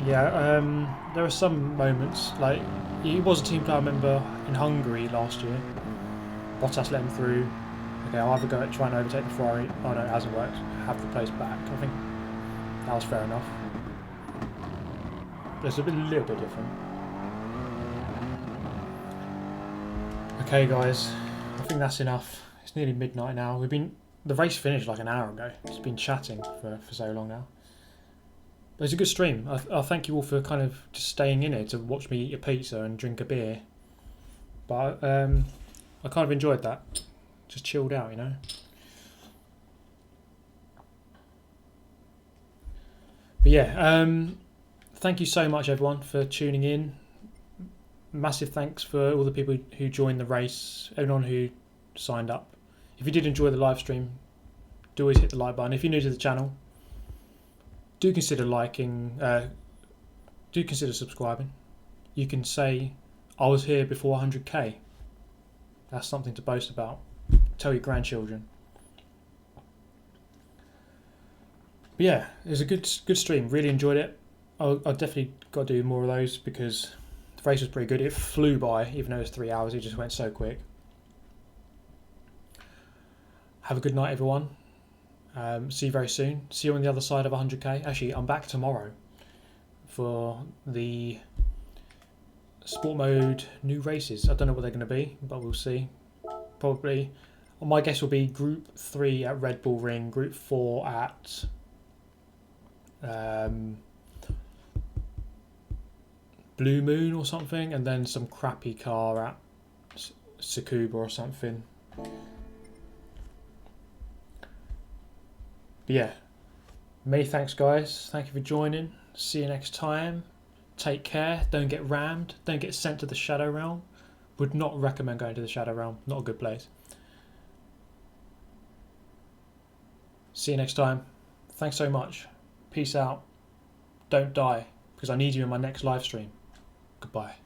Yeah, there are some moments, like he was a team player, I remember, in Hungary last year. Bottas let him through. Okay, I'll have a go at trying to overtake the Ferrari. Oh no, it hasn't worked. Have the place back. I think that was fair enough. But it's a little bit different. Okay, guys, I think that's enough. It's nearly midnight now. The race finished like an hour ago. It's been chatting for so long now. But it's a good stream. I thank you all for kind of just staying in it to watch me eat a pizza and drink a beer. But I kind of enjoyed that. Just chilled out, you know. But yeah, thank you so much everyone for tuning in. Massive thanks for all the people who joined the race, everyone who signed up. If you did enjoy the live stream, do always hit the like button. If you're new to the channel, do consider liking, do consider subscribing. You can say, I was here before 100k. That's something to boast about. Tell your grandchildren. But yeah, it was a good stream. Really enjoyed it. I'll definitely got to do more of those because the race was pretty good. It flew by, even though it was 3 hours. It just went so quick. Have a good night, everyone. See you very soon. See you on the other side of 100k. Actually, I'm back tomorrow for the sport mode new races. I don't know what they're going to be, but we'll see. Probably, my guess will be Group 3 at Red Bull Ring, Group 4 at Blue Moon or something, and then some crappy car at Tsukuba or something. But yeah, many thanks guys. Thank you for joining. See you next time. Take care. Don't get rammed. Don't get sent to the Shadow Realm. Would not recommend going to the Shadow Realm. Not a good place. See you next time. Thanks so much. Peace out. Don't die, because I need you in my next live stream. Goodbye.